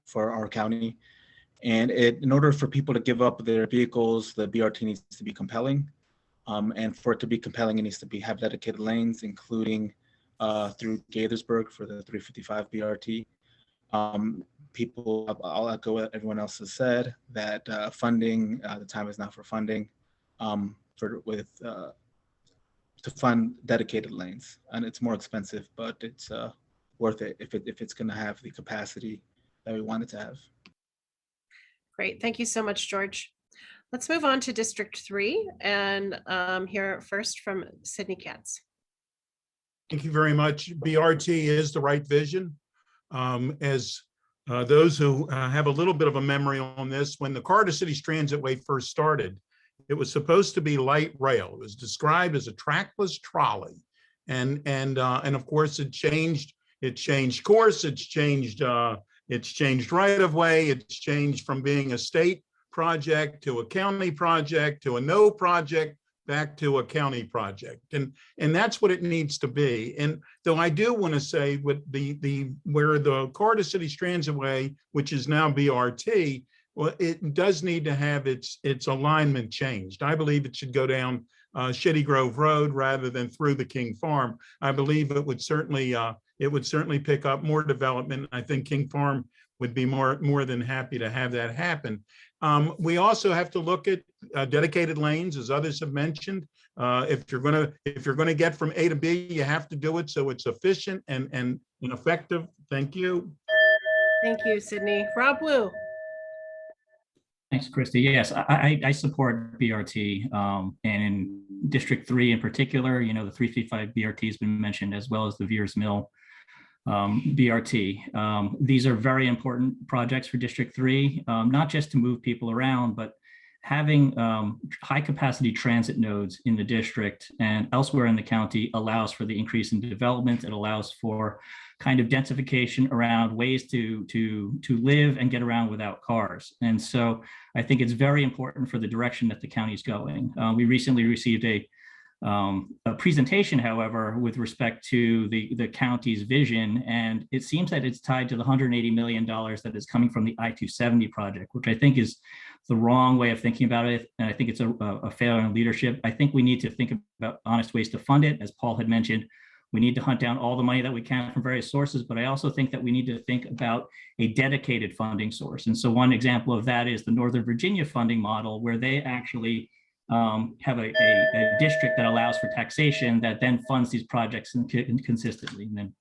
for our county. And in order for people to give up their vehicles, the BRT needs to be compelling. And for it to be compelling, it needs to have dedicated lanes, including through Gaithersburg for the 355 BRT. I'll echo what everyone else has said, that funding, the time is now for funding to fund dedicated lanes. And it's more expensive, but it's worth it if it's going to have the capacity that we want it to have. Great. Thank you so much, George. Let's move on to District 3 and hear first from Sydney Katz. Thank you very much. BRT is the right vision. As those who have a little bit of a memory on this, when the Carter Cities Transitway first started, it was supposed to be light rail. It was described as a trackless trolley, and of course it changed. It changed course. It's changed right of way. It's changed from being a state project to a county project to a no project back to a county project, and that's what it needs to be. And though I do want to say, with where the Carter Cities Transitway, which is now BRT, well, it does need to have its alignment changed. I believe it should go down Shitty Grove Road rather than through the King Farm. I believe it would certainly pick up more development. I think King Farm would be more than happy to have that happen. We also have to look at dedicated lanes, as others have mentioned. If you're gonna get from A to B, you have to do it so it's efficient and effective. Thank you. Thank you, Sydney. Rob Wu. Thanks, Christy. Yes, I support BRT, and in District 3 in particular, the 355 BRT has been mentioned, as well as the Veers Mill BRT. These are very important projects for District 3, not just to move people around, but having high capacity transit nodes in the district and elsewhere in the county allows for the increase in development. It allows for kind of densification around ways to live and get around without cars. And so I think it's very important for the direction that the county is going. We recently received a presentation, however, with respect to the county's vision, and it seems that it's tied to the $180 million that is coming from the I-270 project, which I think is the wrong way of thinking about it. And I think it's a failure in leadership. I think we need to think about honest ways to fund it. As Paul had mentioned, we need to hunt down all the money that we can from various sources, but I also think that we need to think about a dedicated funding source. And so one example of that is the Northern Virginia funding model, where they actually have a district that allows for taxation that then funds these projects consistently. And then,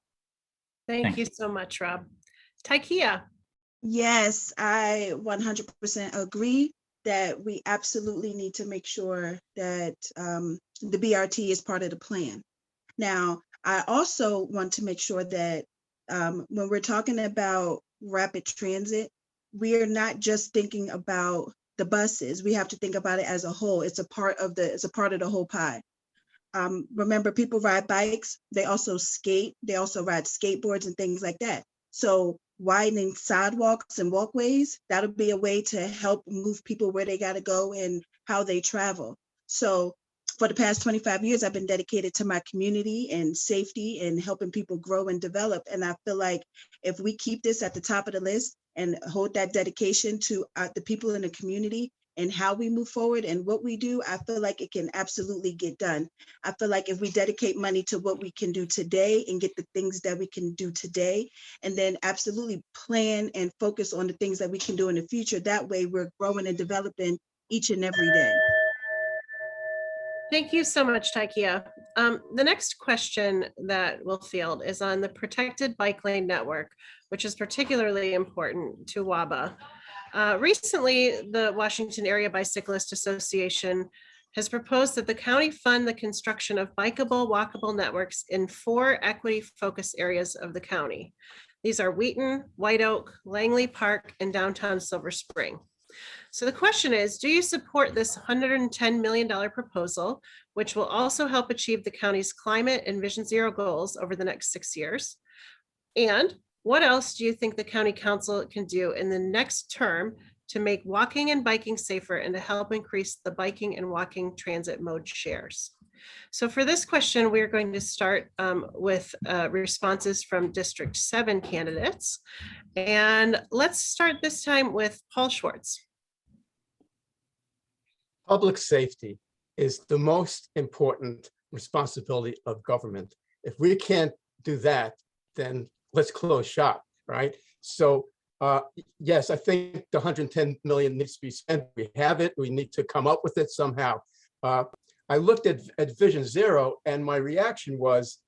Thank you so much, Rob. Tiquia. Yes, I 100% agree that we absolutely need to make sure that the BRT is part of the plan. Now, I also want to make sure that when we're talking about rapid transit, we are not just thinking about the buses. We have to think about it as a whole. It's a part of the whole pie. Remember, people ride bikes, they also skate, they also ride skateboards and things like that. So widening sidewalks and walkways, that'll be a way to help move people where they gotta go and how they travel. So for the past 25 years, I've been dedicated to my community and safety and helping people grow and develop. And I feel like if we keep this at the top of the list and hold that dedication to the people in the community and how we move forward and what we do, I feel like it can absolutely get done. I feel like if we dedicate money to what we can do today and get the things that we can do today, and then absolutely plan and focus on the things that we can do in the future, that way we're growing and developing each and every day. Thank you so much, Tiquia. The next question that we'll field is on the protected bike lane network, which is particularly important to WABA. Recently, the Washington Area Bicyclist Association has proposed that the county fund the construction of bikeable, walkable networks in 4 equity focus areas of the county. These are Wheaton, White Oak, Langley Park, and downtown Silver Spring. So the question is, do you support this $110 million proposal, which will also help achieve the county's climate and Vision Zero goals over the next 6 years? And what else do you think the county council can do in the next term to make walking and biking safer and to help increase the biking and walking transit mode shares? So for this question, we're going to start with responses from District 7 candidates. And let's start this time with Paul Schwartz. Public safety is the most important responsibility of government. If we can't do that, then let's close shop, right? So yes, I think the 110 million needs to be spent. We have it. We need to come up with it somehow. I looked at Vision Zero and my reaction was,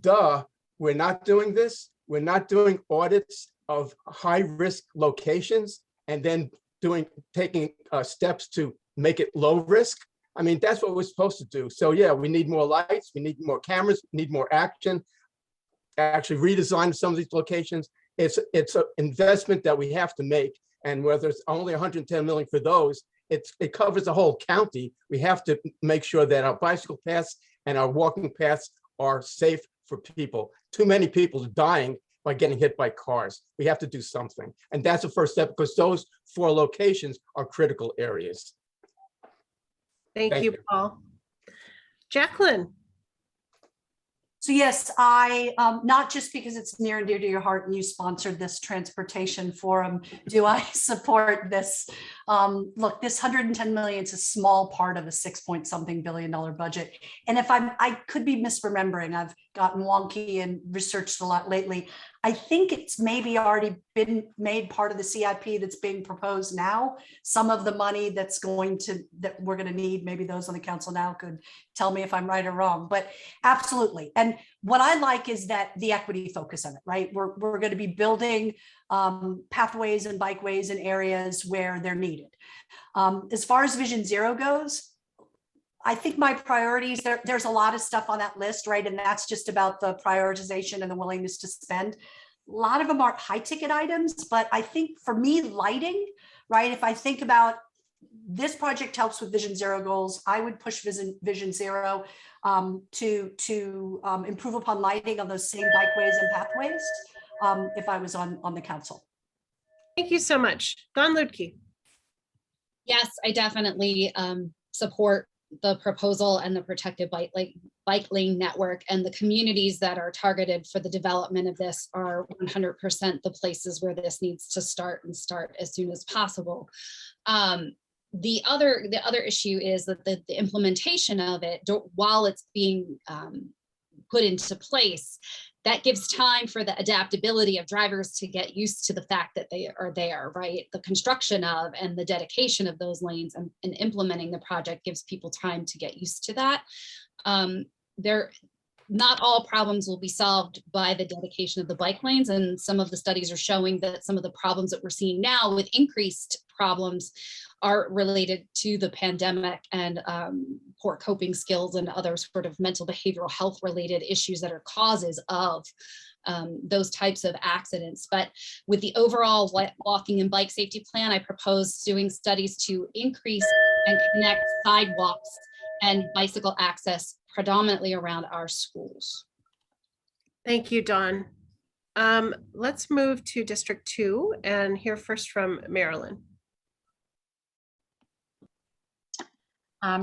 duh, we're not doing this. We're not doing audits of high risk locations and then taking steps to make it low risk. I mean, that's what we're supposed to do. So yeah, we need more lights, we need more cameras, we need more action, actually redesign some of these locations. It's an investment that we have to make. And whether it's only 110 million for those, it covers the whole county. We have to make sure that our bicycle paths and our walking paths are safe for people. Too many people are dying by getting hit by cars. We have to do something. And that's the first step because those 4 locations are critical areas. Thank you, Paul. Jacqueline. So yes, I, not just because it's near and dear to your heart and you sponsored this transportation forum, do I support this. Look, this 110 million is a small part of a $6-point-something billion budget. And if I could be misremembering, I've gotten wonky and researched a lot lately. I think it's maybe already been made part of the CIP that's being proposed now. Some of the money that we're going to need, maybe those on the council now could tell me if I'm right or wrong, but absolutely. And what I like is that the equity focus of it, right? We're going to be building pathways and bikeways in areas where they're needed. As far as Vision Zero goes, I think my priorities, there's a lot of stuff on that list, right? And that's just about the prioritization and the willingness to spend. A lot of them are high ticket items, but I think for me, lighting, right? If I think about this project helps with Vision Zero goals, I would push Vision Zero to improve upon lighting on those same bikeways and pathways if I was on the council. Thank you so much. Don Luedtke. Yes, I definitely support the proposal and the protected bike lane network, and the communities that are targeted for the development of this are 100% the places where this needs to start as soon as possible. The other issue is that the implementation of it, while it's being put into place, that gives time for the adaptability of drivers to get used to the fact that they are there, right? The construction of and the dedication of those lanes and implementing the project gives people time to get used to that. Not all problems will be solved by the dedication of the bike lanes, and some of the studies are showing that some of the problems that we're seeing now with increased problems are related to the pandemic and poor coping skills and other sort of mental behavioral health related issues that are causes of those types of accidents. But with the overall walking and bike safety plan, I propose doing studies to increase and connect sidewalks and bicycle access predominantly around our schools. Thank you, Dawn. Let's move to District 2 and hear first from Marilyn.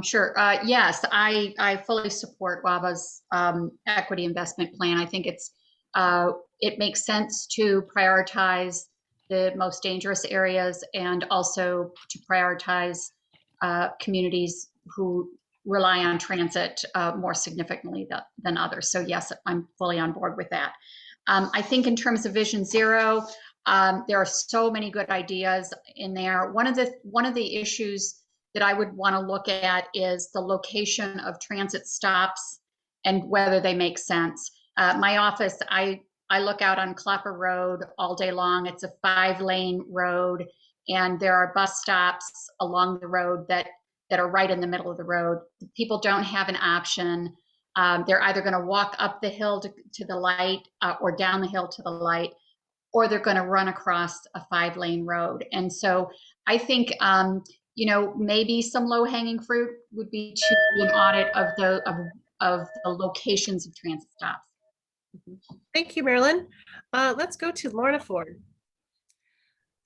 Sure. Yes, I fully support WABA's equity investment plan. I think it makes sense to prioritize the most dangerous areas and also to prioritize communities who rely on transit more significantly than others. So yes, I'm fully on board with that. I think in terms of Vision Zero, there are so many good ideas in there. One of the issues that I would want to look at is the location of transit stops and whether they make sense. My office, I look out on Clapper Road all day long. It's a 5-lane road, and there are bus stops along the road that are right in the middle of the road. People don't have an option. They're either going to walk up the hill to the light or down the hill to the light, or they're going to run across a 5-lane road. And so I think, maybe some low-hanging fruit would be to do an audit of the locations of transit stops. Thank you, Marilyn. Let's go to Lorna Ford.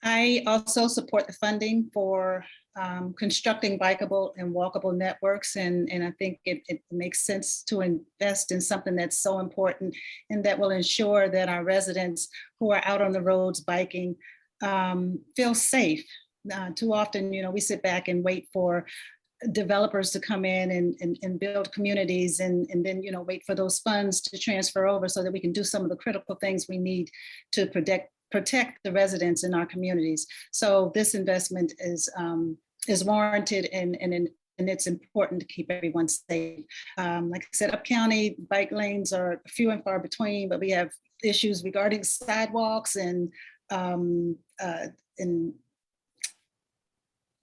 I also support the funding for constructing bikeable and walkable networks. And I think it makes sense to invest in something that's so important and that will ensure that our residents who are out on the roads biking feel safe. Too often, we sit back and wait for developers to come in and build communities and then, wait for those funds to transfer over so that we can do some of the critical things we need to protect the residents in our communities. So this investment is warranted and it's important to keep everyone safe. Like I said, up county bike lanes are few and far between, but we have issues regarding sidewalks and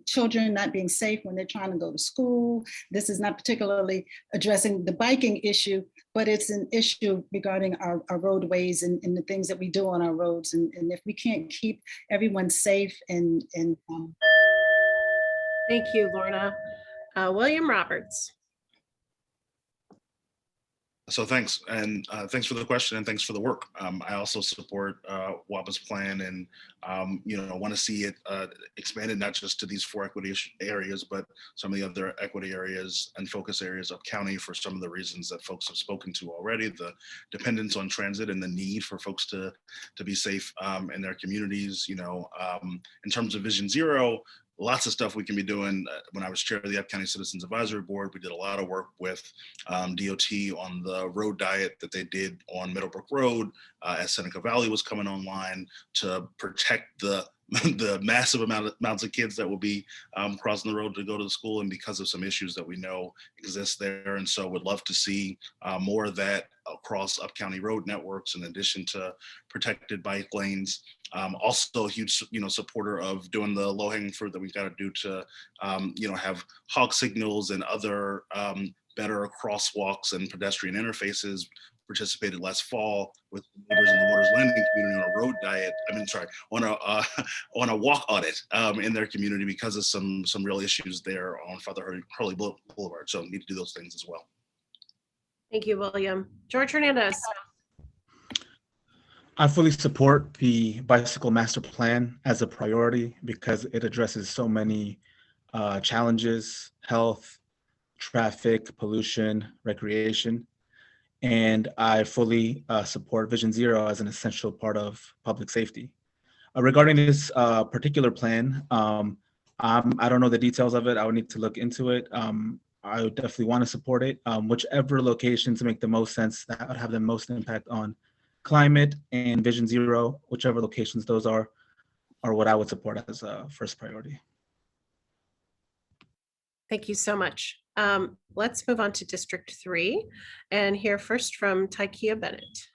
children not being safe when they're trying to go to school. This is not particularly addressing the biking issue, but it's an issue regarding our roadways and the things that we do on our roads. And if we can't keep everyone safe and Thank you, Lorna. William Roberts. So thanks, and thanks for the question, and thanks for the work. I also support WABA's plan, and want to see it expanded not just to these 4 equity areas, but some of the other equity areas and focus areas of county for some of the reasons that folks have spoken to already: the dependence on transit and the need for folks to be safe in their communities. In terms of Vision Zero, lots of stuff we can be doing. When I was chair of the Up County Citizens Advisory Board, we did a lot of work with DOT on the road diet that they did on Middlebrook Road as Seneca Valley was coming online to protect the massive amounts of kids that will be crossing the road to go to the school, and because of some issues that we know exist there. And so would love to see more of that across up county road networks in addition to protected bike lanes. Also a huge supporter of doing the low-hanging fruit that we've got to do to have hog signals and other better crosswalks and pedestrian interfaces. Participated last fall with neighbors in the Waters Landing community on a road diet. On a walk audit in their community because of some real issues there on Father Hurley Boulevard. So need to do those things as well. Thank you, William. George Hernandez. I fully support the bicycle master plan as a priority because it addresses so many challenges: health, traffic, pollution, recreation. And I fully support Vision Zero as an essential part of public safety. Regarding this particular plan, I don't know the details of it. I would need to look into it. I would definitely want to support it. Whichever locations make the most sense, that would have the most impact on climate and Vision Zero, whichever locations those are what I would support as a first priority. Thank you so much. Let's move on to District 3 and hear first from Tiquia Bennett.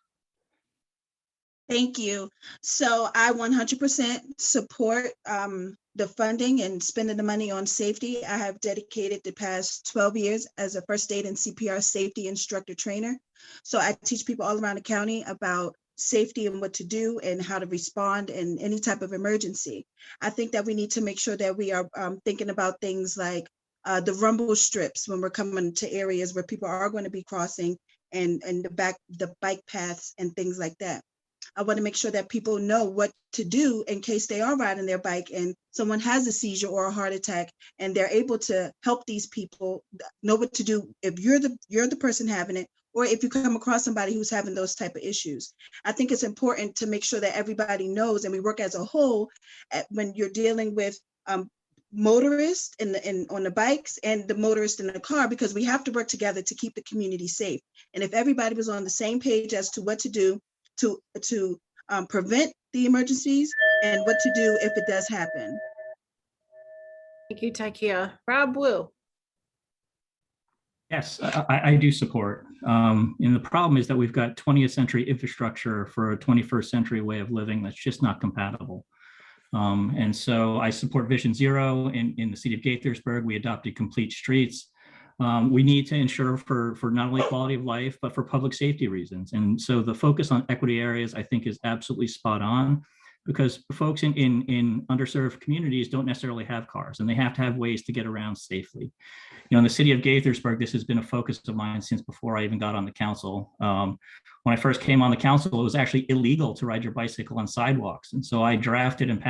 Thank you. So I 100% support the funding and spending the money on safety. I have dedicated the past 12 years as a first aid and CPR safety instructor trainer. So I teach people all around the county about safety and what to do and how to respond in any type of emergency. I think that we need to make sure that we are thinking about things like the rumble strips when we're coming to areas where people are going to be crossing and the bike paths and things like that. I want to make sure that people know what to do in case they are riding their bike and someone has a seizure or a heart attack, and they're able to help these people know what to do if you're the person having it, or if you come across somebody who's having those type of issues. I think it's important to make sure that everybody knows and we work as a whole when you're dealing with motorists on the bikes and the motorists in the car, because we have to work together to keep the community safe. And if everybody was on the same page as to what to do to prevent the emergencies and what to do if it does happen. Thank you, Tiquia. Rob Wu. Yes, I do support. And the problem is that we've got 20th century infrastructure for a 21st century way of living that's just not compatible. And so I support Vision Zero in the city of Gaithersburg. We adopted complete streets. We need to ensure for not only quality of life, but for public safety reasons. And so the focus on equity areas, I think, is absolutely spot on, because folks in underserved communities don't necessarily have cars, and they have to have ways to get around safely. You know, in the city of Gaithersburg, this has been a focus of mine since before I even got on the council. When I first came on the council, it was actually illegal to ride your bicycle on sidewalks. And so I drafted and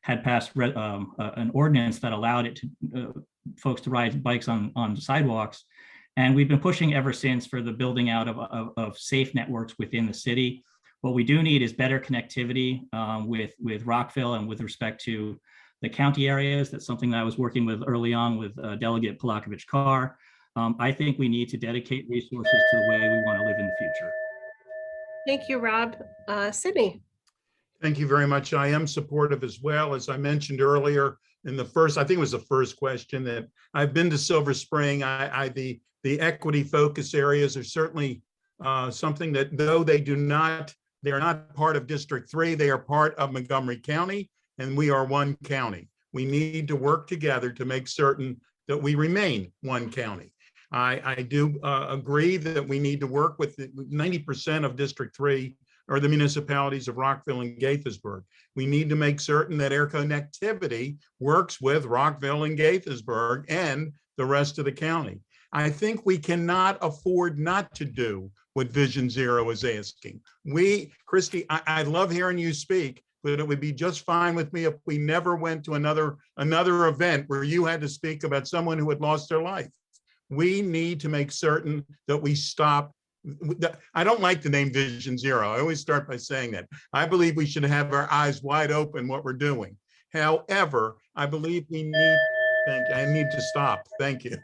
had passed an ordinance that allowed it to folks to ride bikes on sidewalks. And we've been pushing ever since for the building out of safe networks within the city. What we do need is better connectivity with Rockville and with respect to the county areas. That's something that I was working with early on with Delegate Polakovich Carr. I think we need to dedicate resources to the way we want to live in the future. Thank you, Rob. Sydney. Thank you very much. I am supportive as well. As I mentioned earlier in the first, I think it was the first question, that I've been to Silver Spring. The equity focus areas are certainly something that, though they are not part of District 3, they are part of Montgomery County, and we are one county. We need to work together to make certain that we remain one county. I do agree that we need to work with 90% of District 3 or the municipalities of Rockville and Gaithersburg. We need to make certain that air connectivity works with Rockville and Gaithersburg and the rest of the county. I think we cannot afford not to do what Vision Zero is asking. Christy, I love hearing you speak, but it would be just fine with me if we never went to another event where you had to speak about someone who had lost their life. We need to make certain that we stop. I don't like the name Vision Zero. I always start by saying that. I believe we should have our eyes wide open what we're doing. However, I believe we need, I need to stop. Thank you.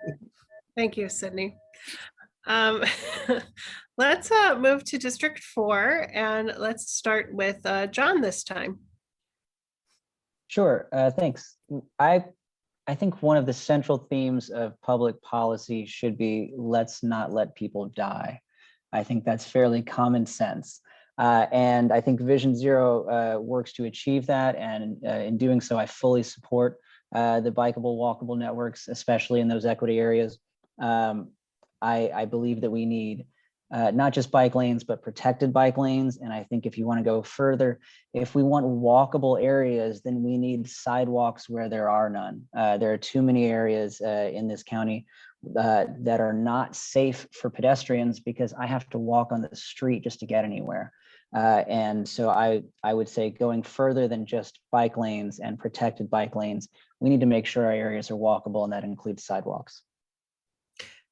Thank you, Sydney. Let's move to District 4, and let's start with John this time. Sure, thanks. I think one of the central themes of public policy should be let's not let people die. I think that's fairly common sense. And I think Vision Zero works to achieve that. And in doing so, I fully support the bikeable, walkable networks, especially in those equity areas. I believe that we need not just bike lanes, but protected bike lanes. And I think if you want to go further, if we want walkable areas, then we need sidewalks where there are none. There are too many areas in this county that are not safe for pedestrians because I have to walk on the street just to get anywhere. And so I would say going further than just bike lanes and protected bike lanes, we need to make sure our areas are walkable, and that includes sidewalks.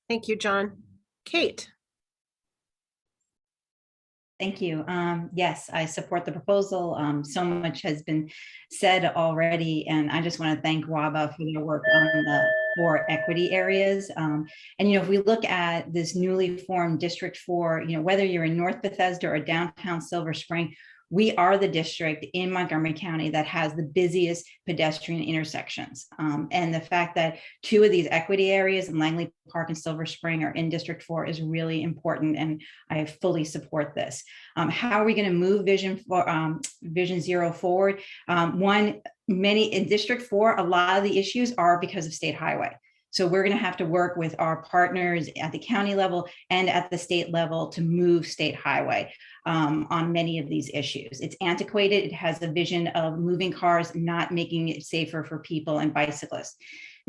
Thank you, John. Kate. Thank you. Yes, I support the proposal. So much has been said already, and I just want to thank WABA for their work on the 4 equity areas. And, if we look at this newly formed District 4, whether you're in North Bethesda or downtown Silver Spring, we are the district in Montgomery County that has the busiest pedestrian intersections. And the fact that 2 of these equity areas in Langley Park and Silver Spring are in District 4 is really important, and I fully support this. How are we going to move Vision Zero forward? In District 4, a lot of the issues are because of state highway. So we're going to have to work with our partners at the county level and at the state level to move state highway on many of these issues. It's antiquated. It has a vision of moving cars, not making it safer for people and bicyclists.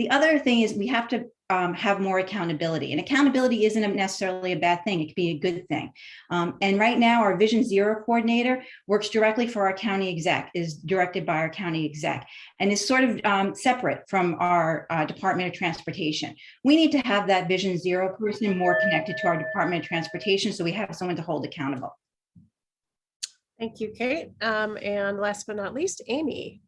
The other thing is we have to have more accountability, and accountability isn't necessarily a bad thing. It could be a good thing. And right now our Vision Zero coordinator works directly for our county exec, is directed by our county exec, and is sort of separate from our Department of Transportation. We need to have that Vision Zero person more connected to our Department of Transportation, so we have someone to hold accountable. Thank you, Kate. And last but not least, Amy.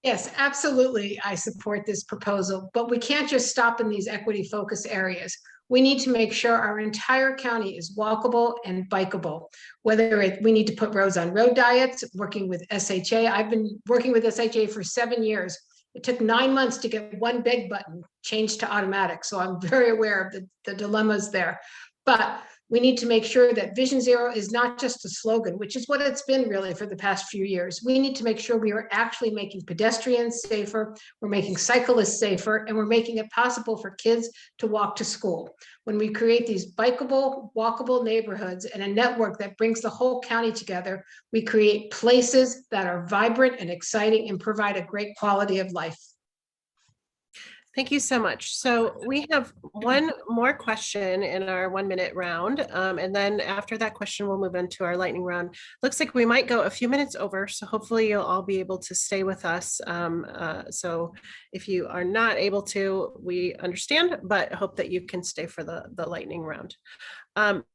Yes, absolutely. I support this proposal, but we can't just stop in these equity focus areas. We need to make sure our entire county is walkable and bikeable. Whether we need to put roads on road diets, working with SHA. I've been working with SHA for 7 years. It took 9 months to get one big button changed to automatic. So I'm very aware of the dilemmas there. But we need to make sure that Vision Zero is not just a slogan, which is what it's been really for the past few years. We need to make sure we are actually making pedestrians safer, we're making cyclists safer, and we're making it possible for kids to walk to school. When we create these bikeable, walkable neighborhoods and a network that brings the whole county together, we create places that are vibrant and exciting and provide a great quality of life. Thank you so much. So we have one more question in our 1 minute round. And then after that question, we'll move into our lightning round. Looks like we might go a few minutes over. So hopefully you'll all be able to stay with us. So if you are not able to, we understand, but hope that you can stay for the lightning round.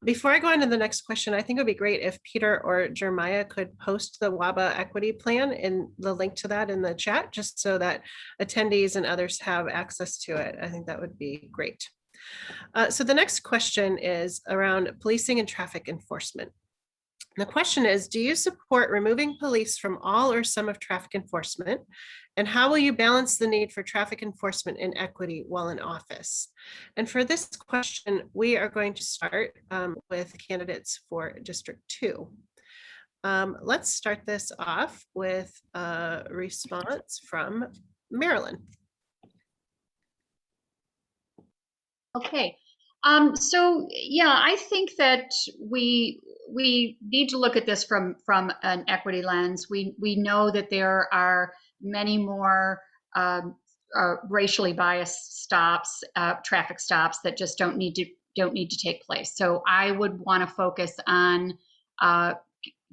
Before I go into the next question, I think it would be great if Peter or Jeremiah could post the WABA equity plan and the link to that in the chat, just so that attendees and others have access to it. I think that would be great. So the next question is around policing and traffic enforcement. The question is, do you support removing police from all or some of traffic enforcement? And how will you balance the need for traffic enforcement and equity while in office? And for this question, we are going to start with candidates for District 2. Let's start this off with a response from Marilyn. Okay. So yeah, I think that we need to look at this from an equity lens. We know that there are many more racially biased stops, traffic stops that just don't need to take place. So I would want to focus on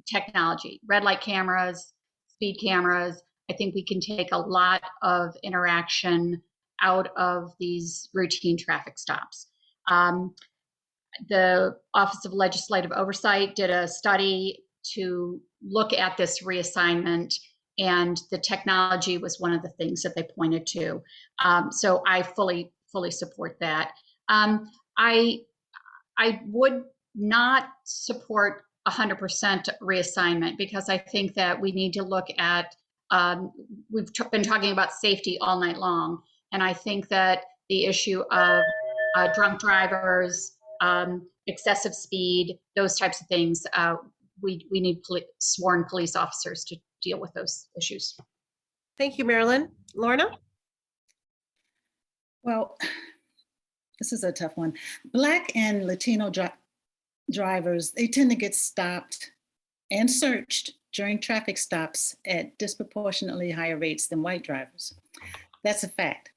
technology, red light cameras, speed cameras. I think we can take a lot of interaction out of these routine traffic stops. The Office of Legislative Oversight did a study to look at this reassignment, and the technology was one of the things that they pointed to. So I fully support that. I would not support 100% reassignment, because I think that we need to look at, we've been talking about safety all night long, and I think that the issue of drunk drivers, excessive speed, those types of things, we need sworn police officers to deal with those issues. Thank you, Marilyn. Lorna? Well, this is a tough one. Black and Latino drivers, they tend to get stopped and searched during traffic stops at disproportionately higher rates than white drivers. That's a fact.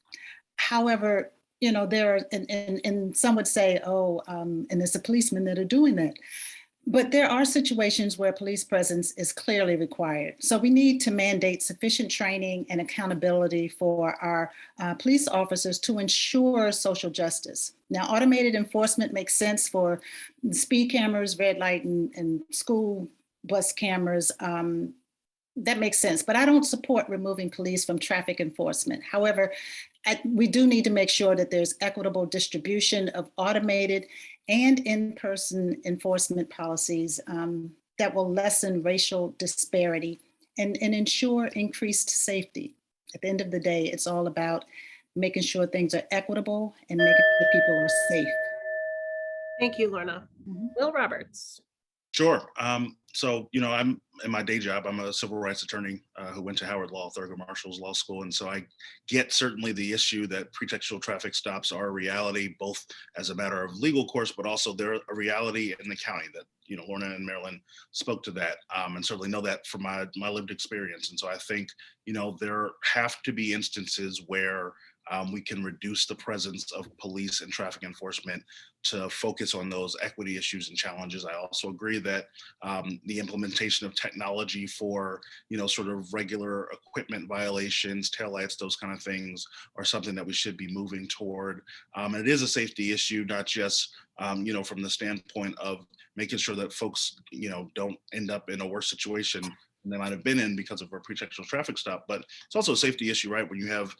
However, you know, there are, and some would say, oh, and it's the policemen that are doing that. But there are situations where police presence is clearly required. So we need to mandate sufficient training and accountability for our police officers to ensure social justice. Now, automated enforcement makes sense for speed cameras, red light, and school bus cameras. That makes sense, but I don't support removing police from traffic enforcement. However, we do need to make sure that there's equitable distribution of automated and in-person enforcement policies that will lessen racial disparity and ensure increased safety. At the end of the day, it's all about making sure things are equitable and making sure people are safe. Thank you, Lorna. Will Roberts. Sure. So, you know, I'm in my day job, I'm a civil rights attorney who went to Howard Law, Thurgood Marshall's law school. And so I get certainly the issue that pretextual traffic stops are a reality, both as a matter of legal course, but also they're a reality in the county that, you know, Lorna and Marilyn spoke to that, and certainly know that from my lived experience. And so I think, you know, there have to be instances where we can reduce the presence of police and traffic enforcement to focus on those equity issues and challenges. I also agree that the implementation of technology for, sort of regular equipment violations, taillights, those kind of things are something that we should be moving toward. And it is a safety issue, not just, from the standpoint of making sure that folks, don't end up in a worse situation than they might have been in because of a pretextual traffic stop, but it's also a safety issue, right? When you have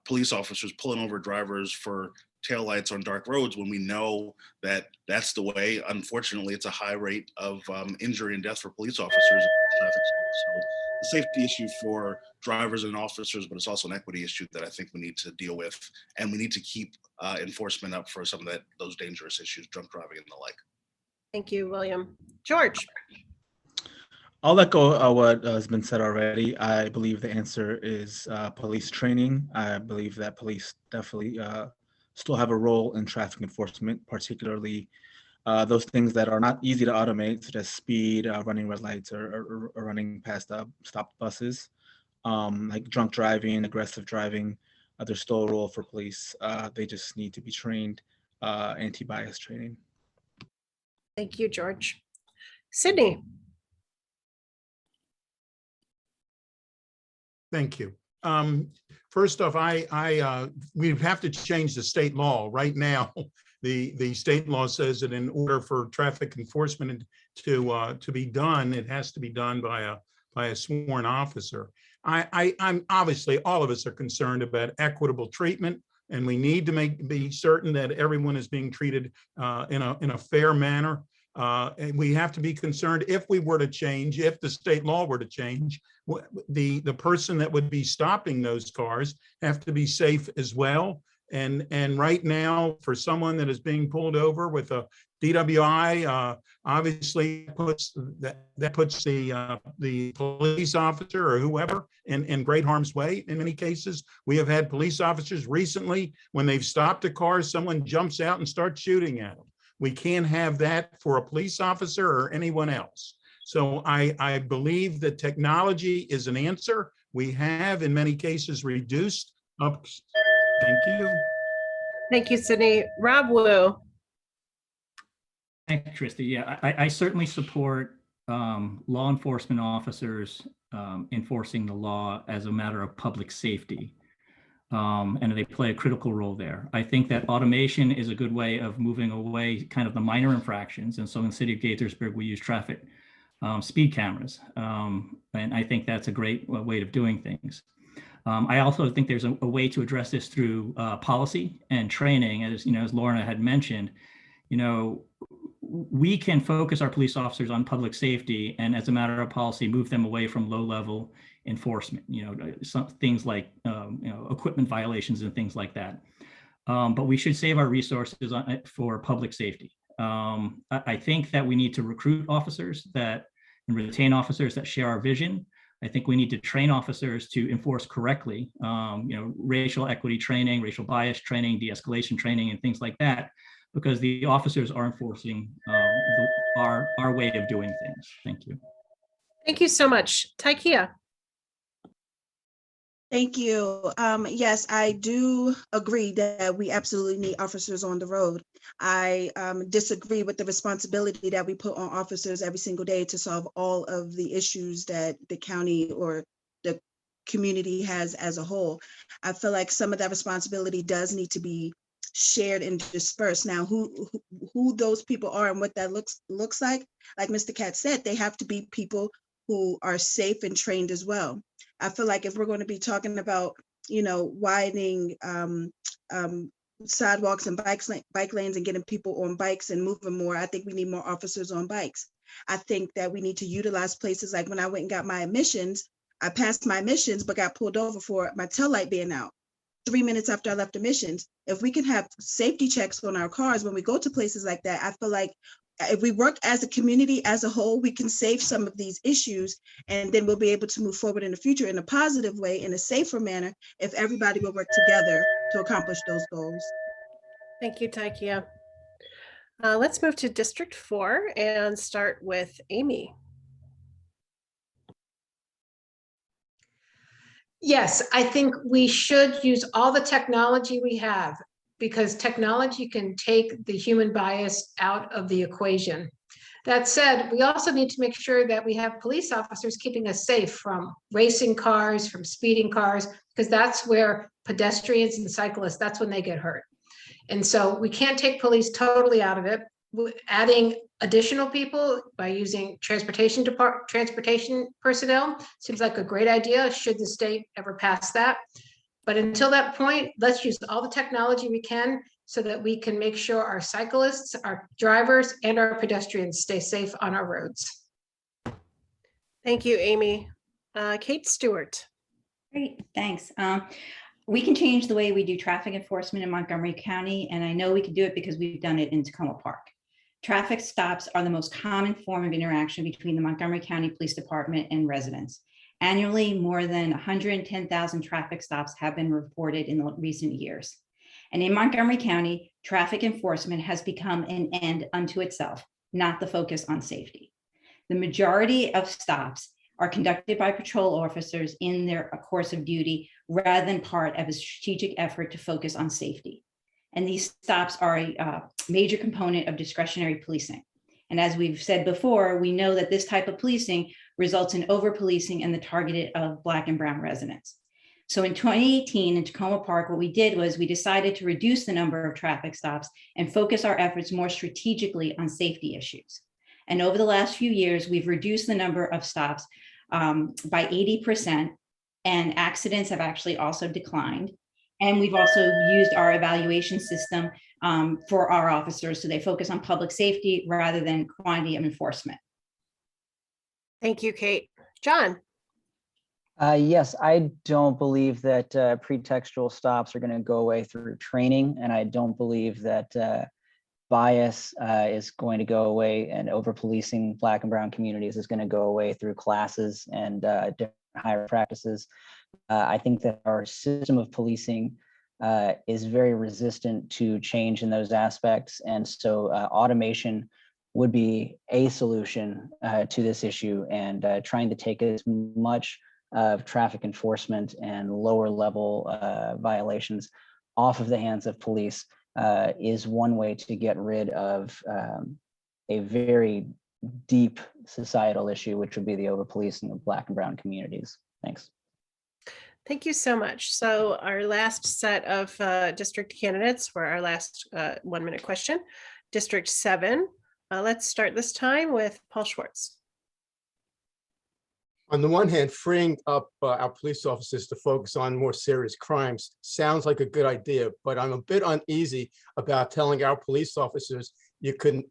police officers pulling over drivers for taillights on dark roads, when we know that that's the way, unfortunately, it's a high rate of injury and death for police officers in traffic stops. So the safety issue for drivers and officers, but it's also an equity issue that I think we need to deal with, and we need to keep enforcement up for some of those dangerous issues, drunk driving and the like. Thank you, William. George. I'll echo what has been said already. I believe the answer is police training. I believe that police definitely still have a role in traffic enforcement, particularly those things that are not easy to automate, such as speed, running red lights, or running past stopped buses, like drunk driving, aggressive driving. There's still a role for police. They just need to be trained, anti-bias training. Thank you, George. Sydney. Thank you. First off, we have to change the state law. Right now, the state law says that in order for traffic enforcement to be done, it has to be done by a sworn officer. I'm obviously, all of us are concerned about equitable treatment, and we need to be certain that everyone is being treated in a fair manner. And we have to be concerned if the state law were to change, the person that would be stopping those cars have to be safe as well. And right now, for someone that is being pulled over with a DWI, obviously that puts the police officer or whoever in great harm's way. In many cases, we have had police officers recently, when they've stopped a car, someone jumps out and starts shooting at them. We can't have that for a police officer or anyone else. So I believe that technology is an answer. We have in many cases reduced up. Thank you. Thank you, Sydney. Rob Wu. Thank you, Christy. Yeah, I certainly support law enforcement officers enforcing the law as a matter of public safety. And they play a critical role there. I think that automation is a good way of moving away kind of the minor infractions. And so in the city of Gaithersburg, we use traffic speed cameras. And I think that's a great way of doing things. I also think there's a way to address this through policy and training. As Lorna had mentioned, we can focus our police officers on public safety, and as a matter of policy, move them away from low-level enforcement. Some things like equipment violations and things like that. But we should save our resources for public safety. I think that we need to recruit officers and retain officers that share our vision. I think we need to train officers to enforce correctly. Racial equity training, racial bias training, de-escalation training, and things like that, because the officers are enforcing our way of doing things. Thank you. Thank you so much. Tiquia. Thank you. Yes, I do agree that we absolutely need officers on the road. I disagree with the responsibility that we put on officers every single day to solve all of the issues that the county or the community has as a whole. I feel like some of that responsibility does need to be shared and dispersed. Now, who those people are and what that looks like Mr. Katz said, they have to be people who are safe and trained as well. I feel like if we're going to be talking about, widening sidewalks and bike lanes and getting people on bikes and moving more, I think we need more officers on bikes. I think that we need to utilize places like when I went and got my emissions, I passed my emissions, but got pulled over for my taillight being out 3 minutes after I left emissions. If we can have safety checks on our cars when we go to places like that, I feel like if we work as a community as a whole, we can save some of these issues, and then we'll be able to move forward in the future in a positive way, in a safer manner, if everybody will work together to accomplish those goals. Thank you, Tiquia. Let's move to District 4 and start with Amy. Yes, I think we should use all the technology we have because technology can take the human bias out of the equation. That said, we also need to make sure that we have police officers keeping us safe from racing cars, from speeding cars, because that's where pedestrians and cyclists, that's when they get hurt. And so we can't take police totally out of it. Adding additional people by using transportation personnel seems like a great idea, should the state ever pass that. But until that point, let's use all the technology we can so that we can make sure our cyclists, our drivers, and our pedestrians stay safe on our roads. Thank you, Amy. Kate Stewart. Great, thanks. We can change the way we do traffic enforcement in Montgomery County, and I know we can do it because we've done it in Tacoma Park. Traffic stops are the most common form of interaction between the Montgomery County Police Department and residents. Annually, more than 110,000 traffic stops have been reported in recent years. And in Montgomery County, traffic enforcement has become an end unto itself, not the focus on safety. The majority of stops are conducted by patrol officers in their course of duty rather than part of a strategic effort to focus on safety. And these stops are a major component of discretionary policing. And as we've said before, we know that this type of policing results in over-policing and the targeted of Black and Brown residents. So in 2018 in Tacoma Park, what we did was we decided to reduce the number of traffic stops and focus our efforts more strategically on safety issues. And over the last few years, we've reduced the number of stops by 80%, and accidents have actually also declined. And we've also used our evaluation system for our officers, so they focus on public safety rather than quantity of enforcement. Thank you, Kate. John. Yes, I don't believe that pretextual stops are going to go away through training, and I don't believe that bias is going to go away, and over-policing Black and Brown communities is going to go away through classes and different higher practices. I think that our system of policing is very resistant to change in those aspects, and so automation would be a solution to this issue, and trying to take as much of traffic enforcement and lower level violations off of the hands of police is one way to get rid of a very deep societal issue, which would be the over-policing of Black and Brown communities. Thanks. Thank you so much. So our last set of district candidates for our last 1 minute question, District 7. Let's start this time with Paul Schwartz. On the one hand, freeing up our police officers to focus on more serious crimes sounds like a good idea, but I'm a bit uneasy about telling our police officers you can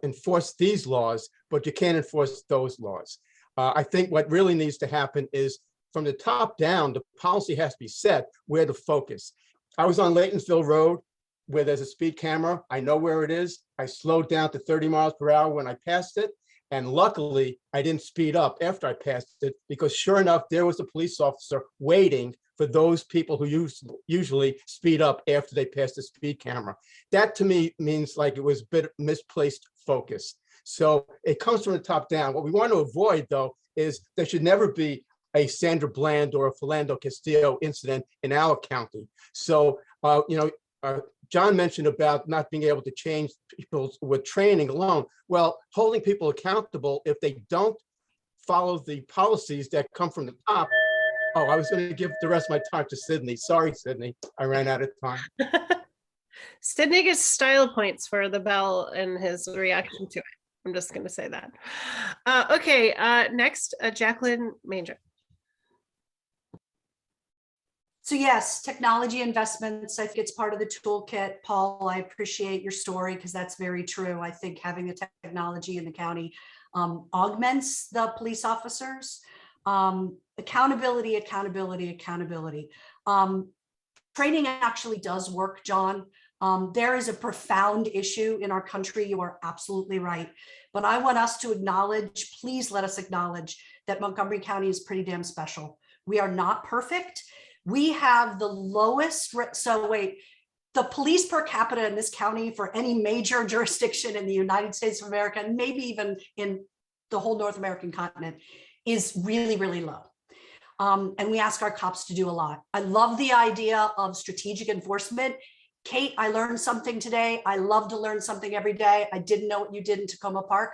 enforce these laws, but you can't enforce those laws. I think what really needs to happen is from the top down, the policy has to be set where to focus. I was on Laytonsville Road where there's a speed camera. I know where it is. I slowed down to 30 miles per hour when I passed it. And luckily, I didn't speed up after I passed it because sure enough, there was a police officer waiting for those people who usually speed up after they pass the speed camera. That to me means like it was a bit misplaced focus. So it comes from the top down. What we want to avoid though, is there should never be a Sandra Bland or a Philando Castillo incident in our county. So, John mentioned about not being able to change people with training alone. Well, holding people accountable if they don't follow the policies that come from the top. Oh, I was going to give the rest of my time to Sydney. Sorry, Sydney, I ran out of time. Sydney gets style points for the bell and his reaction to it. I'm just going to say that. Okay, next, Jacqueline Manger. So yes, technology investments, I think it's part of the toolkit. Paul, I appreciate your story because that's very true. I think having the technology in the county augments the police officers. Accountability. Training actually does work, John. There is a profound issue in our country. You are absolutely right. But I want us to acknowledge, please let us acknowledge that Montgomery County is pretty damn special. We are not perfect. We have the lowest, the police per capita in this county for any major jurisdiction in the United States of America, and maybe even in the whole North American continent, is really, really low. And we ask our cops to do a lot. I love the idea of strategic enforcement. Kate, I learned something today. I love to learn something every day. I didn't know what you did in Tacoma Park.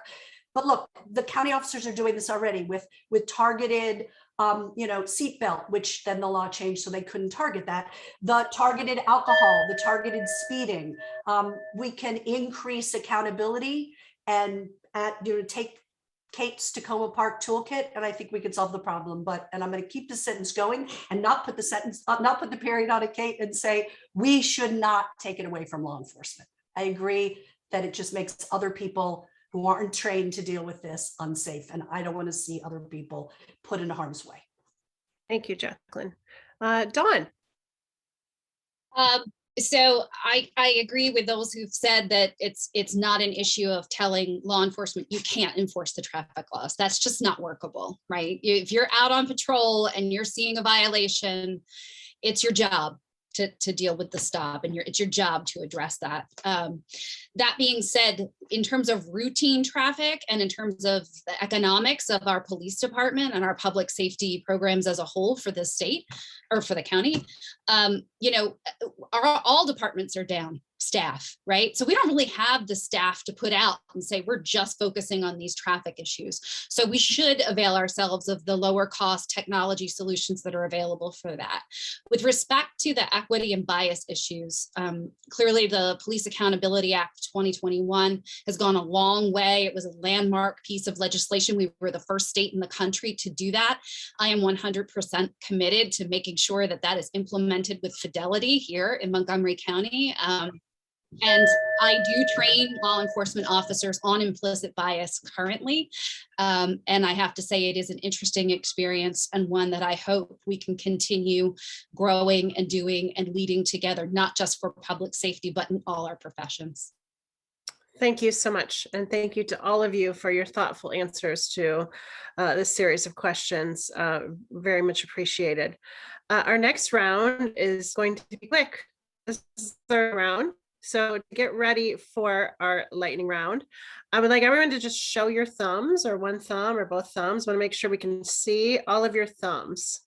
But look, the county officers are doing this already with targeted seatbelt, which then the law changed so they couldn't target that. The targeted alcohol, the targeted speeding. We can increase accountability and take Kate's Tacoma Park toolkit, and I think we could solve the problem. And I'm going to keep the sentence going and not put the period on it, Kate, and say we should not take it away from law enforcement. I agree that it just makes other people who aren't trained to deal with this unsafe, and I don't want to see other people put in harm's way. Thank you, Jacqueline. Dawn. So I agree with those who've said that it's not an issue of telling law enforcement you can't enforce the traffic laws. That's just not workable, right? If you're out on patrol and you're seeing a violation, it's your job to deal with the stop, and it's your job to address that. That being said, in terms of routine traffic and in terms of the economics of our police department and our public safety programs as a whole for the state or for the county, all departments are down staff, right? So we don't really have the staff to put out and say, we're just focusing on these traffic issues. So we should avail ourselves of the lower cost technology solutions that are available for that. With respect to the equity and bias issues, clearly the Police Accountability Act 2021 has gone a long way. It was a landmark piece of legislation. We were the first state in the country to do that. I am 100% committed to making sure that that is implemented with fidelity here in Montgomery County. And I do train law enforcement officers on implicit bias currently. And I have to say it is an interesting experience and one that I hope we can continue growing and doing and leading together, not just for public safety, but in all our professions. Thank you so much. And thank you to all of you for your thoughtful answers to this series of questions. Very much appreciated. Our next round is going to be quick. This is the third round. So to get ready for our lightning round, I would like everyone to just show your thumbs, or one thumb or both thumbs. I want to make sure we can see all of your thumbs.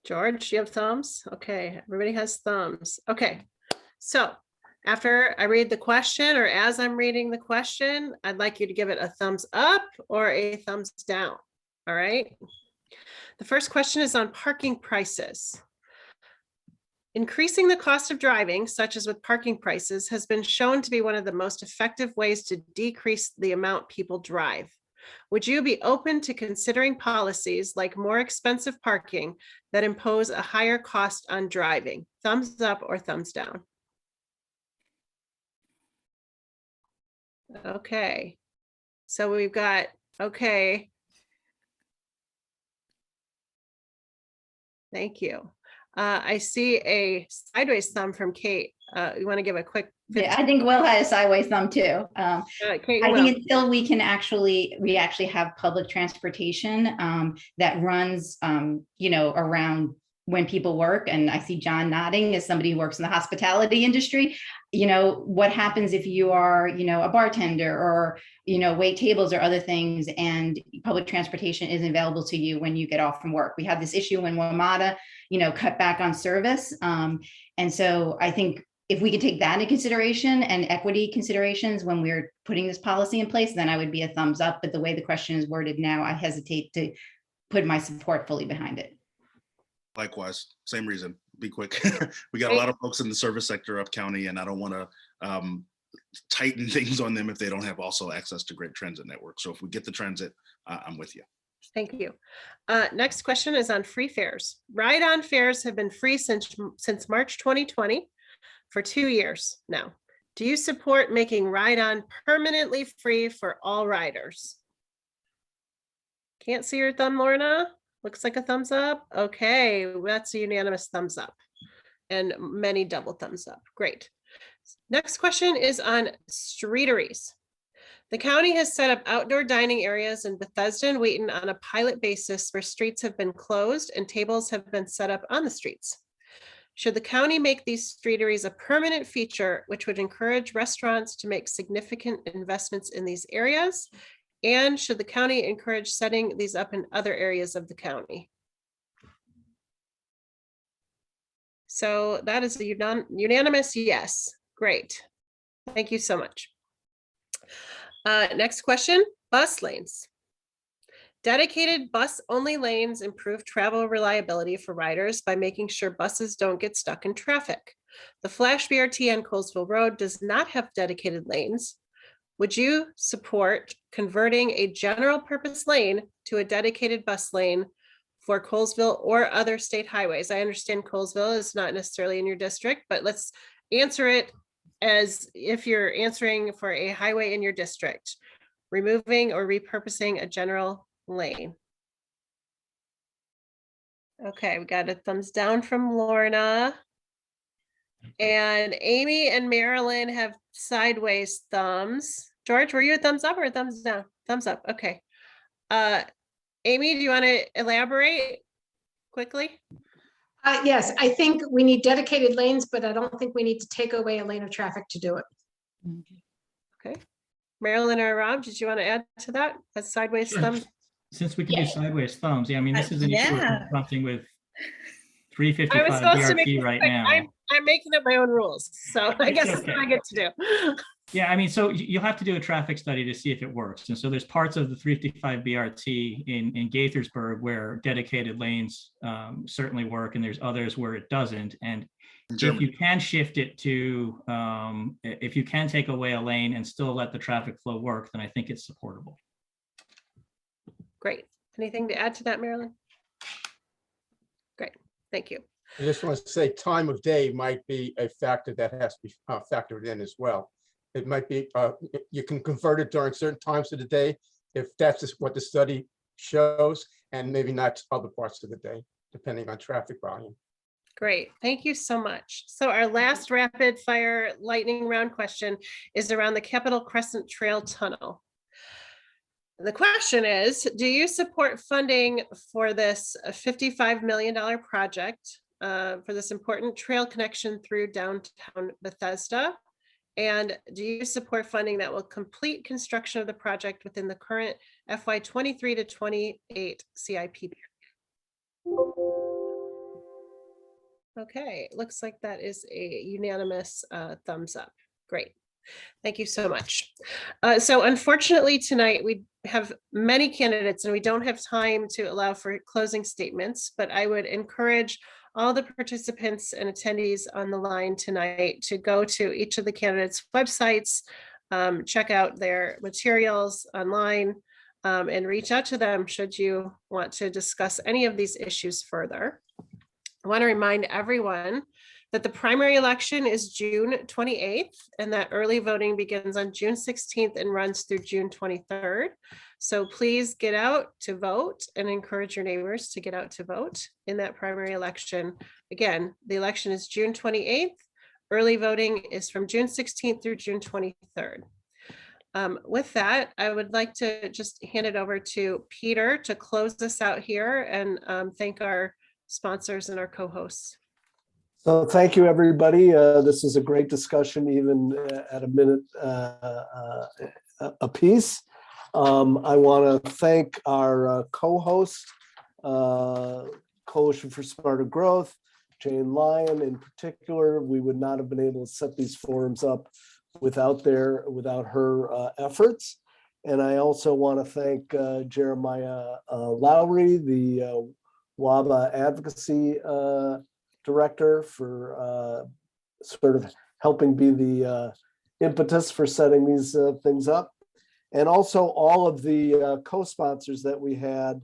George, you have thumbs? Okay, everybody has thumbs. Okay, so after I read the question, or as I'm reading the question, I'd like you to give it a thumbs up or a thumbs down. All right. The first question is on parking prices. Increasing the cost of driving, such as with parking prices, has been shown to be one of the most effective ways to decrease the amount people drive. Would you be open to considering policies like more expensive parking that impose a higher cost on driving? Thumbs up or thumbs down? Okay, so we've got, okay. Thank you. I see a sideways thumb from Kate. You want to give a quick? Yeah, I think Will had a sideways thumb too. Kate, I think until we actually have public transportation that runs, around when people work, and I see John nodding as somebody who works in the hospitality industry. What happens if you are, a bartender or, wait tables or other things, and public transportation isn't available to you when you get off from work? We had this issue when WMATA, cut back on service. And so I think if we could take that into consideration and equity considerations when we're putting this policy in place, then I would be a thumbs up. But the way the question is worded now, I hesitate to put my support fully behind it. Likewise, same reason. Be quick. We got a lot of folks in the service sector up county, and I don't want to tighten things on them if they don't have also access to great transit network. So if we get the transit, I'm with you. Thank you. Next question is on free fares. Ride-on fares have been free since March 2020 for 2 years now. Do you support making ride-on permanently free for all riders? Can't see your thumb, Lorna. Looks like a thumbs up. Okay, that's a unanimous thumbs up and many double thumbs up. Great. Next question is on streeteries. The county has set up outdoor dining areas in Bethesda and Wheaton on a pilot basis where streets have been closed and tables have been set up on the streets. Should the county make these streeteries a permanent feature, which would encourage restaurants to make significant investments in these areas? And should the county encourage setting these up in other areas of the county? So that is a unanimous yes. Great. Thank you so much. Next question, bus lanes. Dedicated bus-only lanes improve travel reliability for riders by making sure buses don't get stuck in traffic. The Flash BRT on Colesville Road does not have dedicated lanes. Would you support converting a general purpose lane to a dedicated bus lane for Colesville or other state highways? I understand Colesville is not necessarily in your district, but let's answer it as if you're answering for a highway in your district, removing or repurposing a general lane. Okay, we got a thumbs down from Lorna. And Amy and Marilyn have sideways thumbs. George, were you a thumbs up or a thumbs down? Thumbs up, okay. Amy, do you want to elaborate quickly? Yes, I think we need dedicated lanes, but I don't think we need to take away a lane of traffic to do it. Okay. Marilyn or Rob, did you want to add to that? A sideways Sure. thumb? Since we can do sideways thumbs, yeah, I mean, this is an issue we're Yeah. confronting with I 355 was supposed to make BRT right now. I'm making up my own rules, so I It's guess that's what okay. I get to do. Yeah, I mean, so you'll have to do a traffic study to see if it works. And so there's parts of the 355 BRT in Gaithersburg where dedicated lanes certainly work, and there's others where it doesn't. And if you can shift it to, if you can take away a lane and still let the traffic flow work, then I think it's supportable. Great. Anything to add to that, Marilyn? Great, thank you. I just want to say time of day might be a factor that has to be factored in as well. It might be, you can convert it during certain times of the day if that's just what the study shows, and maybe not other parts of the day, depending on traffic volume. Great, thank you so much. So our last rapid fire lightning round question is around the Capitol Crescent Trail Tunnel. The question is, do you support funding for this $55 million project for this important trail connection through downtown Bethesda? And do you support funding that will complete construction of the project within the current FY 23 to 28 CIP period? Okay, looks like that is a unanimous thumbs up. Great. Thank you so much. So unfortunately tonight we have many candidates and we don't have time to allow for closing statements, but I would encourage all the participants and attendees on the line tonight to go to each of the candidates' websites, check out their materials online, and reach out to them should you want to discuss any of these issues further. I want to remind everyone that the primary election is June 28th and that early voting begins on June 16th and runs through June 23rd. So please get out to vote and encourage your neighbors to get out to vote in that primary election. Again, the election is June 28th. Early voting is from June 16th through June 23rd. With that, I would like to just hand it over to Peter to close this out here and thank our sponsors and our co-hosts. So thank you, everybody. This is a great discussion, even at a minute a piece. I want to thank our co-host, Coalition for Smarter Growth, Jane Lyon in particular. We would not have been able to set these forums up without her efforts. And I also want to thank Jeremiah Lowry, the WABA advocacy director, for sort of helping be the impetus for setting these things up. And also all of the co-sponsors that we had,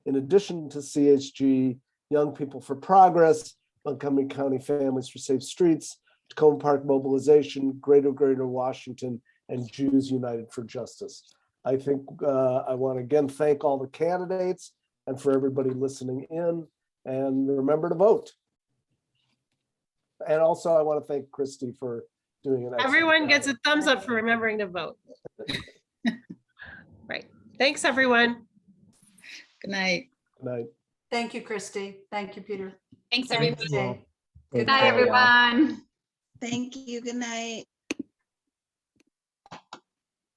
in addition to CHG, Young People for Progress, Montgomery County Families for Safe Streets, Tacoma Park Mobilization, Greater Washington, and Jews United for Justice. I think I want to again thank all the candidates and for everybody listening in, and remember to vote. And also I want to thank Christy for doing an excellent Everyone job. gets a thumbs up for remembering to vote. Right. Thanks, everyone. Good night. Good night. Thank you, Christy. Thank you, Peter. Thanks, Thank everyone. you. Good Good night, everyone. Thank you. Good night.